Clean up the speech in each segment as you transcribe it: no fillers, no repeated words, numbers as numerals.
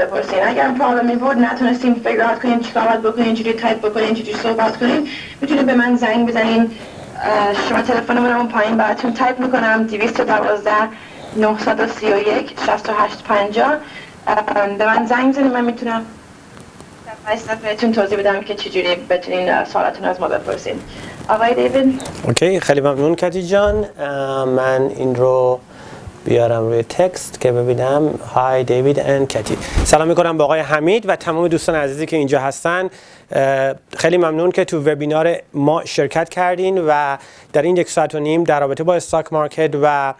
بپرسین. اگر پرابلمی بود نتونستین فigure out کنین چیکار باید بکنین، چجوری تایپ بکنین، چجوری صحبت کنین، میتونین به من زنگ بزنین. شما تلفنمون اون پایین براتون تایپ میکنم 212 931 6850. به من زنگ بزنین، من میتونم بهتون توضیح بدم که چجوری بتونین سوالاتون از ما بپرسین. آقای دیوید. اوکی، خیلی ممنون کتی جان. من این رو بیارم روی تکست که ببینم. های دیوید اند کتی. سلام میکنم با آقای حمید و تمام دوستان عزیزی که اینجا هستن. خیلی ممنون که تو وبینار ما شرکت کردین و در این 1.5 ساعت در رابطه با استاک مارکت و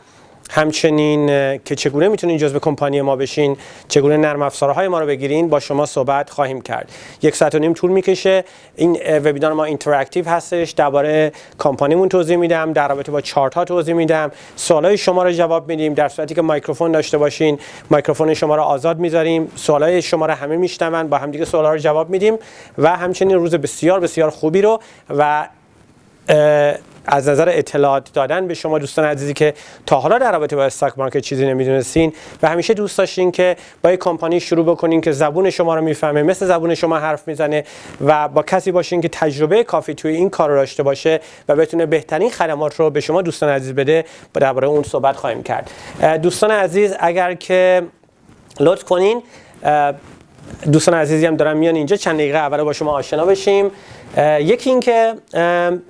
همچنین که چگونه میتونین جزو کمپانی ما بشین، چگونه نرم افزارهای ما رو بگیرین، با شما صحبت خواهیم کرد. 1.5 ساعت طول میکشه. این وبینار ما اینتراکتیو هستش. درباره کمپانیمون توضیح میدم، در رابطه با چارت ها توضیح میدم، سوالای شما رو جواب میدیم. در صورتی که مایکروفون داشته باشین، مایکروفون شما رو آزاد میذاریم، سوالای شما رو همه میشنون، با هم دیگه سوالا رو جواب میدیم و همچنین روز بسیار بسیار خوبی رو و از نظر اطلاعات دادن به شما دوستان عزیزی که تا حالا در رابطه با استاک مارکت چیزی نمیدونستین و همیشه دوست داشتین که با یک کمپانی شروع بکنین که زبون شما رو میفهمه، مثل زبون شما حرف میزنه و با کسی باشین که تجربه کافی توی این کار رو داشته باشه و بتونه بهترین خدمات رو به شما دوستان عزیز بده، درباره اون صحبت خواهیم کرد. دوستان عزیز اگر که لطف کنین، دوستان عزیزی هم دارن میان اینجا، چند دقیقه اول با شما آشنا بشیم. یکی این که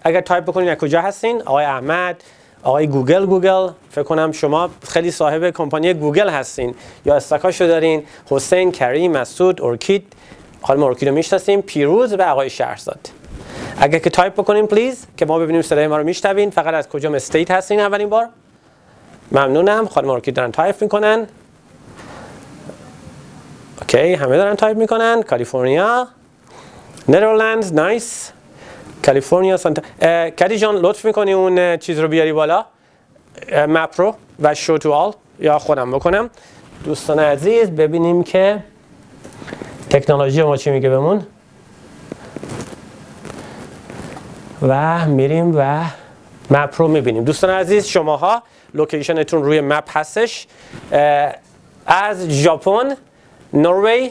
اگر تایپ بکنین از کجا هستین، آقای احمد، آقای گوگل، فکر کنم شما خیلی صاحب کمپانی گوگل هستین یا استاکاشو دارین. حسین، کریم، مسعود، ارکید، خانم ارکید رو میشناسیم، پیروز و آقای شهرزاد. اگر که تایپ بکنین پلیز که ما ببینیم صدای ما رو میشنوین. فقط از کجا استیت هستین اولین بار؟ ممنونم. خانم ارکید دارن تایپ میکنن. اوکی، همه دارن تایپ میکنن. کالیفرنیا، ندرلندز، نایس، کالیفرنیا، سانتا. کدی جان لطف میکنی اون چیز رو بیاری بالا، مپ رو، و شو تو آل، یا خودم بکنم. دوستان عزیز ببینیم که تکنولوژی ما چی میگه بهمون و میریم و مپ رو میبینیم. دوستان عزیز شماها لوکیشنتون روی مپ هستش. از ژاپن، نروژ،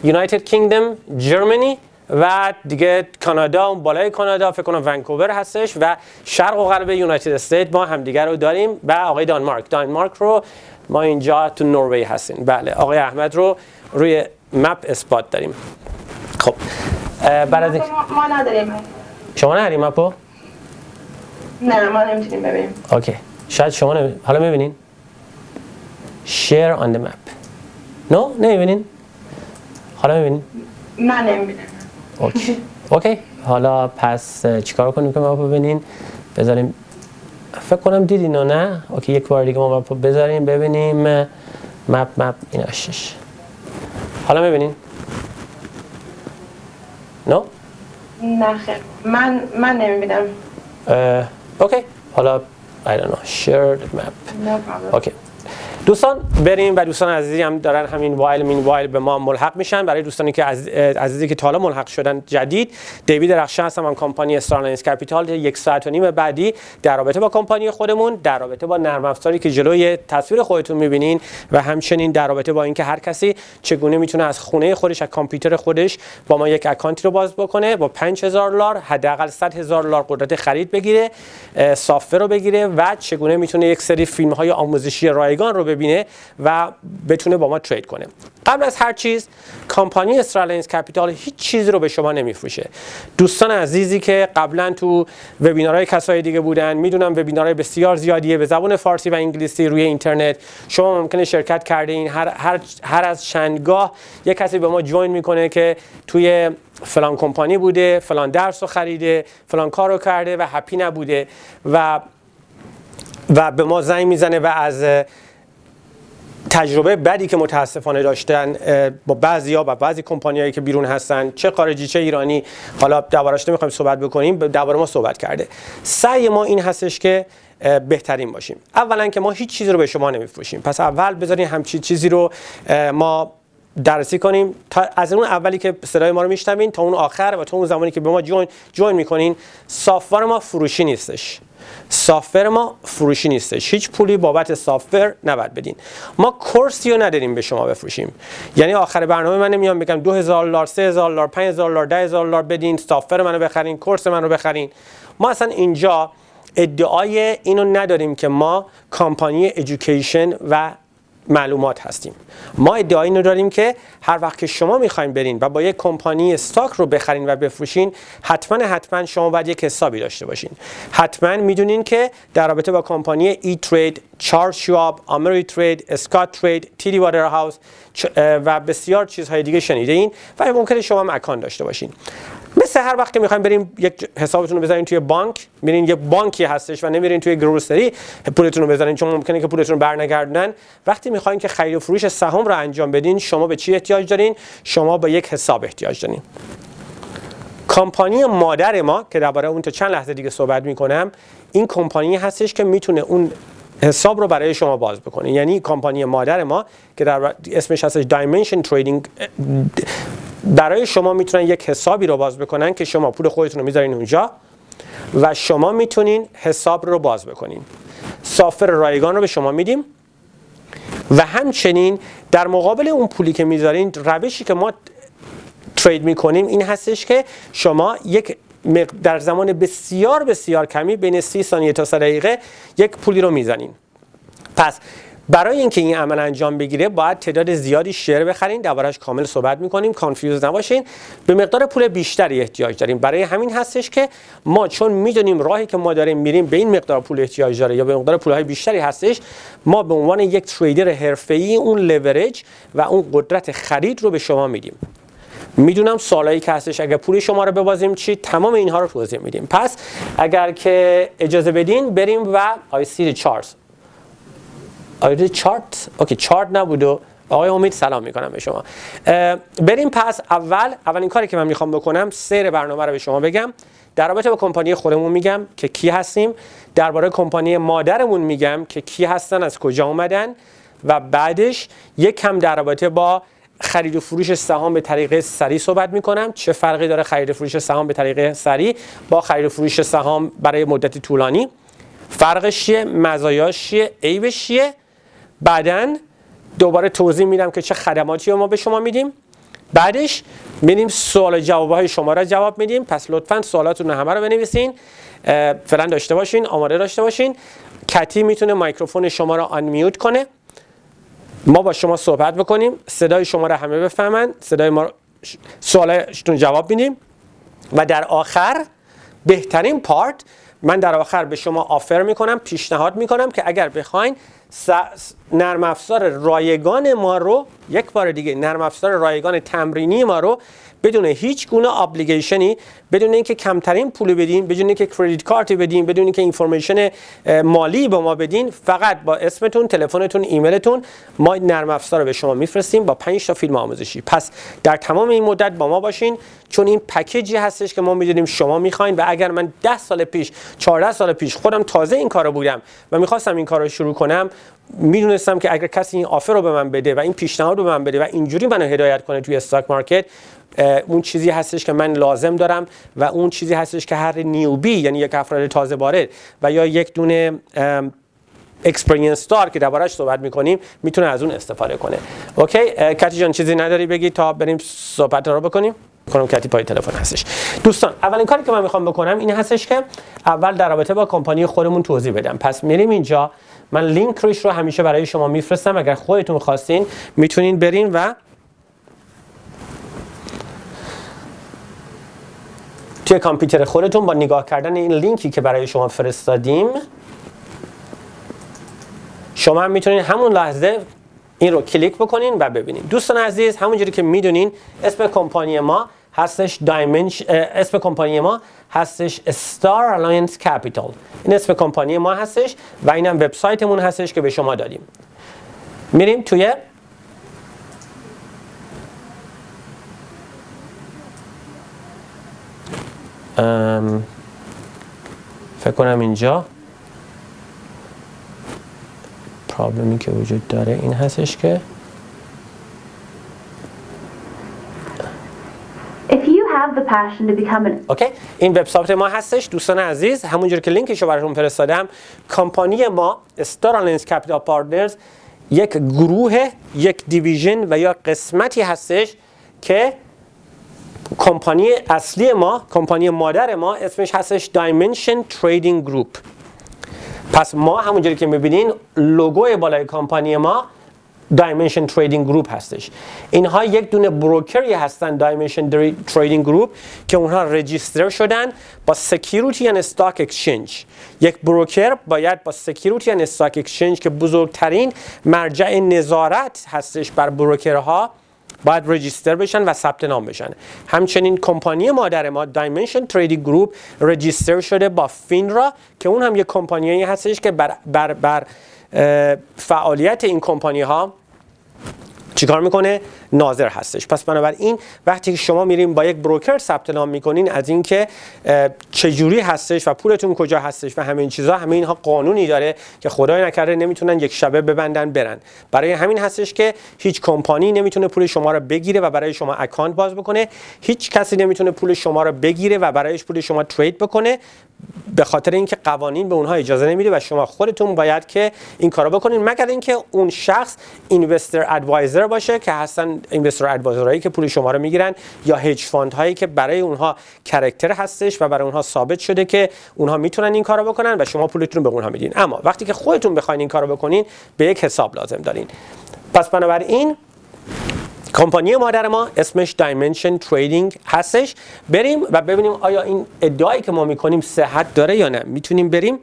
یونایتد کینگدم، جرمنی و دیگه کانادا، اون بالای کانادا فکر کنم ونکوور هستش و شرق و غرب یونایتد استیت ما همدیگه رو داریم و آقای دانمارک رو ما اینجا تو نروژ هستیم. بله، آقای احمد رو روی مپ اثبات داریم. خب بعد از ما نداریم. شما نداریم مپو؟ نه ما نمیتونیم ببینیم. اوکی، شاید شما حالا میبینین share on the map. نه نمیبینین؟ حالا میبینین؟ من نمیبینم. اوکی. حالا پس چیکار کنیم که ماپو ببینین؟ بذاریم، فکر کنم دیدین و نه؟ اوکی، یک بار دیگه ما ماپو بذاریم ببینیم. مپ این آشش. حالا میبینین؟ نه خیر، من نمیبینم. اوکی، حالا I don't know, shared map. No problem. اوکی. دوستان بریم و دوستان عزیزی هم دارن همین وایل به ما ملحق میشن. برای دوستانی که عزیزی که تا حالا ملحق شدن جدید، دیوید رخشان هستم، من کمپانی استارلاینز کپیتال. 1.5 ساعت بعدی در رابطه با کمپانی خودمون، در رابطه با نرم افزاری که جلوی تصویر خودتون میبینین و همچنین در رابطه با اینکه هر کسی چگونه میتونه از خونه خودش، از کامپیوتر خودش با ما یک اکانتی رو باز بکنه، با $5000 حداقل $100,000 قدرت خرید بگیره، سافتور رو بگیره و چگونه میتونه یک سری فیلم های آموزشی رایگان رو ببینه و بتونه با ما ترید کنه. قبل از هر چیز کمپانی استارلاینز کپیتال هیچ چیزی رو به شما نمیفروشه. دوستان عزیزی که قبلا تو وبینارهای کسای دیگه بودن میدونم وبینارهای بسیار زیادیه به زبان فارسی و انگلیسی روی اینترنت. شما ممکنه شرکت کرده این هر از چندگاه یک کسی به ما جوین میکنه که توی فلان کمپانی بوده، فلان درس رو خریده، فلان کار رو کرده و هپی نبوده و به ما زنگ میزنه و از تجربه بدی که متاسفانه داشتن با بعضیا و بعضی کمپانیایی که بیرون هستن، چه خارجی چه ایرانی، حالا دربارش نمیخوایم صحبت بکنیم، درباره ما صحبت کرده. سعی ما این هستش که بهترین باشیم. اولا که ما هیچ چیزی رو به شما نمیفروشیم، پس اول بذارین همچین چیزی رو ما درسی کنیم تا از اون اولی که صدای ما رو میشنوین تا اون آخر و تا اون زمانی که به ما جوین میکنین. سافتور ما فروشی نیستش. سافتور ما فروشی نیستش. هیچ پولی بابت سافتور نباید بدین. ما کورسی رو نداریم به شما بفروشیم. یعنی آخر برنامه من نمیام بگم $2000 $3000 $5000 $10000 بدین سافتور منو بخرین، کورس منو بخرین. ما اصلا اینجا ادعای اینو نداریم که ما کمپانی ادویکیشن و معلومات هستیم. ما ادعای اینو داریم که هر وقت که شما میخواین برین و با یک کمپانی استاک رو بخرین و بفروشین، حتما شما باید یک حسابی داشته باشین. حتما میدونین که در رابطه با کمپانی ای ترید، چارلز شواب، آمریترید، اسکات ترید، TD واترهاوس و بسیار چیزهای دیگه شنیدین و ممکنه شما هم اکانت داشته باشین. مثل هر وقت که میخواین بریم یک حسابتون رو بذارین توی بانک، میرین یه بانکی هستش و نمیرین توی گروسری پولتون رو بذارین چون ممکنه که پولتون رو برنگردونن. وقتی میخواین که خرید و فروش سهام رو انجام بدین، شما به چی احتیاج دارین؟ شما به یک حساب احتیاج دارین. کمپانی مادر ما که درباره اون تا چند لحظه دیگه صحبت میکنم، این کمپانی هستش که میتونه اون حساب رو برای شما باز بکنه. یعنی کمپانی مادر ما که در اسمش هستش دایمنشن تریدینگ، برای شما میتونن یک حسابی رو باز بکنن که شما پول خودتون رو میذارین اونجا و شما میتونین حساب رو باز بکنین. سافتور رایگان رو به شما میدیم و همچنین در مقابل اون پولی که میذارین، روشی که ما ترید میکنیم این هستش که شما یک در زمان بسیار کمی بین 30 ثانیه تا 3 دقیقه یک پولی رو میزنین. پس برای اینکه این عمل انجام بگیره باید تعداد زیادی شیر بخرین. دربارش کامل صحبت میکنیم، کانفیوز نباشین. به مقدار پول بیشتری احتیاج داریم. برای همین هستش که ما چون میدونیم راهی که ما داریم میریم به این مقدار پول احتیاج داره یا به مقدار پولهای بیشتری هستش، ما به عنوان یک تریدر حرفه‌ای اون لورج و اون قدرت خرید رو به شما میدیم. میدونم سوالایی که هستش اگر پول شما رو ببازیم چی، تمام اینها رو توضیح میدیم. پس اگر که اجازه بدین بریم و I see the charts. آره چارت، اوکی چارت نبود و آقای امید سلام میکنم به شما. بریم پس اولین کاری که من میخوام بکنم سیر برنامه رو به شما بگم. در رابطه با کمپانی خودمون میگم که کی هستیم، درباره کمپانی مادرمون میگم که کی هستن، از کجا اومدن و بعدش یک کم در رابطه با خرید و فروش سهام به طریق سریع صحبت میکنم. چه فرقی داره خرید و فروش سهام به طریق سریع با خرید و فروش سهام برای مدت طولانی؟ فرقش چیه؟ مزایاش چیه؟ عیبش چیه؟ بعدن دوباره توضیح میدم که چه خدماتی رو ما به شما میدیم. بعدش میریم سوال جوابهای شما را جواب میدیم. پس لطفاً سوالاتون رو همه رو بنویسین، فعلا داشته باشین، آماده داشته باشین. کتی میتونه میکروفون شما رو آن میوت کنه، ما با شما صحبت بکنیم، صدای شما رو همه بفهمن، صدای ما سوالاتون جواب میدیم و در آخر بهترین پارت، من در آخر به شما آفر میکنم، پیشنهاد میکنم که اگر بخواین نرم افزار رایگان ما رو یک بار دیگه، نرم افزار رایگان تمرینی ما رو بدون هیچ گونه ابلیگیشنی، بدون اینکه کمترین پول بدین، بدون اینکه کردیت کارت بدین، بدون اینکه اینفورمیشن مالی به ما بدین، فقط با اسمتون، تلفنتون، ایمیلتون ما نرم افزار رو به شما میفرستیم با 5 تا فیلم آموزشی. پس در تمام این مدت با ما باشین، چون این پکیجی هستش که ما میدونیم شما میخواین و اگر من 10 سال پیش 14 سال پیش خودم تازه این کارو بودم و میخواستم این کارو شروع کنم، میدونستم که اگر کسی این آفر رو به من بده و این پیشنهاد رو به من بده و اینجوری منو هدایت کنه توی استاک مارکت، اون چیزی هستش که من لازم دارم و اون چیزی هستش که هر نیوبی، یعنی یک افراد تازه وارد و یا یک دونه اکسپریانس دار که دربارش صحبت میکنیم میتونه از اون استفاده کنه. اوکی کتی جان چیزی نداری بگی تا بریم صحبت رو بکنیم؟ کتی پای تلفن هستش. دوستان اولین کاری که من میخوام بکنم این هستش که اول در رابطه با کمپانی خودمون توضیح بدم. پس میریم اینجا، من لینک رو همیشه برای شما میفرستم، اگر خودتون خواستین میتونین برین و توی کامپیوتر خودتون با نگاه کردن این لینکی که برای شما فرستادیم شما هم میتونین همون لحظه این رو کلیک بکنین و ببینین. دوستان عزیز همونجوری که میدونین اسم کمپانی ما هستش اسم کمپانی ما هستش استار الاینس کپیتال. این اسم کمپانی ما هستش و اینم وبسایتمون هستش که به شما دادیم. میریم توی فکر کنم اینجا پرابلمی که وجود داره این هستش که have the passion to become an اوکی این وبسایت ما هستش دوستان عزیز، همونجوری که لینکش رو براتون فرستادم. کمپانی ما استارلنس کپیتال پارتنرز یک گروه، یک دیویژن و یا قسمتی هستش که کمپانی اصلی ما، کمپانی مادر ما اسمش هستش دایمنشن تریدینگ گروپ. پس ما همونجوری که میبینین لوگوی بالای کمپانی ما دایمنشن تریدینگ گروپ هستش. اینها یک دونه بروکری هستن دایمنشن تریدینگ گروپ که اونها رجیستر شدن با سکیوریتی اند استاک اکسچنج. یک بروکر باید با سکیوریتی اند استاک اکسچنج که بزرگترین مرجع نظارت هستش بر بروکرها باید رجیستر بشن و ثبت نام بشن. همچنین کمپانی مادر ما دایمنشن تریدینگ گروپ رجیستر شده با فینرا که اون هم یک کمپانی هستش که بر فعالیت این کمپانی ها چیکار میکنه؟ ناظر هستش. پس بنابراین وقتی که شما میرین با یک بروکر ثبت نام میکنین از اینکه چجوری هستش و پولتون کجا هستش و همه این چیزا، همه اینها قانونی داره که خدای نکرده نمیتونن یک شبه ببندن برن. برای همین هستش که هیچ کمپانی نمیتونه پول شما رو بگیره و برای شما اکانت باز بکنه. هیچ کسی نمیتونه پول شما رو بگیره و برایش پول شما ترید بکنه، به خاطر اینکه قوانین به اونها اجازه نمیده و شما خودتون باید که این کارو بکنین، مگر اینکه اون شخص اینوستر ادوایزر باشه که هستن اینوستر ادوایزرایی که پول شما رو میگیرن، یا هج فاند هایی که برای اونها کاراکتر هستش و برای اونها ثابت شده که اونها میتونن این کارو بکنن و شما پولتون رو به اونها میدین. اما وقتی که خودتون بخواید این کارو بکنین به یک حساب لازم دارین. پس بنابراین کمپانی مادر ما اسمش دایمنشن تریدینگ هستش. بریم و ببینیم آیا این ادعایی که ما میکنیم صحت داره یا نه. میتونیم بریم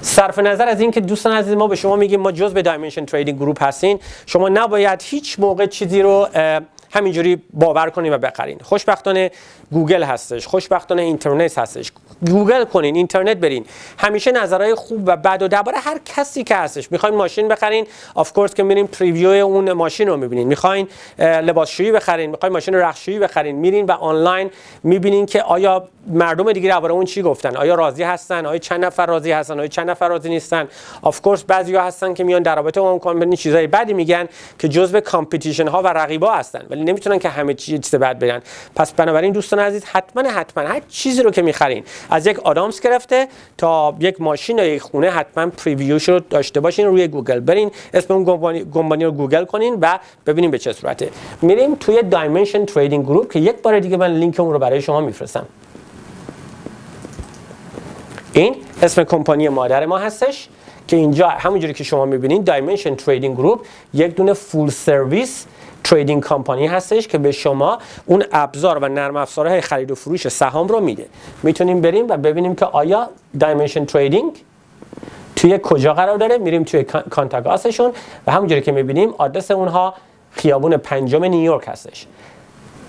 صرف نظر از این که دوستان عزیز ما به شما میگیم ما جزء دایمنشن تریدینگ گروپ هستین، شما نباید هیچ موقع چیزی رو همینجوری باور کنین و بخرین. خوشبختانه گوگل هستش، خوشبختانه اینترنت هستش. گوگل کنین، اینترنت برین، همیشه نظرهای خوب و بد و درباره هر کسی که هستش. میخواین ماشین بخرین، آف کورس که میرین پریویو اون ماشین رو میبینین. میخواین لباسشویی بخرین، میخواین ماشین رختشویی بخرین، میرین و آنلاین میبینین که آیا مردم دیگه درباره اون چی گفتن، آیا راضی هستن، آیا چند نفر راضی هستن، آیا چند نفر راضی نیستن. آف کورس بعضیا هستن که میان در رابطه با اون کمپانی چیزای بدی میگن که جزء کامپیتیشن ها و رقیبا هستن، ولی نمیتونن که همه چیز بد بگن. پس بنابراین دوستان عزیز حتما هر چیزی رو که میخرین، از یک آدامس گرفته تا یک ماشین یا یک خونه، حتما پریویوش رو داشته باشین. روی گوگل برین، اسم اون کمپانی رو گوگل کنین و ببینین به چه صورته. میریم توی دایمنشن تریدینگ گروپ که یک بار دیگه من لینک اون رو برای شما میفرستم. این اسم کمپانی مادر ما هستش که اینجا همونجوری که شما میبینید دایمنشن تریدینگ گروپ یک دونه فول سرویس تریدینگ کمپانی هستش که به شما اون ابزار و نرم افزارهای خرید و فروش سهام رو میده. میتونیم بریم و ببینیم که آیا دایمنشن تریدینگ توی کجا قرار داره. میریم توی کانتاگاسشون و همونجوری که میبینیم آدرس اونها خیابون 5 نیویورک هستش.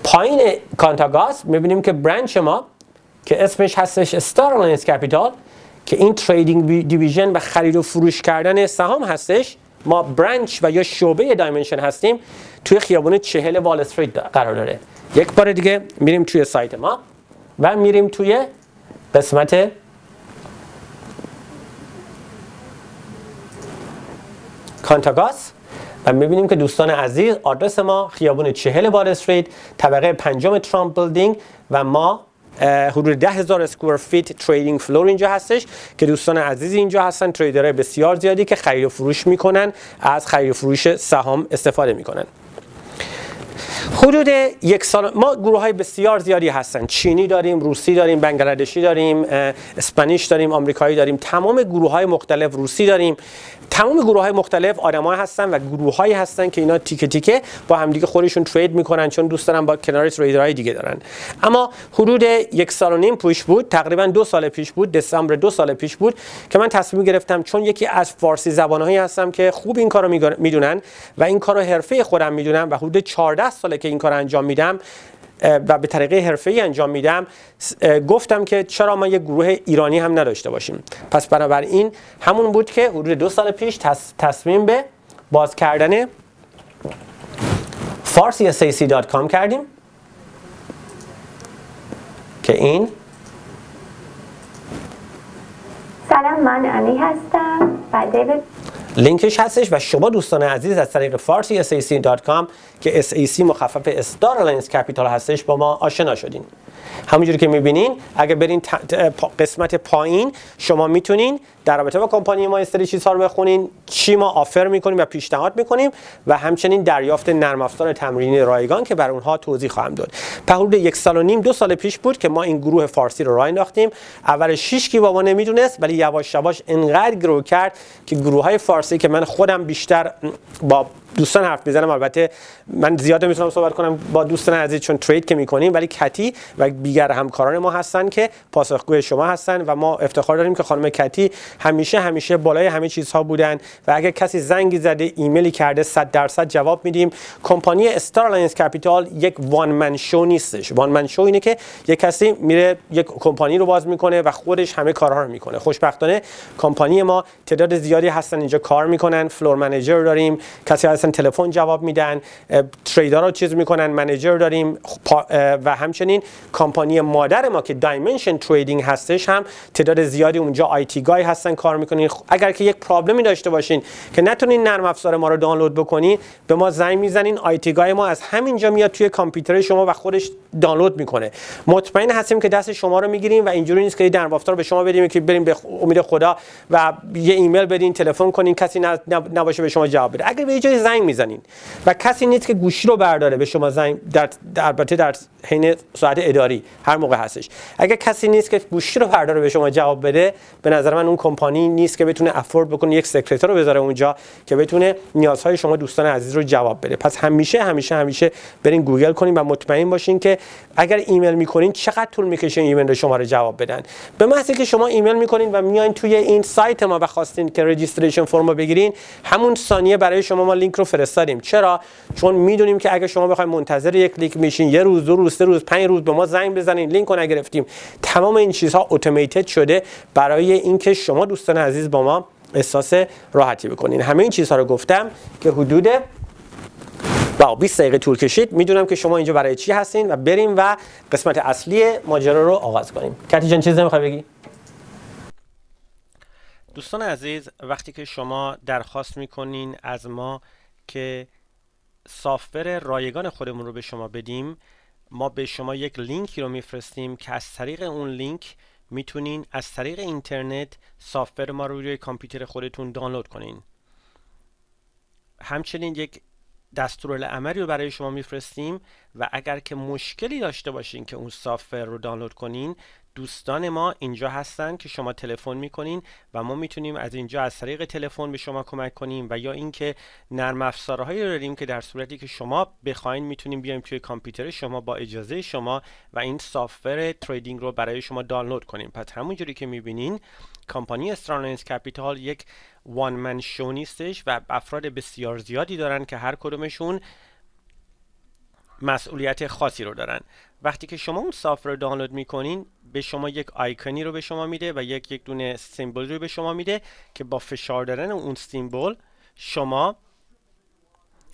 پایین کانتاگاس میبینیم که برانچ ما که اسمش هستش استارلنس کپیتال که این تریدینگ دیویژن و خرید و فروش کردن سهام هستش. ما برانچ و یا شعبه دایمنشن هستیم، توی خیابون 40 وال استریت قرار داره. یک بار دیگه میریم توی سایت ما و میریم توی قسمت کانتاگاس و میبینیم که دوستان عزیز آدرس ما خیابون 40 وال استریت، طبقه 5 ترامپ بیلدینگ و ما حدود 10,000 اسکوئر فیت تریدینگ فلور اینجا هستش که دوستان عزیز اینجا هستن، تریدرهای بسیار زیادی که خرید و فروش میکنن، از خرید و فروش سهام استفاده میکنن. حدود یک سال ما گروه های بسیار زیادی هستن، چینی داریم، روسی داریم، بنگلادشی داریم، اسپانیش داریم، آمریکایی داریم، تمام گروه های مختلف، روسی داریم. تمام گروه های مختلف آدم‌ها هستن و گروه هایی هستن که اینا تیکه تیکه با همدیگه خودشون ترید میکنن، چون دوست دارن با کنار تریدرهای دیگه دارن. اما حدود 1.5 سال پیش بود، تقریبا 2 سال پیش بود، دسامبر 2 سال پیش بود که من تصمیم گرفتم، چون یکی از فارسی زبان‌هایی هستم که خوب این کارو میدونن و این کارو حرفه خودم میدونم و حدود 14 ساله که این کارو انجام میدم و به طریقه حرفه‌ای انجام میدم، گفتم که چرا ما یک گروه ایرانی هم نداشته باشیم. پس بنابراین همون بود که حدود 2 سال پیش تصمیم به باز کردن farsisac.com کردیم که این سلام، من انی هستم و دیوید لینکش هستش و شما دوستان عزیز از طریق farsi.com که SAC مخفف استار الاینس کپیتال هستش با ما آشنا شدین. همونجوری که میبینین اگه برین قسمت پایین شما میتونین در رابطه با کمپانی ما استری چیزها رو بخونین، چی ما آفر میکنیم و پیشنهاد میکنیم و همچنین دریافت نرم افزار تمرینی رایگان که بر اونها توضیح خواهم داد. حدود 1.5 سال 2 سال پیش بود که ما این گروه فارسی رو راه انداختیم. اول 6 کی با ما نمیدونست ولی یواش یواش انقدر گرو کرد که گروه های فارسی که من خودم بیشتر با دوستان حرف میزنم، البته من زیاد میتونم صحبت کنم با دوستان عزیز چون ترید که میکنیم، ولی کتی و دیگر همکاران ما هستن که پاسخگوی شما هستن و ما افتخار داریم که خانم کتی همیشه بالای همه چیزها بودن و اگر کسی زنگی زده ایمیلی کرده 100% جواب میدیم. کمپانی استار الاینس کپیتال یک وان من شو نیستش. وان من شو اینه که یک کسی میره یک کمپانی رو باز میکنه و خودش همه کارها رو میکنه. خوشبختانه کمپانی ما تعداد زیادی هستن اینجا کار میکنن. فلور منیجر داریم، کسی هستن تلفن جواب میدن، تریدر رو چیز میکنن، منیجر داریم و همچنین کمپانی مادر ما که دایمنشن تریدینگ هستش هم تعداد زیادی اونجا آیتی گای هستن کار میکنین. اگر که یک پرابلمی داشته باشین که نتونین نرم افزار ما رو دانلود بکنین به ما زنگ میزنین، آیتی گای ما از همینجا میاد توی کامپیوتر شما و خودش دانلود میکنه. مطمئن هستیم که دست شما رو میگیریم و اینجوری نیست که نرم افزار رو به شما بدیم که بریم به امید خدا و یه ایمیل بدین، تلفن کنین، کسی نباشه به شما جواب بده. اگر به جای زنگ میزنین و کسی نیست که گوشی رو برداره به شما زنگ در حین ساعت اداری هر موقع هستش، اگر کسی نیست که گوشی رو برداره به شما جواب بده، به نظر من اون کمپانی نیست که بتونه افورد بکنه یک سکرتر رو بذاره اونجا که بتونه نیازهای شما دوستان عزیز رو جواب بده. پس همیشه برین گوگل کنین و مطمئن باشین که اگر ایمیل میکنین چقدر طول میکشه ایمیل شما رو جواب بدن. به محض که شما ایمیل میکنین و میاین توی این سایت ما و خواستین که رجیستریشن فرم رو بگیرین، همون ثانیه برای شما ما لینک رو فرستادیم. چرا؟ چون میدونیم که اگه شما بخواید منتظر یک لینک میشین 1 روز 2 روز 3 روز 5 روز به ما زنگ بزنین لینک رو نگرفتیم. تمام این چیزها اتوماتد شده برای اینکه شما دوستان عزیز با ما احساس راحتی بکنین. همه این چیزها رو گفتم که حدود 20 دقیقه طول کشید. میدونم که شما اینجا برای چی هستین و بریم و قسمت اصلی ماجرا رو آغاز کنیم. کتی جان چیزی نمیخوای بگی؟ دوستان عزیز، وقتی که شما درخواست میکنین از ما که سافر رایگان خودمون رو به شما بدیم، ما به شما یک لینکی رو میفرستیم که از طریق اون لینک میتونین از طریق اینترنت سافر ما رو روی کامپیوتر خودتون دانلود کنین. همچنین یک دستورالعملی رو برای شما میفرستیم و اگر که مشکلی داشته باشین که اون سافر رو دانلود کنین، دوستان ما اینجا هستن که شما تلفن میکنین و ما میتونیم از اینجا از طریق تلفن به شما کمک کنیم و یا اینکه نرم افزارهایی رو داریم که در صورتی که شما بخواین میتونیم بیایم توی کامپیوتر شما با اجازه شما و این سافر تریدینگ رو برای شما دانلود کنیم. پس همونجوری که میبینین کمپانی استار الاینس کپیتال یک وان من شو نیستش و افراد بسیار زیادی دارن که هر کدومشون مسئولیت خاصی رو دارن. وقتی که شما اون سافر رو دانلود میکنین به شما یک آیکونی رو به شما میده و یک دونه سیمبل رو به شما میده که با فشار دادن اون سیمبل شما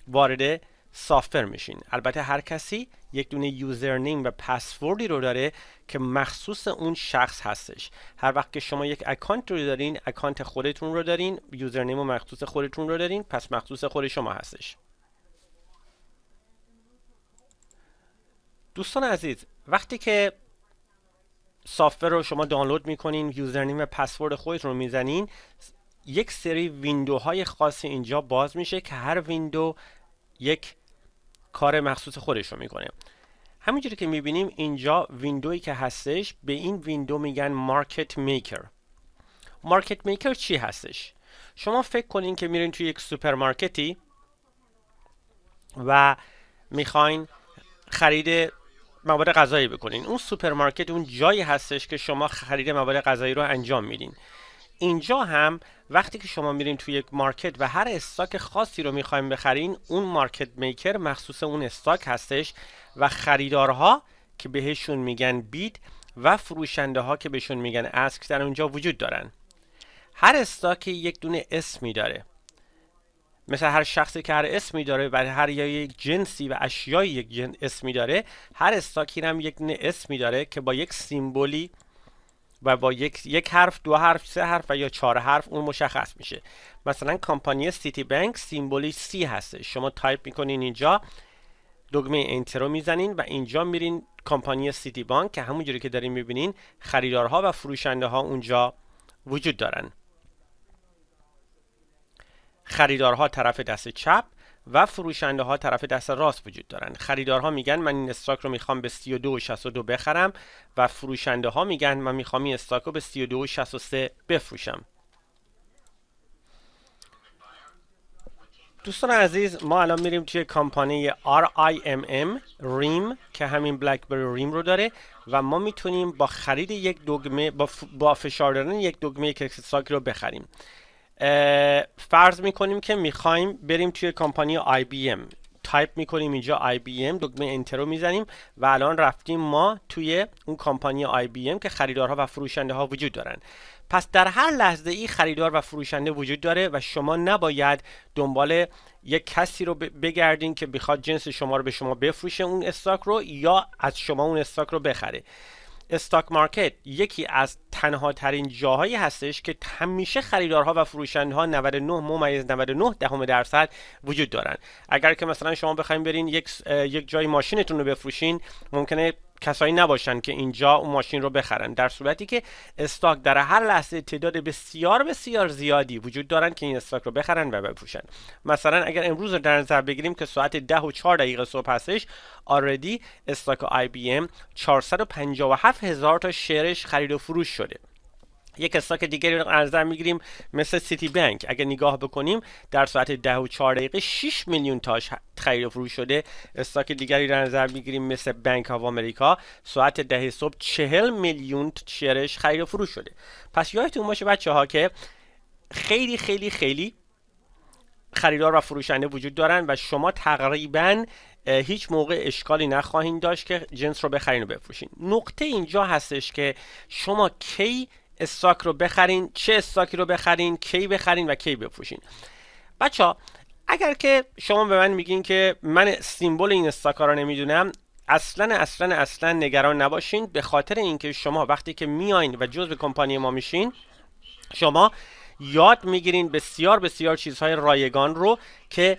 وارد سافر میشین. البته هر کسی یک دونه یوزرنیم و پسوردی رو داره که مخصوص اون شخص هستش. هر وقت که شما یک اکانت رو دارین، اکانت خودتون رو دارین، یوزرنیم و مخصوص خودتون رو دارین، پس مخصوص خود شما هستش. دوستان عزیز، وقتی که سافر رو شما دانلود میکنین، یوزرنیم و پسورد خودتون رو میزنین، یک سری ویندوهای خاصی اینجا باز میشه که هر ویندو یک کار مخصوص خودش رو میکنه. همینجوری که میبینیم اینجا ویندویی که هستش به این ویندو میگن مارکت میکر. مارکت میکر چی هستش؟ شما فکر کنین که میرین توی یک سوپرمارکتی و میخواین خرید مواد غذایی بکنین. اون سوپرمارکت اون جایی هستش که شما خرید مواد غذایی رو انجام میدین. اینجا هم وقتی که شما میرین توی یک مارکت و هر استاک خاصی رو میخواین بخرین، اون مارکت میکر مخصوص اون استاک هستش و خریدارها که بهشون میگن بید و فروشنده ها که بهشون میگن اسک در اونجا وجود دارن. هر استاکی یک دونه اسمی داره، مثل هر شخصی که هر اسمی داره و هر یک جنسی و اشیایی یک اسمی داره، هر استاکی هم یک دونه اسمی داره که با یک سیمبولی و با یک حرف، دو حرف، سه حرف و یا 4 حرف اون مشخص میشه. مثلا کمپانی سیتی بانک سیمبولی سی هست. شما تایپ میکنین اینجا، دکمه انتر رو میزنین و اینجا میرین کمپانی سیتی بانک که همونجوری که دارین میبینین خریدارها و فروشنده ها اونجا وجود دارن. خریدارها طرف دست چپ و فروشنده ها طرف دست راست وجود دارن. خریدارها میگن من این استاک رو میخوام به 32.62 بخرم و فروشنده ها میگن من میخوام این استاک رو به 32.63 بفروشم. دوستان عزیز، ما الان میریم توی کمپانی RIMM ریم که همین بلکبری ریم رو داره و ما میتونیم با خرید یک دکمه با فشار دادن یک دکمه یک استاک رو بخریم. فرض میکنیم که میخوایم بریم توی کمپانی IBM، تایپ میکنیم اینجا IBM، دکمه انتر رو میزنیم و الان رفتیم ما توی اون کمپانی IBM که خریدارها و فروشنده ها وجود دارن. پس در هر لحظه ای خریدار و فروشنده وجود داره و شما نباید دنبال یک کسی رو بگردین که بخواد جنس شما رو به شما بفروشه اون استاک رو یا از شما اون استاک رو بخره. استاک مارکت یکی از تنها ترین جاهایی هستش که همیشه خریدارها و فروشنده ها 99.99% وجود دارن. اگر که مثلا شما بخواید برین یک جای ماشینتون رو بفروشین، ممکنه کسایی نباشن که اینجا اون ماشین رو بخرن، در صورتی که استاک در هر لحظه تعداد بسیار بسیار زیادی وجود دارن که این استاک رو بخرن و بفروشن. مثلا اگر امروز رو در نظر بگیریم که ساعت 10:04 صبح هستش، آردی استاک IBM 457,000 تا شیرش خرید و فروش شده. یک استاک دیگری رو در نظر میگیریم مثل سیتی بانک، اگر نگاه بکنیم در ساعت 10:04 6 میلیون تاش خرید و فروش شده. استاک دیگری در نظر میگیریم مثل بانک آف امریکا، ساعت 10 صبح 40 میلیون شیرش خرید و فروش شده. پس یادتون باشه بچه ها که خیلی خیلی خیلی خریدار و فروشنده وجود دارن و شما تقریبا هیچ موقع اشکالی نخواهید داشت که جنس رو بخرین و بفروشین. نقطه اینجا هستش که شما کی استاک رو بخرین، چه استاکی رو بخرین، کی بخرین و کی بفروشین. بچه‌ها اگر که شما به من میگین که من سیمبل این استاکا رو نمیدونم، اصلا نگران نباشین، به خاطر اینکه شما وقتی که میاین و جزء کمپانی ما میشین، شما یاد میگیرین بسیار بسیار چیزهای رایگان رو که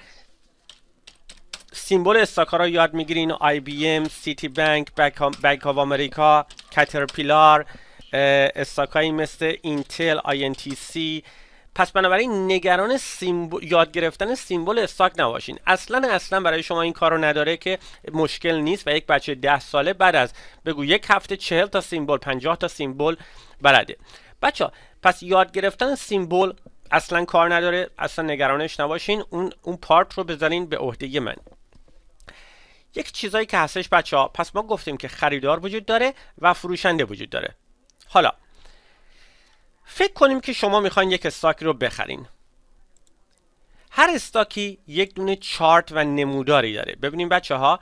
سیمبل استاکا رو یاد میگیرین. IBM، سیتی بانک، بانک آف امریکا، کاترپیلار، استاکایی مثل اینتل، INTC. پس بنابراین نگران یاد گرفتن سیمبل استاک نباشین. اصلا برای شما این کارو نداره که مشکل نیست و یک بچه 10 ساله بعد از بگو یک هفته 40 تا سیمبل 50 تا سیمبل بلده. بچه پس یاد گرفتن سیمبل اصلا کار نداره، اصلا نگرانش نباشین، اون پارت رو بذارین به عهده من. یک چیزایی که هستش بچه‌ها، پس ما گفتیم که خریدار وجود داره و فروشنده وجود داره. حالا فکر کنیم که شما میخواین یک استاک رو بخرین. هر استاکی یک دونه چارت و نموداری داره. ببینیم بچه ها،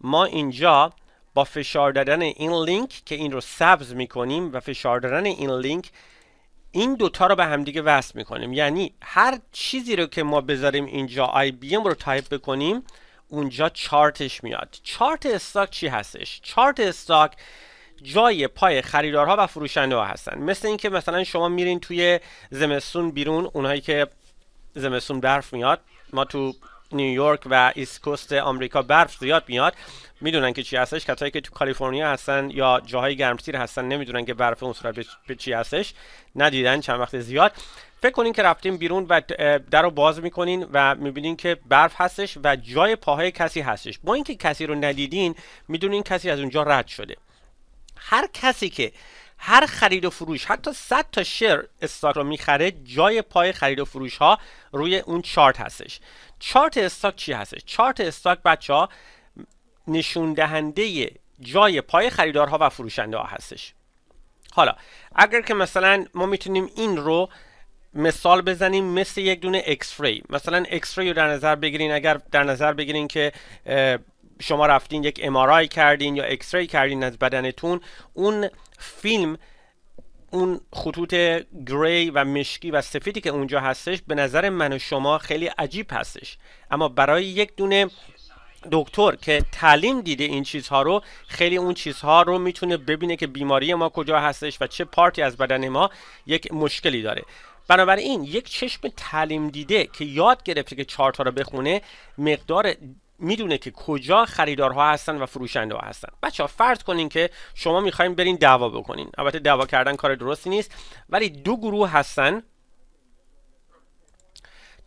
ما اینجا با فشار دادن این لینک که این رو سبز میکنیم و فشار دادن این لینک این دوتا رو به همدیگه وصل میکنیم. یعنی هر چیزی رو که ما بذاریم اینجا IBM رو تایپ بکنیم، اونجا چارتش میاد. چارت استاک چی هستش؟ چارت استاک جای پای خریدارها و فروشنده ها هستن. مثل اینکه مثلا شما میرین توی زمستون بیرون، اونهایی که زمستون برف میاد، ما تو نیویورک و ایست کوست آمریکا برف زیاد میاد، میدونن که چی هستش. کسایی که تو کالیفرنیا هستن یا جاهای گرمسیر هستن نمیدونن که برف اون صورت به چی هستش، ندیدن چند وقت زیاد. فکر کنین که رفتین بیرون و در رو باز میکنین و میبینین که برف هستش و جای پاهای کسی هستش. با اینکه کسی رو ندیدین، میدونین کسی از اونجا رد شده. هر کسی که هر خرید و فروش حتی 100 تا شیر استاک رو میخره، جای پای خرید و فروش ها روی اون چارت هستش. چارت استاک چی هستش؟ چارت استاک بچه‌ها نشون دهنده جای پای خریدارها و فروشنده ها هستش. حالا اگر که مثلا ما میتونیم این رو مثال بزنیم مثل یک دونه ایکس ری. مثلا ایکس ری رو در نظر بگیرین. اگر در نظر بگیرین که شما رفتین یک MRI کردین یا ایکس ری کردین از بدنتون، اون فیلم، اون خطوط گری و مشکی و سفیدی که اونجا هستش، به نظر من و شما خیلی عجیب هستش، اما برای یک دونه دکتر که تعلیم دیده این چیزها رو، خیلی اون چیزها رو میتونه ببینه که بیماری ما کجا هستش و چه پارتی از بدن ما یک مشکلی داره. بنابراین یک چشم تعلیم دیده که یاد گرفته که چارت ها رو بخونه، مقدار میدونه که کجا خریدارها هستن و فروشنده ها هستن. بچه‌ها فرض کنین که شما میخواین برین دعوا بکنین. البته دعوا کردن کار درستی نیست، ولی دو گروه هستن.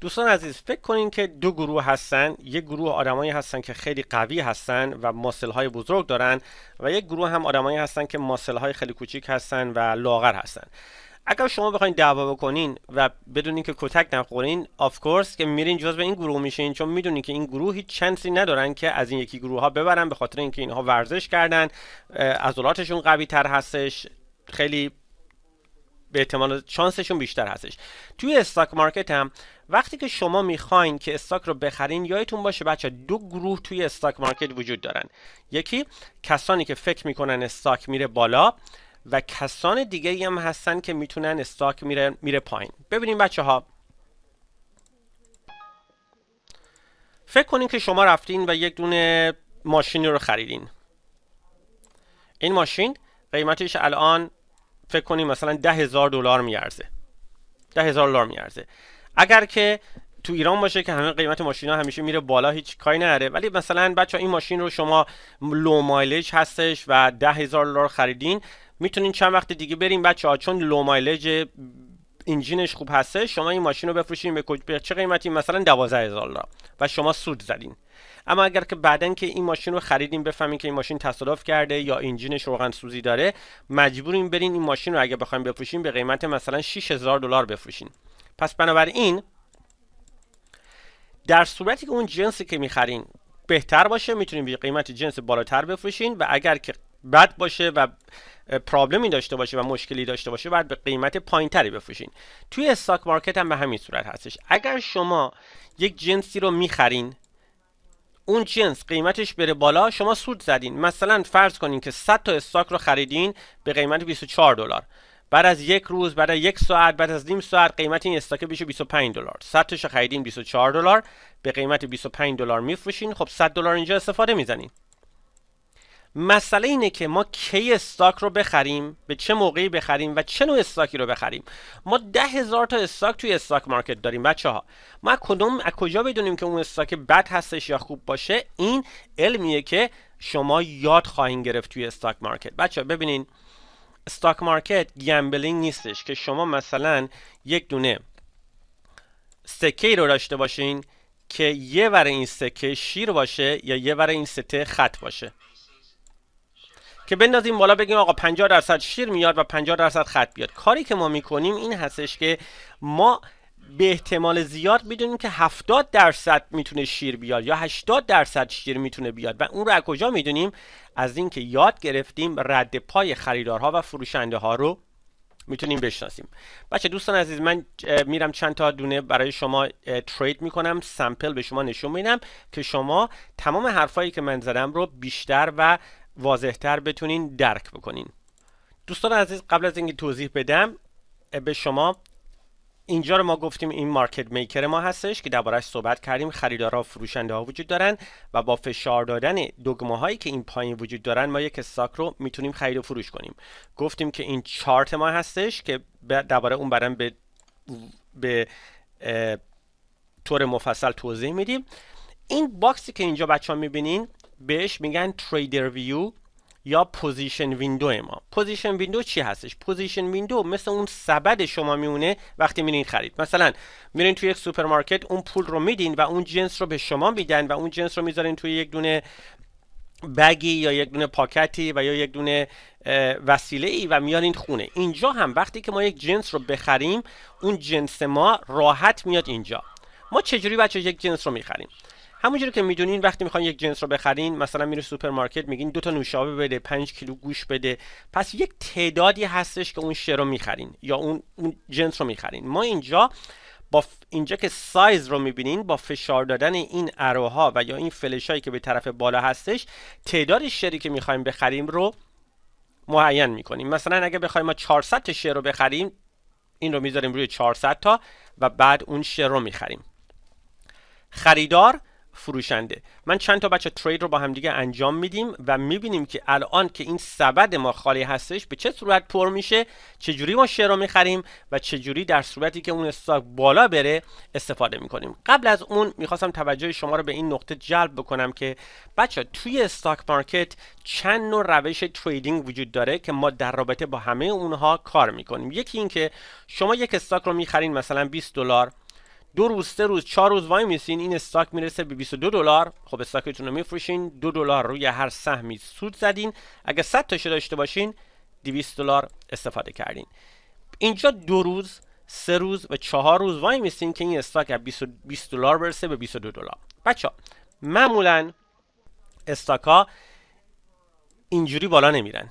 دوستان عزیز فکر کنین که دو گروه هستن. یک گروه آدمایی هستن که خیلی قوی هستن و ماسل های بزرگ دارن و یک گروه هم آدمایی هستن که ماسل های خیلی کوچیک هستن و لاغر هستن. اگر شما بخواید دعوا بکنین و بدونین که کتک نخورین، آف کورس که میرین جزو این گروه میشین، چون میدونین که این گروه هیچ چانسی ندارن که از این یکی گروه ها ببرن، به خاطر اینکه اینها ورزش کردن، عضلاتشون قوی تر هستش، خیلی به احتمال شانسشون بیشتر هستش. توی استاک مارکت هم وقتی که شما میخواین که استاک رو بخرین، یادتون باشه بچه دو گروه توی استاک مارکت وجود دارن. یکی کسانی که فکر میکنن استاک میره بالا و کسان دیگه هم هستن که میتونن استاک میره پایین. ببینیم بچه ها، فکر کنین که شما رفتین و یک دونه ماشینی رو خریدین. این ماشین قیمتش الان فکر کنیم مثلا $10,000 میارزه. $10,000 میارزه. اگر که تو ایران باشه که همه قیمت ماشینا همیشه میره بالا، هیچ کاری نداره، ولی مثلا بچه این ماشین رو شما لو مایلج هستش و $10,000 خریدین، میتونین چند وقت دیگه بریم بچه ها، چون لو مایلج انجینش خوب هسته، شما این ماشین رو بفروشین به چه قیمتی؟ مثلا $12,000 و شما سود زدین. اما اگر که بعدن که این ماشین رو خریدین بفهمین که این ماشین تصادف کرده یا انجینش روغن سوزی داره، مجبورین برین این ماشین رو اگه بخواید بفروشین به قیمت مثلا $6,000 بفروشین. پس بنابراین در صورتی که اون جنسی که میخرین بهتر باشه، میتونین به قیمت جنس بالاتر بفروشین و اگر که بد باشه و پرابلمی داشته باشه و مشکلی داشته باشه، باید به قیمت پایینتری بفروشین. توی استاک مارکت هم به همین صورت هستش. اگر شما یک جنسی رو میخرین، اون جنس قیمتش بره بالا، شما سود زدین. مثلا فرض کنین که 100 تا استاک رو خریدین به قیمت $24. بعد از یک روز، بعد از یک ساعت، بعد از نیم ساعت قیمت این استاک بشه $25. 100 تاش خریدین $24 به قیمت $25 میفروشین. خب $100 اینجا استفاده میزنین. مسئله اینه که ما کی استاک رو بخریم، به چه موقعی بخریم و چه نوع استاکی رو بخریم. ما 10,000 تا استاک توی استاک مارکت داریم بچه ها. ما از کجا بدونیم که اون استاک بد هستش یا خوب باشه؟ این علمیه که شما یاد خواهید گرفت توی استاک مارکت. بچه ها ببینین، استاک مارکت گمبلینگ نیستش که شما مثلا یک دونه سکه رو داشته باشین که یه ور این سکه شیر باشه یا یه ور این سکه خط باشه که بندازیم بالا بگیم آقا 50% شیر میاد و 50% خط بیاد. کاری که ما میکنیم این هستش که ما به احتمال زیاد میدونیم که 70% میتونه شیر بیاد یا 80% شیر میتونه بیاد و اون رو از کجا میدونیم؟ از اینکه یاد گرفتیم رد پای خریدارها و فروشنده ها رو میتونیم بشناسیم. بچه دوستان عزیز، من میرم چند تا دونه برای شما ترید میکنم، سامپل به شما نشون میدم که شما تمام حرفایی که من زدم رو بیشتر و واضحتر بتونین درک بکنین. دوستان عزیز، قبل از اینکه توضیح بدم به شما، اینجا رو ما گفتیم این مارکت میکر ما هستش که درباره‌اش صحبت کردیم. خریدارها و فروشنده ها وجود دارن و با فشار دادن دگمه هایی که این پایین وجود دارن ما یک استاک رو میتونیم خرید و فروش کنیم. گفتیم که این چارت ما هستش که درباره اون برام به طور مفصل توضیح میدیم. این باکسی که اینجا بچه‌ها میبینین بهش میگن تریدر ویو یا پوزیشن ویندو ما. پوزیشن ویندو چی هستش؟ پوزیشن ویندو مثل اون سبد شما میمونه وقتی میرین خرید. مثلا میرین توی یک سوپرمارکت، اون پول رو میدین و اون جنس رو به شما میدن و اون جنس رو میذارین توی یک دونه بگی یا یک دونه پاکتی و یا یک دونه وسیله ای و میارین خونه. اینجا هم وقتی که ما یک جنس رو بخریم، اون جنس ما راحت میاد اینجا. ما چجوری بچه یک جنس رو میخریم؟ همونجوری که میدونین وقتی میخواین یک جنس رو بخرین، مثلا میرین سوپرمارکت میگین 2 تا نوشابه بده، 5 کیلو گوش بده، پس یک تعدادی هستش که اون شی رو میخرین یا اون جنس رو میخرین. ما اینجا اینجا که سایز رو میبینین، با فشار دادن این اروها و یا این فلش هایی که به طرف بالا هستش، تعداد شری که میخوایم بخریم رو معین میکنیم. مثلا اگه بخوایم ما 400 تا شر رو بخریم، این رو میذاریم روی 400 تا و بعد اون شر رو میخریم. خریدار فروشنده. من چند تا بچه ترید رو با هم دیگه انجام میدیم و میبینیم که الان که این سبد ما خالی هستش به چه صورت پر میشه، چجوری ما شیر رو میخریم و چجوری در صورتی که اون استاک بالا بره استفاده میکنیم. قبل از اون میخواستم توجه شما رو به این نقطه جلب بکنم که بچه توی استاک مارکت چند نوع روش تریدینگ وجود داره که ما در رابطه با همه اونها کار میکنیم. یکی این که شما یک استاک رو میخرین مثلا $20، 2 روز 3 روز 4 روز وای میسین، این استاک میرسه به $22. خب استاکتون رو میفروشین، $2 روی هر سهمی سود زدین. اگه 100 تاشو داشته باشین $200 استفاده کردین. اینجا 2 روز 3 روز و 4 روز وای میسین که این استاک از $20 برسه به $22. بچه معمولا استاک ها اینجوری بالا نمیرن.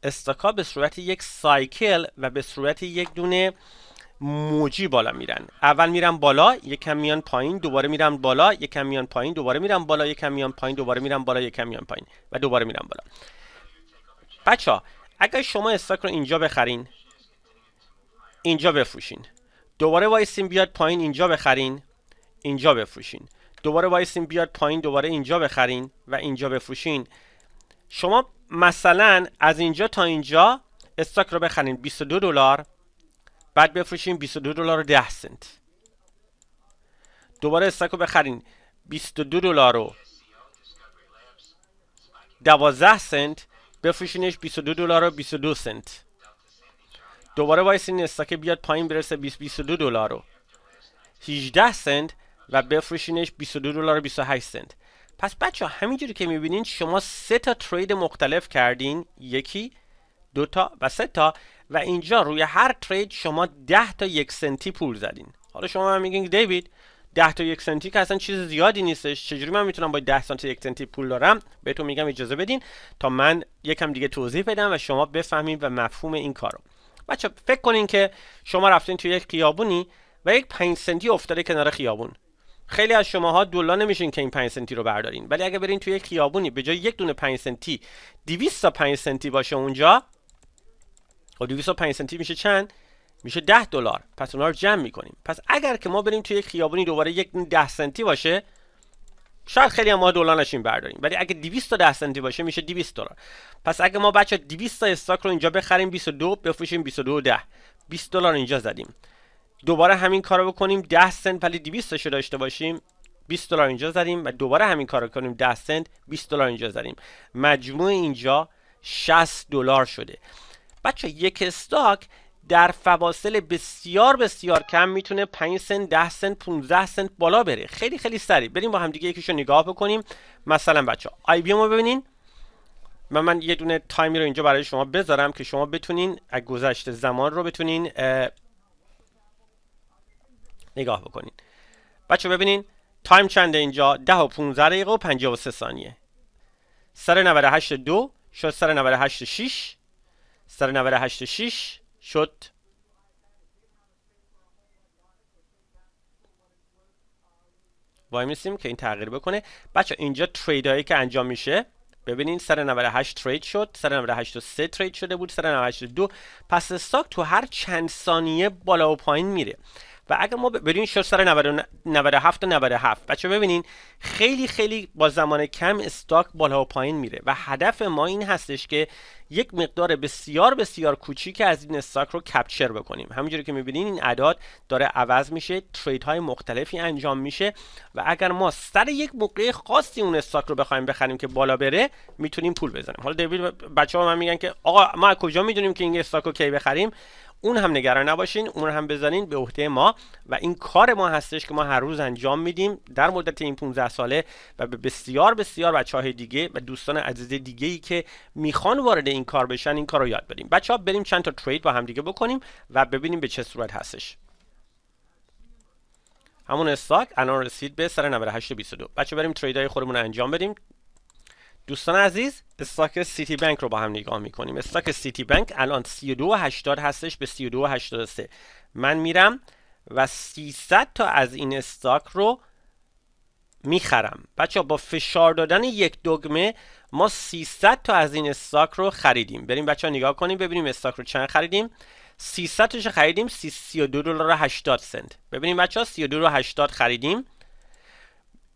استاک ها به صورت یک سایکل و به صورت یک دونه موجی بالا میرن. اول میرن بالا، یکم میان پایین، دوباره میرن بالا، یکم میان پایین، دوباره میرن بالا، یکم میان پایین، دوباره میرن بالا، یکم میان پایین و دوباره میرن بالا. بچه‌ها اگر شما استاک رو اینجا بخرین، اینجا بفروشین، دوباره وایسین بیاد پایین اینجا بخرین، اینجا بفروشین، دوباره وایسین بیاد پایین دوباره اینجا بخرین و اینجا بفروشین، شما مثلا از اینجا تا اینجا استاک رو بخرین $22، بعد بفروشین $22 و 10 سنت. دوباره استاک رو بخرین $22 و 12 سنت، بفروشینش $22 و 22 سنت. دوباره وایسین استاک بیاد پایین برسه $22 و 18 سنت و بفروشینش $22 و 28 سنت. پس بچه ها همینجوری که میبینین شما 3 تا ترید مختلف کردین، 1 2 تا و 3 تا، و اینجا روی هر ترید شما 10 تا 1 سنتی پول زدین. حالا شما هم میگین دیوید 10 تا 1 سنتی که اصلا چیز زیادی نیستش، چجوری من میتونم با 10 تا 1 سنتی پول دارم؟ بهتون میگم اجازه بدین تا من یکم دیگه توضیح بدم و شما بفهمید و مفهوم این کارو. بچه فکر کنین که شما رفتین توی یک خیابونی و یک 5 سنتی افتاده کنار خیابون. خیلی از شماها دلا نمیشین که این 5 سنتی رو بردارین، ولی اگه برین توی یک خیابونی به جای یک دونه 5 سنتی 200 تا 5 سنتی باشه اونجا، و 205 سنتی میشه چند؟ میشه $10. پس اونها رو جمع میکنیم. پس اگر که ما بریم توی یک خیابونی دوباره یک 10 سنتی باشه، شاید خیلی هم ما دلار نشیم برداریم، ولی اگه 200 تا 10 سنتی باشه میشه $200. پس اگه ما بچه 200 تا استاک رو اینجا بخریم 22 بفروشیم 22 و 10، $20 اینجا زدیم. دوباره همین کارو بکنیم 10 سنت ولی 200 تاشو داشته باشیم، $20 اینجا زدیم و دوباره همین کارو کنیم 10 سنت، $20 اینجا زدیم. مجموع اینجا $60 شده. بچه یک استاک در فواصل بسیار بسیار کم میتونه 5 سنت، 10 سنت، 15 سنت بالا بره. خیلی خیلی سریع. بریم با هم دیگه یکیشو نگاه بکنیم. مثلا بچه آی بی ام رو ببینین. من یه دونه تایمی رو اینجا برای شما بذارم که شما بتونین از گذشته زمان رو بتونین نگاه بکنین. بچه ببینین تایم چنده اینجا؟ 10 و 15 دقیقه و 53 ثانیه. سر 98.2 شد سر 98.6، سر 98.6 شد وای میسیم که این تغییر بکنه. بچه اینجا ترید هایی که انجام میشه ببینین، سر 98 ترید شد، سر 98.3 ترید شده بود، سر 98.2. پس استاک تو هر چند ثانیه بالا و پایین میره. و اگر ما بریم شد سر 97 تا 97، بچه ببینین خیلی خیلی با زمان کم استاک بالا و پایین میره و هدف ما این هستش که یک مقدار بسیار بسیار کوچیک از این استاک رو کپچر بکنیم. همونجوری که میبینین این اعداد داره عوض میشه، ترید های مختلفی انجام میشه و اگر ما سر یک موقع خاصی اون استاک رو بخوایم بخریم که بالا بره میتونیم پول بزنیم. حالا دیوید بچه‌ها من میگن که آقا ما کجا میدونیم که این استاک رو کی بخریم؟ اون هم نگران نباشین، اون هم بزنین به عهده ما و این کار ما هستش که ما هر روز انجام میدیم در مدت این 15 ساله و به بسیار بسیار بچهای دیگه و دوستان عزیز دیگه‌ای که میخوان وارد این کار بشن این کار رو یاد بدیم. بچه‌ها بریم چند تا ترید با هم دیگه بکنیم و ببینیم به چه صورت هستش. همون استاک الان رسید به سر 98.22. بچه بریم تریدای خودمون رو انجام بدیم. دوستان عزیز استاک سیتی بانک رو با هم نگاه میکنیم. استاک سیتی بانک الان 32.80 هستش به 32.83. من میرم و 300 تا از این استاک رو میخرم. بچه با فشار دادن یک دگمه ما 300 تا از این استاک رو خریدیم. بریم بچه ها نگاه کنیم ببینیم استاک رو چند خریدیم. 300 تاش خریدیم $32.80. ببینیم بچه ها 32.80 خریدیم.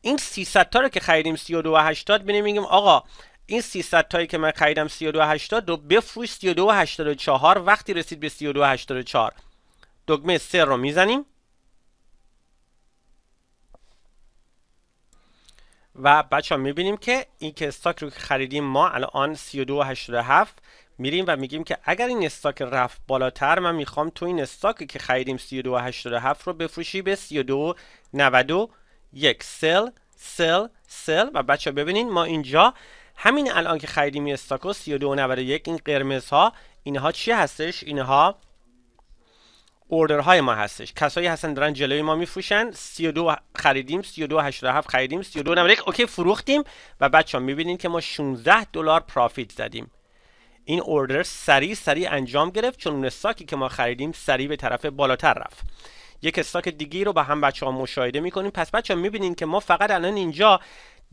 این 300 تا رو که خریدیم 32.80 میگیم آقا این 300 تایی که من خریدم 32.80 رو بفروش 32.84 وقتی رسید به 32.84 دکمه سر رو میزنیم و بچه ها میبینیم که این که استاک رو که خریدیم ما الان 32.87 میریم و میگیم که اگر این استاک رفت بالاتر من میخوام تو این استاکی که خریدیم 32.87 رو بفروشی به 32.91 سل و بچه ها ببینین ما اینجا همین الان که خریدیم این استاک رو 32.91 این قرمزها اینها چی هستش؟ اینها اوردرهای ما هستش. کسایی هستن دارن جلوی ما میفروشن 32 خریدیم 32.87 خریدیم 32.91 اوکی فروختیم و بچه‌ها میبینین که ما 16 دلار پرافیت زدیم. این اوردر سریع انجام گرفت چون اون استاکی که ما خریدیم سریع به طرف بالاتر رفت. یک استاک دیگه رو با هم بچه‌ها مشاهده میکنیم. پس بچه‌ها میبینین که ما فقط الان اینجا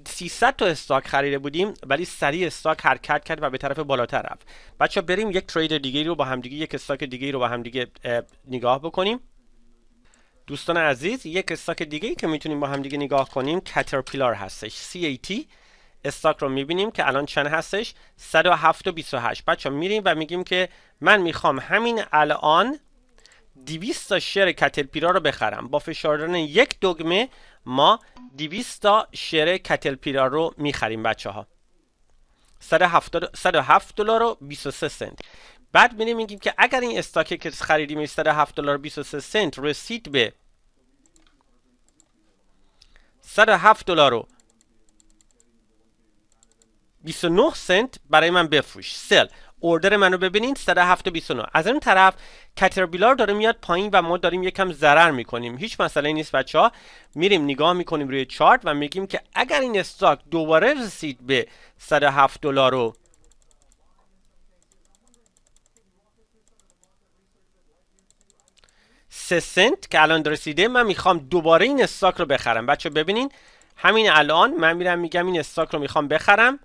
300 تا استاک خریده بودیم ولی سریع استاک حرکت کرد و به طرف بالاتر رفت. بچه‌ها بریم یک ترید دیگه رو با هم دیگه یک استاک دیگه رو با هم دیگه نگاه بکنیم. دوستان عزیز یک استاک دیگه که میتونیم با هم دیگه نگاه کنیم کاترپیلار هستش. CAT استاک رو میبینیم که الان چند هستش 107.28. بچه‌ها میریم و میگیم که من میخوام همین الان 200 تا شیر کاترپیلار رو بخرم. با فشار دادن یک دکمه ما 200 تا شیر کاترپیلار رو میخریم بچه‌ها. 107 دلار و 23 سنت. بعد میگیم که اگر این استاکی که خریدیم 107 دلار و 23 سنت رسید به 107 دلار و 29 سنت برای من بفروش. سل اوردر منو ببینید 107.29. از این طرف کاترپیلار داره میاد پایین و ما داریم یکم ضرر میکنیم. هیچ مسئله نیست بچه‌ها. میریم نگاه میکنیم روی چارت و میگیم که اگر این استاک دوباره رسید به 107 دلار و 3 سنت که الان رسیده من میخوام دوباره این استاک رو بخرم. بچه ببینین همین الان من میرم میگم این استاک رو میخوام بخرم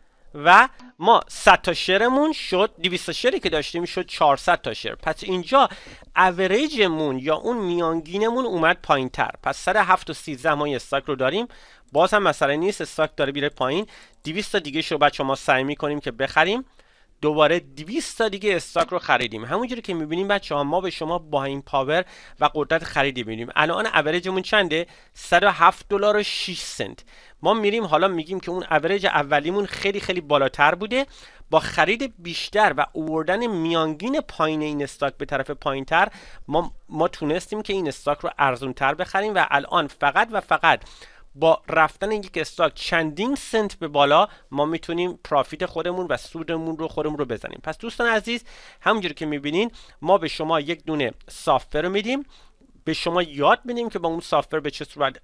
و ما 100 تا شیرمون شد 200 تا شیری که داشتیم شد 400 تا شیر. پس اینجا اوریجمون یا اون میانگینمون اومد پایین تر. پس 107.13 ما این استاک رو داریم. باز هم مسئله نیست استاک داره بیره پایین. 200 تا دیگه شو بچه ما سعی میکنیم که بخریم. دوباره 200 تا دیگه استاک رو خریدیم. همونجوری که میبینیم بچه ها ما به شما با این پاور و قدرت خریدی میبینیم. الان اوریجمون چنده 107 دلار و 6 سنت. ما میریم حالا میگیم که اون اوریج اولیمون خیلی بالاتر بوده. با خرید بیشتر و آوردن میانگین پایین این استاک به طرف پایینتر ما تونستیم که این استاک رو ارزونتر بخریم و الان فقط با رفتن یک استاک چندین سنت به بالا ما میتونیم پرافیت خودمون و سودمون رو بزنیم. پس دوستان عزیز همونجوری که میبینین ما به شما یک دونه سافتور رو میدیم، به شما یاد میدیم که با اون سافتور به چه صورت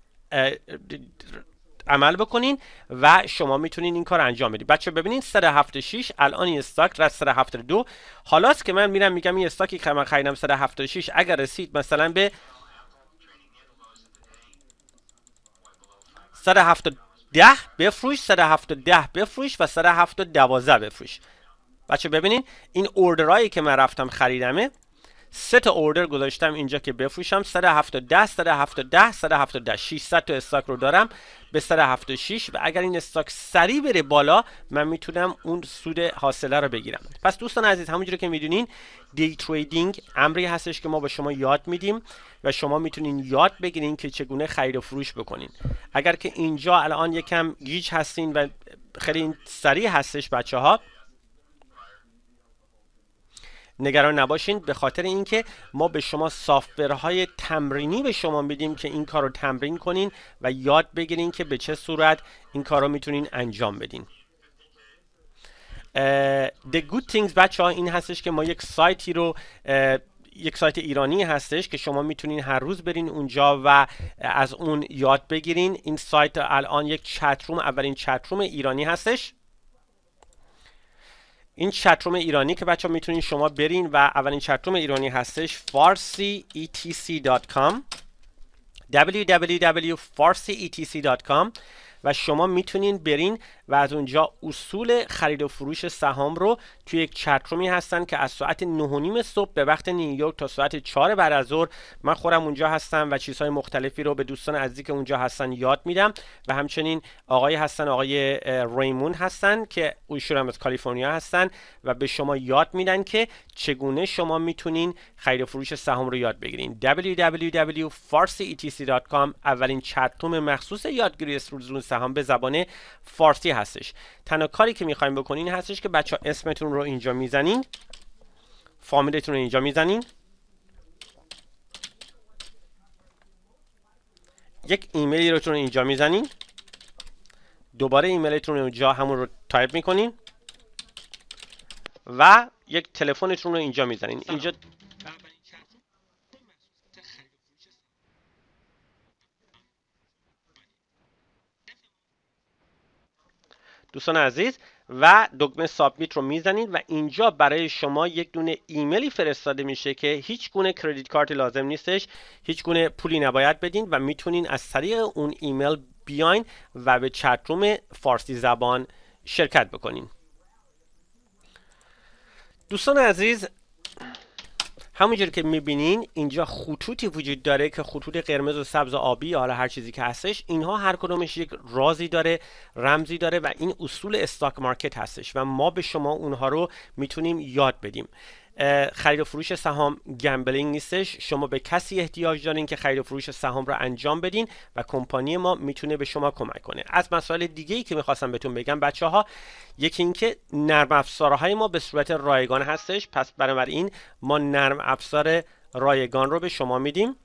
عمل بکنین و شما میتونین این کار انجام بدید. بچه ببینین 176 الان این استاک رسید 172. حالاست که من میرم میگم این استاکی که من خریدم 176 اگر رسید مثلا به 110 بفروش، 110 بفروش و 112 بفروش. بچه ببینین این اوردرایی که من رفتم خریدمه 3 تا اوردر گذاشتم اینجا که بفروشم 170 600 تا استاک رو دارم به 176 و اگر این استاک سریع بره بالا من میتونم اون سود حاصله رو بگیرم. پس دوستان عزیز همونجوری که میدونین دی تریدینگ امری هستش که ما به شما یاد میدیم و شما میتونین یاد بگیرین که چگونه خرید و فروش بکنین. اگر که اینجا الان یکم گیج هستین و خیلی سریع هستش بچه ها نگران نباشین، به خاطر اینکه ما به شما سافتورهای تمرینی به شما میدیم که این کار رو تمرین کنین و یاد بگیرین که به چه صورت این کار رو میتونین انجام بدین. The good things بچه ها این هستش که ما یک سایتی رو یک سایت ایرانی هستش که شما میتونین هر روز برین اونجا و از اون یاد بگیرین. این سایت الان یک چت روم، اولین چت روم ایرانی هستش. این چتروم ایرانی که بچه ها میتونین شما برین و اولین چتروم ایرانی هستش farsietc.com www.farsietc.com و شما میتونین برین و از اونجا اصول خرید و فروش سهام رو توی یک چت رومی هستن که از ساعت 9:30 صبح به وقت نیویورک تا ساعت 4 بعد از ظهر من خودم اونجا هستم و چیزهای مختلفی رو به دوستان عزیزی که اونجا هستن یاد میدم و همچنین آقای ریمون هستن که ایشون هم از کالیفرنیا هستن و به شما یاد میدن که چگونه شما میتونین خرید و فروش سهام رو یاد بگیرین. www.farsietc.com اولین چت روم مخصوص یادگیری سهام به زبان فارسی هستش. تنها کاری که میخوایم بکنین هستش که بچه ها اسمتون رو اینجا میزنین، فامیلتون رو اینجا میزنین، یک ایمیلی رو اینجا میزنین، دوباره ایمیلتون رو اینجا همون رو تایپ میکنین و یک تلفنتون رو اینجا میزنین. اینجا دوستان عزیز و دکمه سابمیت رو میزنید و اینجا برای شما یک دونه ایمیلی فرستاده میشه که هیچ گونه کردیت کارت لازم نیستش، هیچ گونه پولی نباید بدین و میتونین از طریق اون ایمیل بیاین و به چت روم فارسی زبان شرکت بکنین. دوستان عزیز همونجور که میبینین اینجا خطوطی وجود داره که خطوط قرمز و سبز و آبی یا حالا هر چیزی که هستش، اینها هر کدومش یک رازی داره، رمزی داره و این اصول استاک مارکت هستش و ما به شما اونها رو میتونیم یاد بدیم. خرید و فروش سهام گمبلینگ نیستش. شما به کسی احتیاج دارین که خرید و فروش سهام رو انجام بدین و کمپانی ما میتونه به شما کمک کنه. از مسائل دیگه ای که میخواستم بهتون بگم بچه ها، یکی این که نرم افزارهای ما به صورت رایگان هستش، پس بنابراین ما نرم افزار رایگان رو به شما میدیم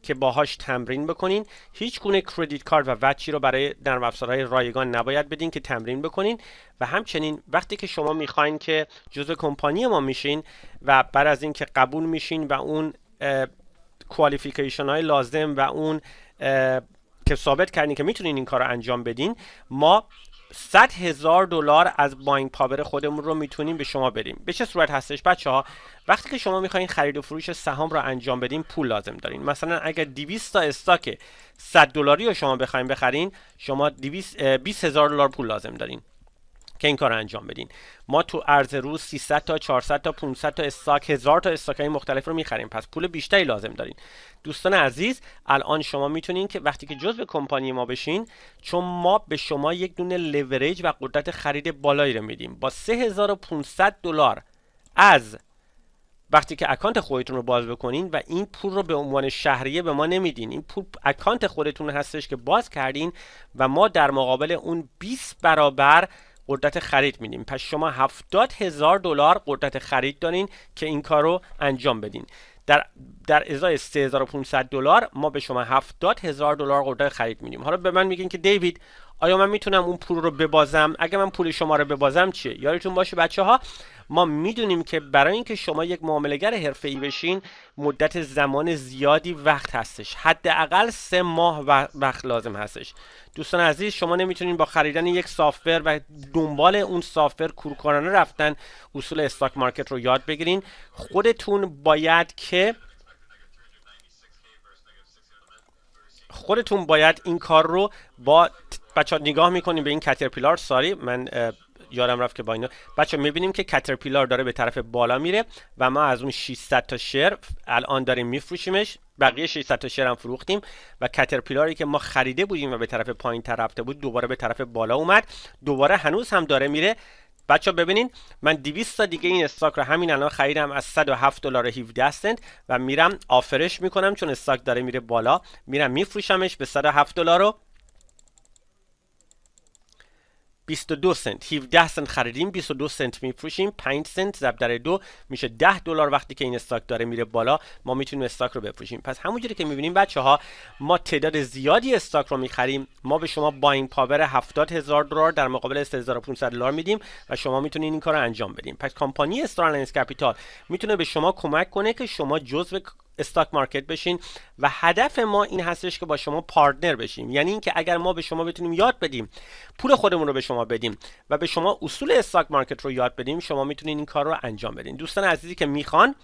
که باهاش تمرین بکنین. هیچ گونه کردیت کارت و وچی رو برای نرم افزارهای رایگان نباید بدین که تمرین بکنین و همچنین وقتی که شما میخواین که جزء کمپانی ما میشین و بعد از اینکه قبول میشین و اون کوالیفیکیشن های لازم و اون که ثابت کردین که میتونین این کار رو انجام بدین، ما $100,000 از باینگ پاور خودمون رو میتونیم به شما بدیم. به چه صورت هستش بچه ها؟ وقتی که شما میخواین خرید و فروش سهام رو انجام بدین پول لازم دارین. مثلا اگر 200 تا استاک $100 رو شما بخواین بخرین، شما $20,000 پول لازم دارین که این کار رو انجام بدین. ما تو عرض روز 300 تا 400 تا 500 تا استاک، 1000 تا استاک های مختلف رو میخریم، پس پول بیشتری لازم دارین. دوستان عزیز الان شما میتونین که وقتی که جزء کمپانی ما بشین، چون ما به شما یک دونه لیوریج و قدرت خرید بالایی رو میدیم، با $3,500 از وقتی که اکانت خودتون رو باز بکنین و این پول رو به عنوان شهریه به ما نمیدین، این پول اکانت خودتون هستش که باز کردین و ما در مقابل اون 20 برابر قدرت خرید میدیم. پس شما $70,000 قدرت خرید دارین که این کار رو انجام بدین. در ازای $3,500 ما به شما $70,000 قدرت خرید میدیم. حالا به من میگین که دیوید آیا من میتونم اون پول رو ببازم؟ اگه من پول شما رو ببازم چیه؟ یادتون باشه بچه ها، ما میدونیم که برای اینکه شما یک معامله‌گر حرفه‌ای بشین مدت زمان زیادی وقت هستش، حداقل 3 ماه وقت لازم هستش. دوستان عزیز شما نمیتونین با خریدن یک سافتور و دنبال اون سافتور کورکورانه رفتن اصول استاک مارکت رو یاد بگیرین. خودتون باید این کار رو با بچه‌ها نگاه میکنیم به این کاترپیلار. ساری من یادم رفت که با اینا بچه میبینیم که کاترپیلار داره به طرف بالا میره و ما از اون 600 تا شیر الان داریم میفروشیمش، بقیه 600 تا شیر هم فروختیم و کاترپیلاری که ما خریده بودیم و به طرف پایین رفته بود دوباره به طرف بالا اومد، دوباره هنوز هم داره میره. بچه ببینین من 200 تا دیگه این استاک رو همین الان خریدم از $107.17 و میرم آفرش میکنم چون استاک داره میره بالا، میرم میفروشمش به $107 22 سنت، 17 سنت خریدیم، 22 سنت میفروشیم، 5 سنت ضرب در 2 میشه $10. وقتی که این استاک داره میره بالا ما میتونیم استاک رو بفروشیم. پس همونجوری که میبینیم بچه ها ما تعداد زیادی استاک رو میخریم، ما به شما باینگ پاور $70,000 در مقابل $3,500 میدیم و شما میتونید این کار رو انجام بدیم. پس کمپانی استارلینز کپیتال میتونه به شما کمک کنه که شما جزو استاک مارکت بشین و هدف ما این هستش که با شما پارتنر بشیم، یعنی اینکه اگر ما به شما بتونیم یاد بدیم، پول خودمون رو به شما بدیم و به شما اصول استاک مارکت رو یاد بدیم، شما میتونین این کار رو انجام بدین. دوستان عزیزی که میخوان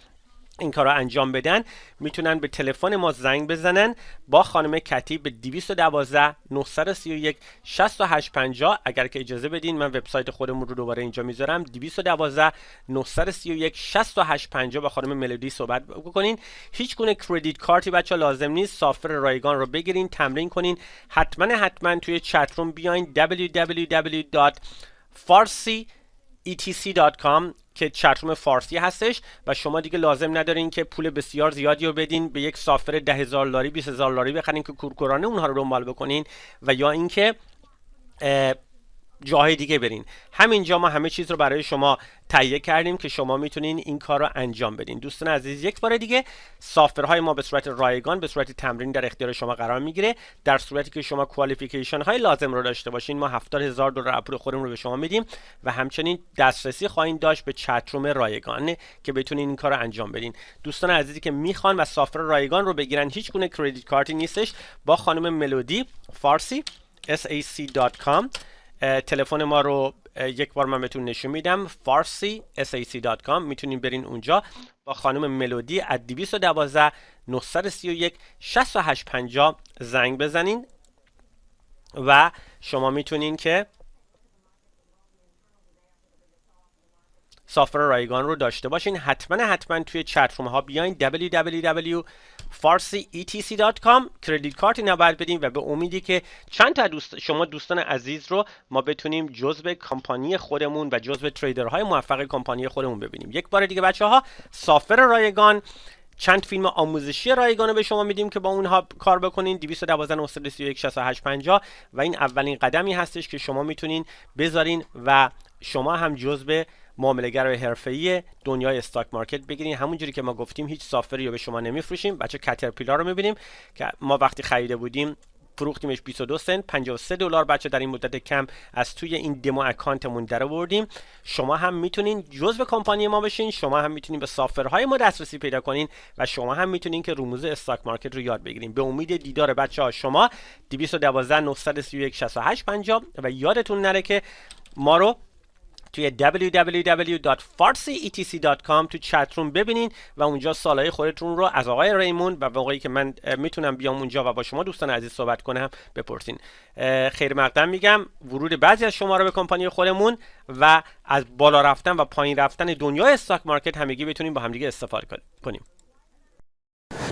این کار رو انجام بدن میتونن به تلفن ما زنگ بزنن با خانم کتی به 212 931 6850. اگر که اجازه بدین من وبسایت خودمون رو دوباره اینجا میذارم 212 931 6850 با خانم ملودی صحبت بکنین. هیچ گونه کردیت کارتی بچا لازم نیست. سافر رایگان رو بگیرین تمرین کنین. حتما توی چت روم بیاین www.farsi.etc.com که چتروم فارسی هستش و شما دیگه لازم ندارین که پول بسیار زیادی رو بدین به یک سافر 10,000 لاری 20,000 لاری بخرین که کورکورانه اونها رو دنبال بکنین و یا اینکه جاهای دیگه برین. همینجا ما همه چیز رو برای شما تهیه کردیم که شما میتونین این کار رو انجام بدین. دوستان عزیز یک بار دیگه سافرهای ما به صورت رایگان به صورت تمرین در اختیار شما قرار میگیره. در صورتی که شما کوالیفیکیشن های لازم رو داشته باشین ما $70,000 پول خودمون رو به شما میدیم و همچنین دسترسی خواهید داشت به چت روم رایگان که بتونین این کار رو انجام بدین. دوستان عزیزی که میخوان و سافر رایگان رو بگیرن هیچ گونه کردیت کارتی نیستش. با خانم ملودی فارسی sac.com تلفن ما رو یک بار من بهتون نشون میدم farsi.sac.com میتونین برین اونجا با خانم ملودی از 212 931 6850 زنگ بزنین و شما میتونین که سافر رایگان رو داشته باشین. حتما توی چت روم ها بیاین www.farsi.etc.com کردیت کارتی نباید بدین و به امیدی که چند تا شما دوستان عزیز رو ما بتونیم جزء کمپانی خودمون و جزء تریدرهای موفق کمپانی خودمون ببینیم. یک بار دیگه بچه‌ها سافر رایگان چند فیلم آموزشی رایگان رو به شما میدیم که با اونها کار بکنین 212 931 6850 و این اولین قدمی هستش که شما میتونین بذارین و شما هم جزء معامله‌گر حرفه‌ای دنیای استاک مارکت بگیرین. همونجوری که ما گفتیم هیچ سافری رو به شما نمیفروشیم. بچه کاترپیلار رو میبینیم که ما وقتی خریده بودیم فروختیمش 22 سنت $53 بچه در این مدت کم از توی این دمو اکانتمون در آوردیم. شما هم میتونین جزء کمپانی ما بشین، شما هم میتونین به سافرهای ما دسترسی پیدا کنین و شما هم میتونین که رموز استاک مارکت رو یاد بگیرین. به امید دیدار بچه‌ها شما 212 931 6850 و یادتون نره که ما رو توی www.farsi.etc.com تو چت روم ببینین و اونجا سوالای خودتون رو از آقای ریمون و موقعی که من میتونم بیام اونجا و با شما دوستان عزیز صحبت کنم بپرسین. خیر مقدم میگم ورود بعضی از شما رو به کمپانی خودمون و از بالا رفتن و پایین رفتن دنیای استاک مارکت همگی بتونیم با همدیگه استفاده کنیم.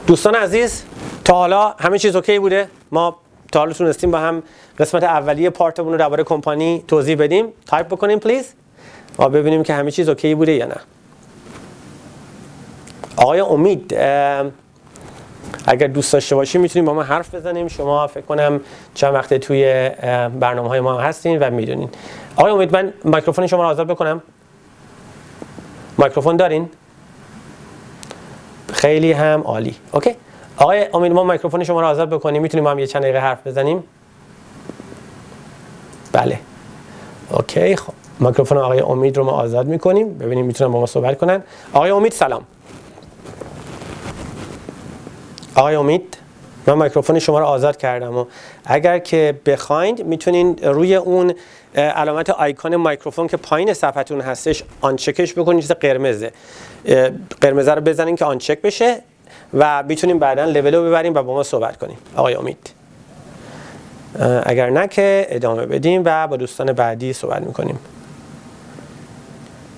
دوستان عزیز تا حالا همه چیز اوکی بوده؟ ما تا حالا تونستیم با هم قسمت اولیه پارتمون رو درباره کمپانی توضیح بدیم. تایپ بکنیم پلیز و ببینیم که همه چیز اوکی بوده یا نه. آقای امید اگر دوست داشته باشیم میتونیم با ما حرف بزنیم. شما فکر کنم چند وقته توی برنامه‌های ما هستین و میدونین. آقای امید من میکروفون شما رو آزاد بکنم؟ میکروفون دارین؟ خیلی هم عالی. اوکی. آقای امید ما میکروفون شما رو آزاد بکنیم میتونیم با هم یه چند دقیقه حرف بزنیم؟ بله. اوکی خب میکروفون آقای امید رو ما آزاد میکنیم ببینیم میتونن با ما صحبت کنن. آقای امید سلام. آقای امید من میکروفون شما رو آزاد کردم و اگر که بخواید میتونین روی اون علامت آیکون میکروفون که پایین صفحتون هستش آن چکش بکنین. چیز قرمزه رو بزنین که آن چک بشه و میتونیم بعداً لول رو ببریم و با ما صحبت کنیم. آقای امید اگر نه که ادامه بدیم و با دوستان بعدی صحبت میکنیم.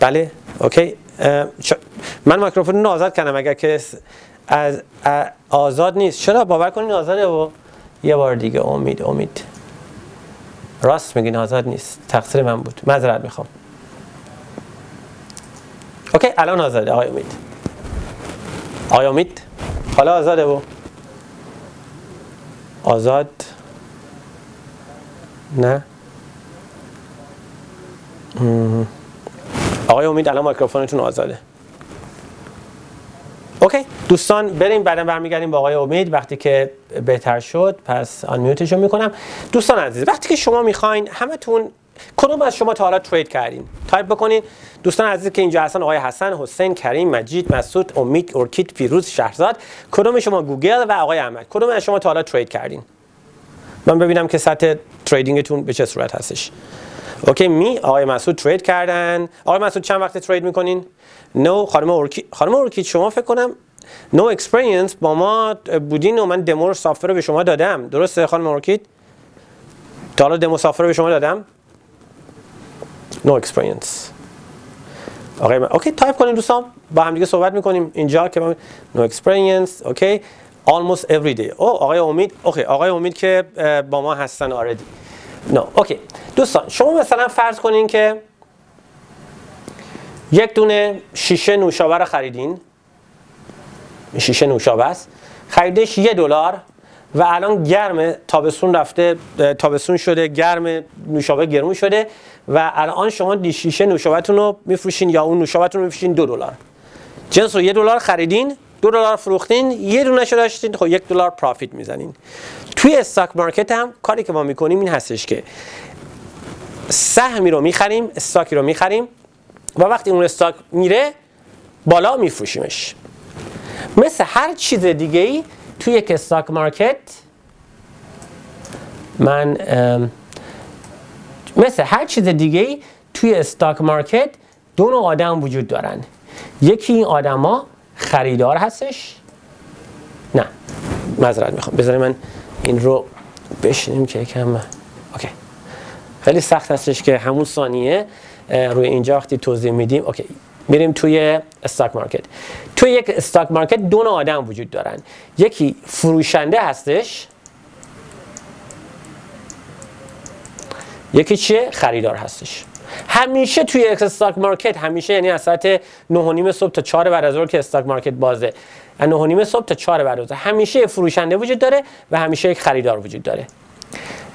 بله اوکی. من میکروفون رو آزاد کردم اگر که از آزاد نیست. چرا باور کنین آزاده و یه بار دیگه امید راست میگین آزاد نیست. تقصیر من بود. معذرت میخوام. اوکی الان آزاده آقای امید. آقای امید حالا آزاده و آزاد نه. آقای امید الان میکروفونتون آزاده. اوکی دوستان بریم بعدا برمیگردیم با آقای امید وقتی که بهتر شد. پس آن میوتشو میکنم. دوستان عزیز وقتی که شما میخواین همتون کدوم از شما تا حالا ترید کردین تایپ بکنین. دوستان عزیز که اینجا هستن آقای حسن، حسین، کریم، مجید، مسعود، امید، ارکید، فیروز، شهرزاد. کدوم شما گوگل و آقای احمد کدوم از شما تا حالا ترید کردین؟ من ببینم که سطح تریدینگتون به چه صورت هستش. اوکی می آقای مسعود ترید کردن. آقای مسعود چند وقت ترید میکنین؟ نو خانم اورکید شما فکر کنم نو اکسپریانس با ما بودین و من دمو سافر رو به شما دادم. درسته خانم اورکید؟ تا حالا دمو سافر رو به شما دادم؟ نو اکسپریانس. اوکی تایپ کنین دوستان، با هم دیگه صحبت میکنیم اینجا که نو اکسپریانس. اوکی almost every day. آقای امید. اوکی آقای امید که با ما هستن already. نو اوکی دوستان شما مثلا فرض کنین که یک دونه شیشه نوشابه رو خریدین. شیشه نوشابه است، خریدش $1 و الان گرمه، تابستون رفته، تابستون شده، گرم، نوشابه گرون شده و الان شما شیشه نوشابه‌تون رو میفروشین یا اون نوشابه‌تون رو میفروشین $2. جنس رو $1 خریدین، $2 فروختین، یه دونه‌شو داشتین، خب $1 پرافیت میزنین. توی استاک مارکت هم کاری که ما میکنیم این هستش که سهمی رو میخریم، استاکی رو میخریم و وقتی اون استاک میره بالا میفروشیمش. مثل هر چیز دیگه‌ای توی یک استاک مارکت مثل هر چیز دیگه‌ای توی استاک مارکت دو نوع آدم وجود دارن. یکی این آدما خریدار هستش. نه معذرت میخوام، بذارید من این رو بشینیم که یکم اوکی. خیلی سخت هستش که همون ثانیه روی اینجا وقتی توضیح میدیم. اوکی میریم توی استاک مارکت. توی یک استاک مارکت دو نوع آدم وجود دارن. یکی فروشنده هستش، یکی چیه؟ خریدار هستش. همیشه توی یک استاک مارکت، همیشه یعنی از ساعت 9:30 صبح تا 4 بعد از ظهر که استاک مارکت بازه، از 9:30 صبح تا 4 بعد از ظهر همیشه یک فروشنده وجود داره و همیشه یک خریدار وجود داره.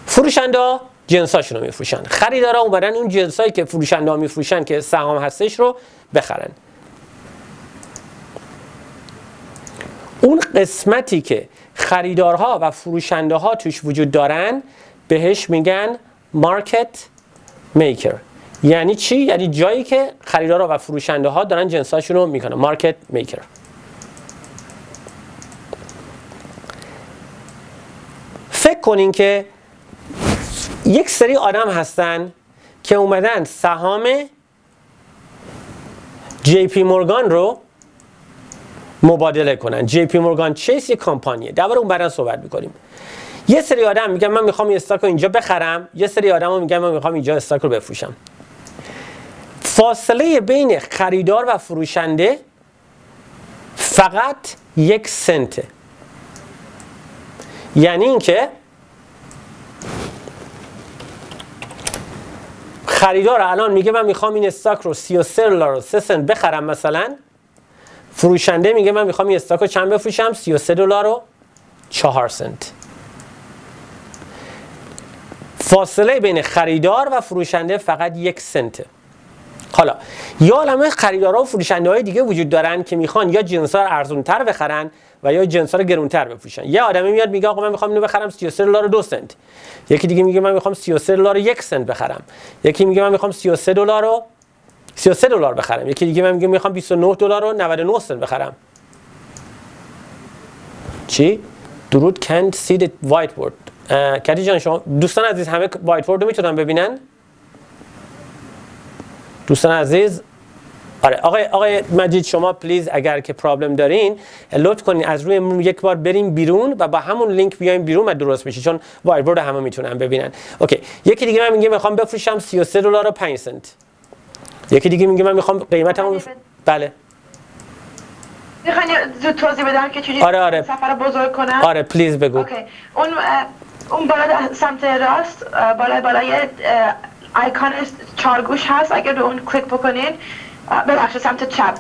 فروشنده جنساشون رو میفروشن، خریدارا اومدن اون جنسایی که فروشنده ها میفروشن که سهام هستش رو بخرن. اون قسمتی که خریدارها و فروشنده ها توش وجود دارن بهش میگن مارکت میکر. یعنی چی؟ یعنی جایی که خریدارها و فروشنده ها دارن جنساشون رو میکنن. مارکت میکر. فکر کنین که یک سری آدم هستن که اومدن سهام جی پی مورگان رو مبادله کنن. جی پی مورگان چیس یک کمپانیه، درباره اون بعداً صحبت میکنیم. یه سری آدم میگن من میخوام این استاک رو اینجا بخرم، یه سری آدم میگن من میخوام اینجا استاک رو بفروشم. فاصله بین خریدار و فروشنده فقط 1 سنته. یعنی اینکه خریدار الان میگه من میخوام این استاک رو $33 و 3 سنت بخرم مثلا، فروشنده میگه من میخوام این استاک رو چند بفروشم؟ $33 و 4 سنت. فاصله بین خریدار و فروشنده فقط 1 سنته. حالا یا عالمه خریدارها و فروشنده های دیگه وجود دارن که میخوان یا جنسا رو ارزونتر بخرن و یا جنسا رو گرونتر بفروشن. یه آدمی میاد میگه آقا من میخوام اینو بخرم $33 و 2 سنت. یکی دیگه میگه من میخوام $33 و 1 سنت بخرم. یکی میگه من میخوام $33 و $33 بخرم. یکی دیگه من میگه میخوام $29 و 99 سنت بخرم. چی؟ درود can't see the whiteboard. کتی جان شما دوستان عزیز همه وایتبورد رو میتونن ببینن؟ دوستان عزیز آره آقای مجید شما پلیز اگر که پرابلم دارین لطف کنین از روی یک بار بریم بیرون و با همون لینک بیایم بیرون و درست میشه، چون وایتبورد همه میتونن ببینن. اوکی یکی دیگه من میگه میخوام بفروشم $33 و 5 سنت. یکی دیگه میگه من میخوام قیمتمو بله میخوان زود توضیح بدم که چجوری آره. سفر رو بزرگ کنم؟ آره پلیز بگو. اوکی اون بالا سمت راست بالای آیکون چارگوش هست، اگر رو اون کلیک بکنین ببخشید سمت چپ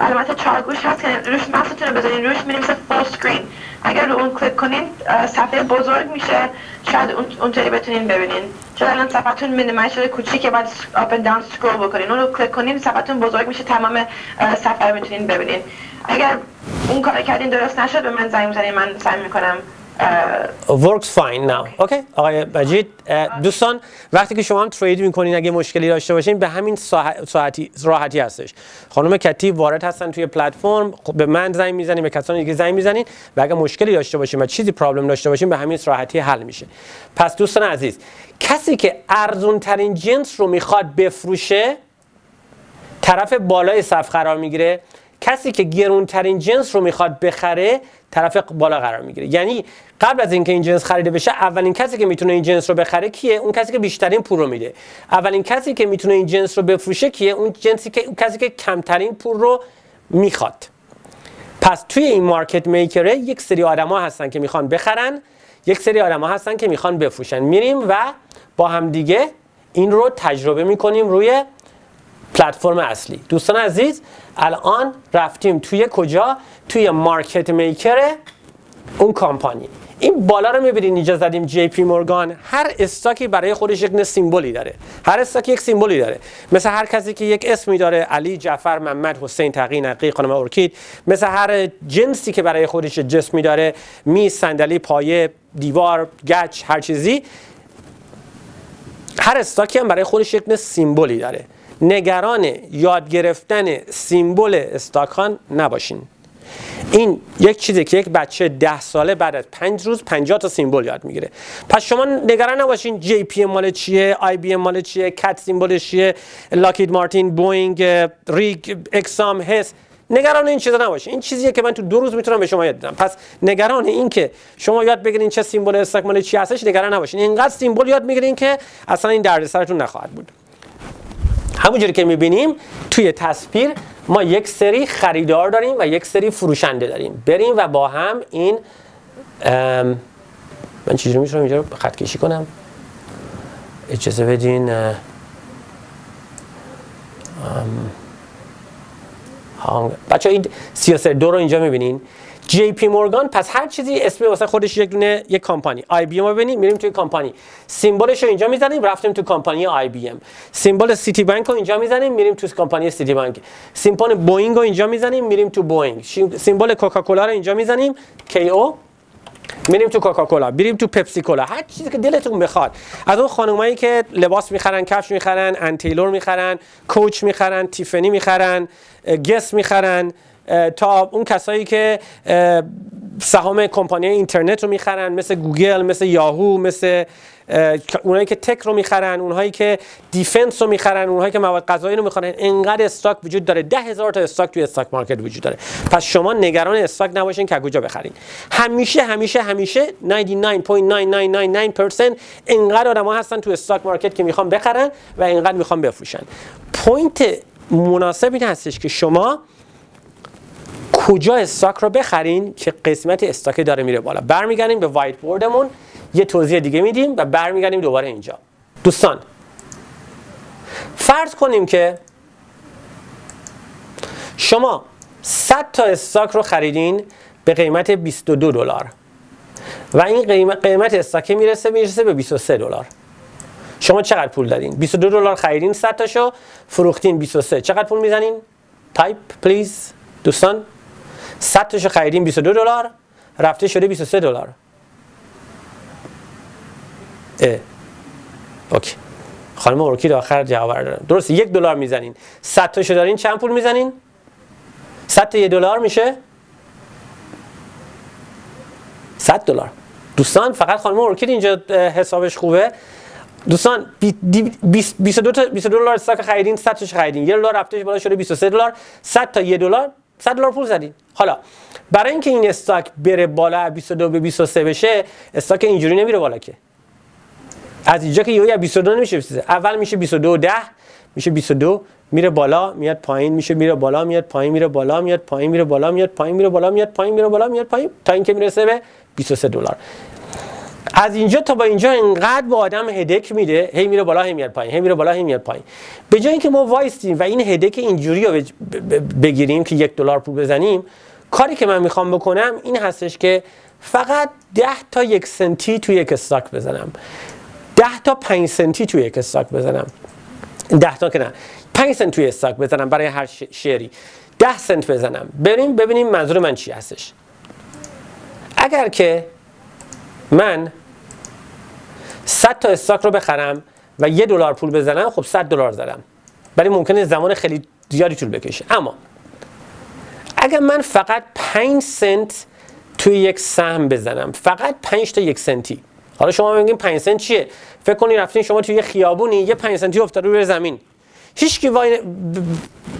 علامت چارگوش هست که روش ماستون رو بذارین روش می‌نویسه فول سکرین. اگر رو اون کلیک کنین صفحه بزرگ میشه، شاید اونطوری بتونین ببینین. چون الان صفحتون مینیمایز شده کوچیکه، بعد آپ اند داون اسکرول بکنین اون رو کلیک کنین صفحتون بزرگ میشه، تمام صفحه رو میتونین ببینین. اگر اون کار کردین درست نشد به من زنگ بزنین، من سعی میکنم works fine now. اوکی آقای مجید دوستان وقتی که شما هم ترید میکنین اگه مشکلی داشته باشین به همین راحتی هستش. خانم کتی وارد هستن توی پلتفرم، به من زنگ میزنین، به کسانی دیگه زنگ میزنین و اگه مشکلی داشته باشین و چیزی پرابلم داشته باشین به همین راحتی حل میشه. پس دوستان عزیز، کسی که ارزون ترین جنس رو میخواد بفروشه طرف بالای صف قرار میگیره، کسی که گرونترین جنس رو میخواد بخره طرف بالا قرار میگیره. یعنی قبل از اینکه این جنس خریده بشه اولین کسی که میتونه این جنس رو بخره کیه؟ اون کسی که بیشترین پول رو میده. اولین کسی که میتونه این جنس رو بفروشه کیه؟ اون کسی که کمترین پول رو میخواد. پس توی این مارکت میکره یک سری آدما هستن که میخوان بخرن، یک سری آدما هستن که میخوان بفروشن. میریم و با هم دیگه این رو تجربه میکنیم روی پلتفرم اصلی. دوستان عزیز الان رفتیم توی کجا؟ توی مارکت میکر اون کامپانی. این بالا رو میبینید اینجا زدیم جی پی مورگان. هر استاکی برای خودش یک سیمبولی داره، هر استاکی یک سیمبولی داره. مثل هر کسی که یک اسمی داره، علی، جعفر، محمد، حسین، تقی، نقی، خانم ارکید. مثل هر جنسی که برای خودش جسمی داره، میز، صندلی، پایه، دیوار، گچ، هر چیزی، هر استاکی هم برای خودش یک سیمبولی داره. نگران یاد گرفتن سیمبل استاکان نباشین. این یک چیزی که یک بچه 10 ساله بعد از 5 روز 50 تا سیمبل یاد میگیره. پس شما نگران نباشین جی پی مال چیه، آی بی ام مال چیه، کت سیمبلش چیه، لاکهید مارتین، بوئینگ، ریگ، اکسام، هس. نگران این چیزا نباشین. این چیزیه که من تو 2 روز میتونم به شما یاد بدم. پس نگران این که شما یاد بگیرین چه سیمبل استاک مال چی هستش نگران نباشین. اینقدر سیمبل یاد میگیرین که اصلا این دردسرتون نخواهد بود. همونجوری که میبینیم توی تصویر ما یک سری خریدار داریم و یک سری فروشنده داریم. بریم و با هم این من چجوری میتونم اینجا رو خط کشی کنم؟ اجازه بدین. بچه این 33 رو اینجا میبینین. جی پی مورگان، پس هر چیزی اسم واسه خودش یک کمپانی. آی بی ام رو ببینید، میریم توی کمپانی، سیمبلش رو اینجا میزنیم، رفتیم تو کمپانی آی بی ام. سیمبل سیتی بانک رو اینجا میزنیم، میریم تو کمپانی سیتی بانک. سیمبل بوئینگ رو اینجا میزنیم، میریم تو بوئینگ. سیمبل کوکاکولا رو اینجا میزنیم، کی او، میریم تو کوکاکولا، میریم تو پپسی کولا. هر چیزی که دلتون بخواد. از اون خانمایی که لباس میخرن، کفش میخرن، ان تیلور میخرن، کوچ میخرن، تیفنی میخرن، گس میخرن، تا اون کسایی که سهام کمپانی اینترنت رو میخرن مثل گوگل، مثل یاهو، مثل اونایی که تک رو میخرن، اونهایی که دیفنس رو میخرن، اونهایی که مواد غذایی رو میخرن. انقدر استاک وجود داره، 10,000 تا استاک توی استاک مارکت وجود داره. پس شما نگران استاک نباشین که کجا بخرین. همیشه 99.9999% انقدر آدم‌ها هستن تو استاک مارکت که میخوان بخرن و انقدر میخوان بفروشن. پوینت مناسب این هستش که شما کجا استاک رو بخرین که قسمت استاک داره میره بالا. برمیگردیم به وایت بوردمون، یه توضیح دیگه میدیم و برمیگردیم دوباره اینجا. دوستان فرض کنیم که شما 100 تا استاک رو خریدین به قیمت $22 و این قیمت استاک میرسه به $23. شما چقدر پول دادین؟ $22 خریدین 100 تاشو، فروختین 23. چقدر پول میزنین؟ تایپ پلیز دوستان. 100 تاشو خریدین $22، رفته شده $23. اوکی. خانم ارکید آخر جواب دادن. درسته $1 میزنین. 100 تاشو دارین چند پول میزنین؟ 100 تا $1 میشه $100. دوستان فقط خانم ارکید اینجا حسابش خوبه. دوستان $22 استاک خریدین، 100 تاش خریدین، $1 رفته بالا شده $23. 100 تا $1 پول زدین. حالا برای اینکه این استاک بره بالا 22 به 23 بشه، استاک اینجوری نمیره بالا که. از اینجا که یهو 22 نمیشه 23. اول میشه 22.10 میشه 22 میره بالا میاد پایین میشه میره بالا میاد پایین میره بالا میاد پایین میره بالا میاد پایین میره بالا میاد پایین میره بالا میاد پایین تا اینکه میرسه به $23. از اینجا تا با اینجا اینقدر به آدم هدک میده، هی میره بالا هی میاد پایین، هی میره بالا هی میاد پایین. به جای اینکه ما وایستیم و این هدک اینجوری رو بگیریم که $1 پول بزنیم، کاری که من میخوام بکنم این هستش که فقط 10 تا 1 سنتی توی یک استاک بزنم، 10 تا 5 سنتی توی یک استاک بزنم، 10 تا که نه 5 سنت توی استاک بزنم برای هر شعری، 10 سنت بزنم. بریم ببینیم منظور من چی هستش. اگر که من 100 تا استاک رو بخرم و $1 پول بزنم، خب $100 زدم، ولی ممکنه زمان خیلی زیادی طول بکشه. اما اگر من فقط 5 سنت توی یک سهم بزنم، فقط 5 تا 1 سنتی، حالا شما میگین 5 سنت چیه؟ فکر کنید رفتین شما توی یه خیابونی یه 5 سنتی افتاده روی زمین، هیچ کی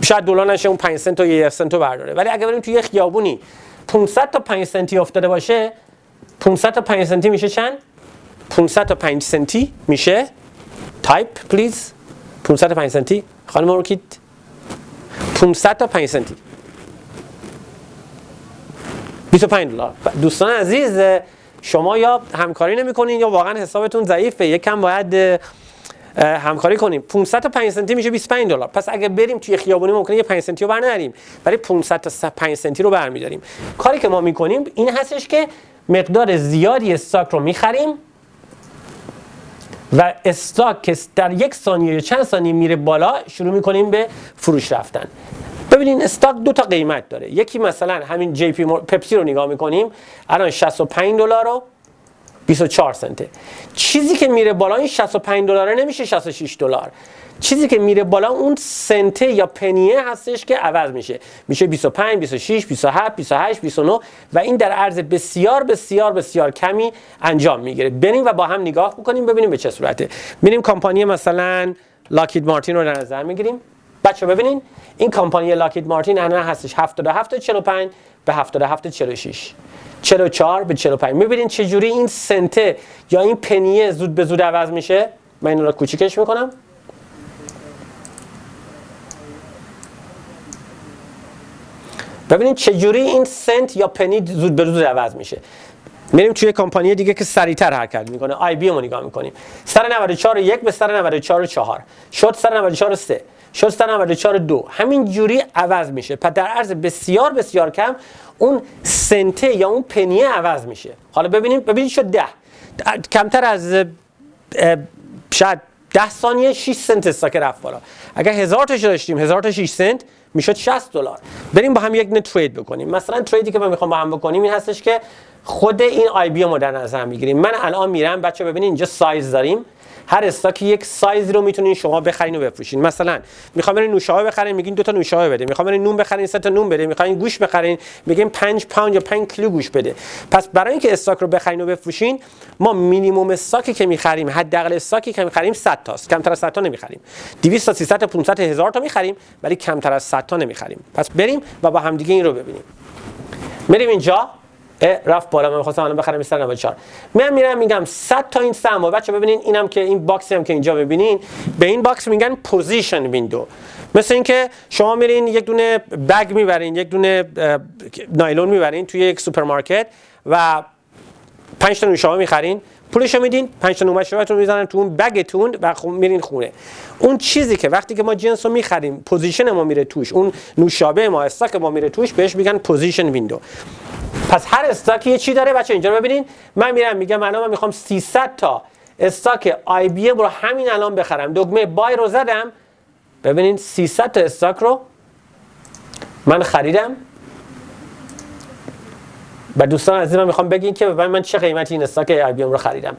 شاید دلار نشه اون 5 سنت و 1 سنت رو برداره. ولی اگر بریم توی یه خیابونی 500 تا 5 سنتی افتاده باشه، 500 تا 5 سنتی میشه چند؟ 500 تا 5 سنتی میشه تایپ پلیز 500 تا 5 سنتی خانم ارکید 500 تا 5 سنتی $25. دوستان عزیز، شما یا همکاری نمی‌کنین یا واقعا حسابتون ضعیفه، یکم باید همکاری کنیم. 500 تا 5 سنتی میشه $25. پس اگه بریم توی خیابونی ممکنه یه 5 سنتی رو برنریم، ولی 500 تا 5 سنتی رو برمی‌داریم. کاری که ما می‌کنیم این هستش که مقدار زیادی استاک رو می‌خریم و استاک که در 1 ثانیه یا چند ثانیه میره بالا شروع می‌کنیم به فروش رفتن. ببینین استاک دو تا قیمت داره. یکی مثلا همین پپسی رو نگاه می‌کنیم، الان $65 و 24 سنته. چیزی که میره بالا این $65 نمیشه $66. چیزی که میره بالا اون سنته یا پنیه هستش که عوض میشه 25 26 27 28 29 و این در عرض بسیار بسیار بسیار کمی انجام میگیره. بریم و با هم نگاه بکنیم ببینیم به چه صورته. میریم کمپانی مثلا لاکید مارتین رو در نظر میگیریم. بچه ببینین این کمپانی لاکید مارتین الان هستش 77.45 به 77.46 44 به 45. میبینین چه جوری این سنته یا این پنیه زود به زود عوض میشه. من این رو کوچیکش میکنم. ببینید چه جوری این سنت یا پنی زود به زود عوض میشه. میریم توی کمپانی دیگه که سریعتر حرکت میکنه، آی بی ام رو نگاه میکنیم. 194.1 به 194.4 شد 194.3 شد 194.2 همین جوری عوض میشه. پس در عرض بسیار بسیار کم اون سنته یا اون پنیه عوض میشه. حالا ببینید شد 10 کمتر از شاید 10 ثانیه 6 سنت استاک رفت بالا. اگر 1000 تاش داشتیم 1000 تا 6 سنت میشد $60. بریم با هم یک نه ترید بکنیم. مثلا تریدی که من میخوام با هم بکنیم این هستش که خود این آی بی ام رو در نظر میگیریم. من الان میرم بچه ببینید اینجا سایز داریم. هر استاکی یک سایزی رو میتونین شما بخرین و بفروشین. مثلا میخوام برین نوشابه بخرین میگین 2 تا نوشابه بده. میخوام برین نون بخرین 3 تا نون بده. میخواین گوش بخرین میگین 5 پوند یا 5 کیلو گوش بده. پس برای اینکه استاک رو بخرین و بفروشین ما مینیمم استاکی که میخریم، حداقل استاکی که میخریم 100 تاست. کمتر از 100 تا نمیخریم. 200 تا 300 تا 500 تا 1000 تا میخریم ولی کمتر از 100 تا نمیخریم. پس بریم و با هم دیگه این رو ببینیم. میریم اینجا رفت بالا. من می‌خواستم الان بخرم 194. من میرم میگم 100 تا این سهم. بچه ببینین اینم که این باکسی هم که اینجا ببینین به این باکس میگن پوزیشن ویندو. مثل اینکه شما میرین یک دونه بگ میبرین، یک دونه نایلون میبرین توی یک سوپرمارکت و 5 تا نوشابه میخرین، پولشو میدین، 5 تا نوشابهتون میذارن تو اون بگتون و میرین خونه. اون چیزی که وقتی که ما جنس رو میخریم پوزیشن ما میره توش، اون نوشابه ما استاک ما میره توش، بهش میگن پوزیشن ویندو. پس هر استاکی چی داره بچه اینجا رو ببینین. من میرم میگم الان من میخوام 300 تا استاک آی بی ام رو همین الان بخرم. دکمه بای رو زدم. ببینین 300 تا استاک رو من خریدم. و دوستان عزیزم میخوام بگین که ببین من چه قیمتی این استاک آی بی ام رو خریدم.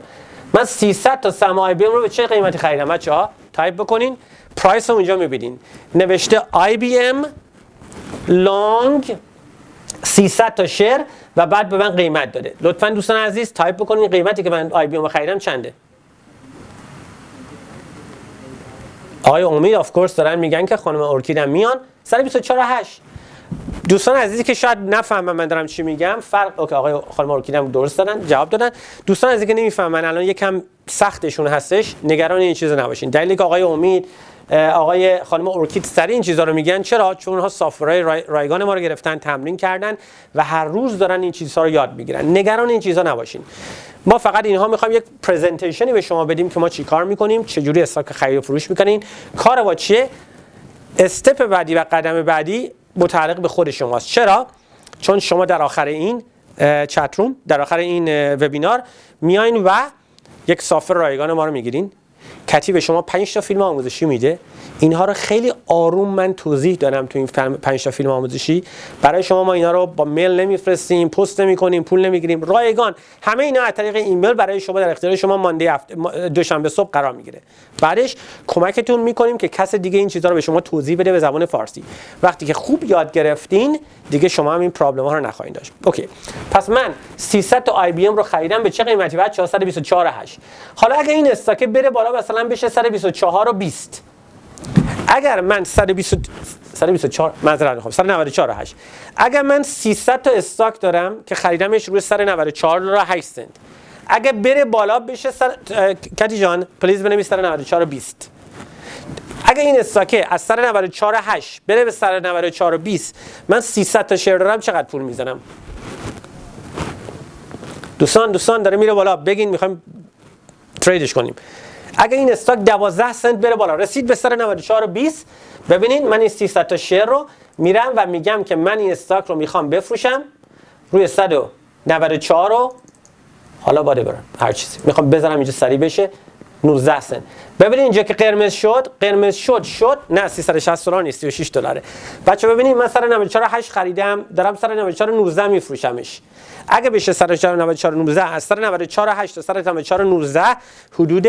من 300 تا سهم آی بی ام رو به چه قیمتی خریدم بچه‌ها؟ تایپ بکنین. پرایس رو اونجا میبینین. نوشته آی بی ام لانگ 300 تا شیر و بعد به من قیمت داده. لطفاً دوستان عزیز تایپ بکنین قیمتی که من آی بی ام خریدم چنده. آقای امید آف کورس دارن میگن که خانم ارکید هم میان 124.8. دوستان عزیزی که شاید نفهمن من دارم چی میگم فرق اوکی آقای خانم ارکید هم درست دادن جواب دادن. دوستان عزیزی که نمیفهمن الان یکم سختشون هستش نگران این چیزا نباشین. دلیلی که آقای امید آقای خانم ارکید سری این چیزا رو میگن چرا؟ چون اونها سافرهای رایگان ما رو گرفتن، تمرین کردن و هر روز دارن این چیزها رو یاد میگیرن. نگران این چیزا نباشین. ما فقط اینها میخوایم یک پرزنتیشنی به شما بدیم که ما چی کار میکنیم، چه جوری استاک خرید و فروش میکنین، کار ما چیه، استپ بعدی و قدم بعدی متعلق به خود شماست. چرا؟ چون شما در آخر این چت روم، در آخر این وبینار میاین و یک سافر رایگان ما رو میگیرین. کتی به شما 5 تا فیلم آموزشی میده. اینها رو خیلی آروم من توضیح دادم تو این 5 تا فیلم آموزشی. برای شما ما اینا رو با میل نمیفرستیم، پست نمی‌کنیم، پول نمیگیریم، رایگان همه اینا از طریق ایمیل برای شما در اختیار شما مانده دوشنبه صبح قرار میگیره. بعدش کمکتون میکنیم که کس دیگه این چیزا رو به شما توضیح بده به زبان فارسی. وقتی که خوب یاد گرفتین دیگه شما هم این پرابلم ها رو نخواهید داشت. اوکی. پس من 300 تا آی بی ام رو خریدم به چه قیمتی؟ بعد 424.8. حالا اگه این استاک بره بالا مثلا بشه 124.20. اگر من 124 معذرت میخوام 194.8. اگر من 300 تا استاک دارم که خریدمش روی 194.8 اگه بره بالا بشه کتی جان پلیز بنویس 194.20. اگه این استاکه از 194.8 بره به 194.20 من 300 تا شیر دارم چقدر پول میزنم؟ دوستان داره میره بالا، بگین میخوایم تریدش کنیم. اگه این استاک 12 سنت بره بالا رسید به 194.20 ببینین من این 300 تا شیر رو میرم و میگم که من این استاک رو میخوام بفروشم روی 194 رو حالا باده برم هر چیزی میخوام بذارم اینجا سریع بشه 19 سنت. ببینید اینجا که قرمز شد نه 360 دلار نیست 36 دلاره. بچه ببینید من 194.8 خریدم دارم 194.19 میفروشمش. اگه بشه 194.19 از 194.8 تا 194.19 حدود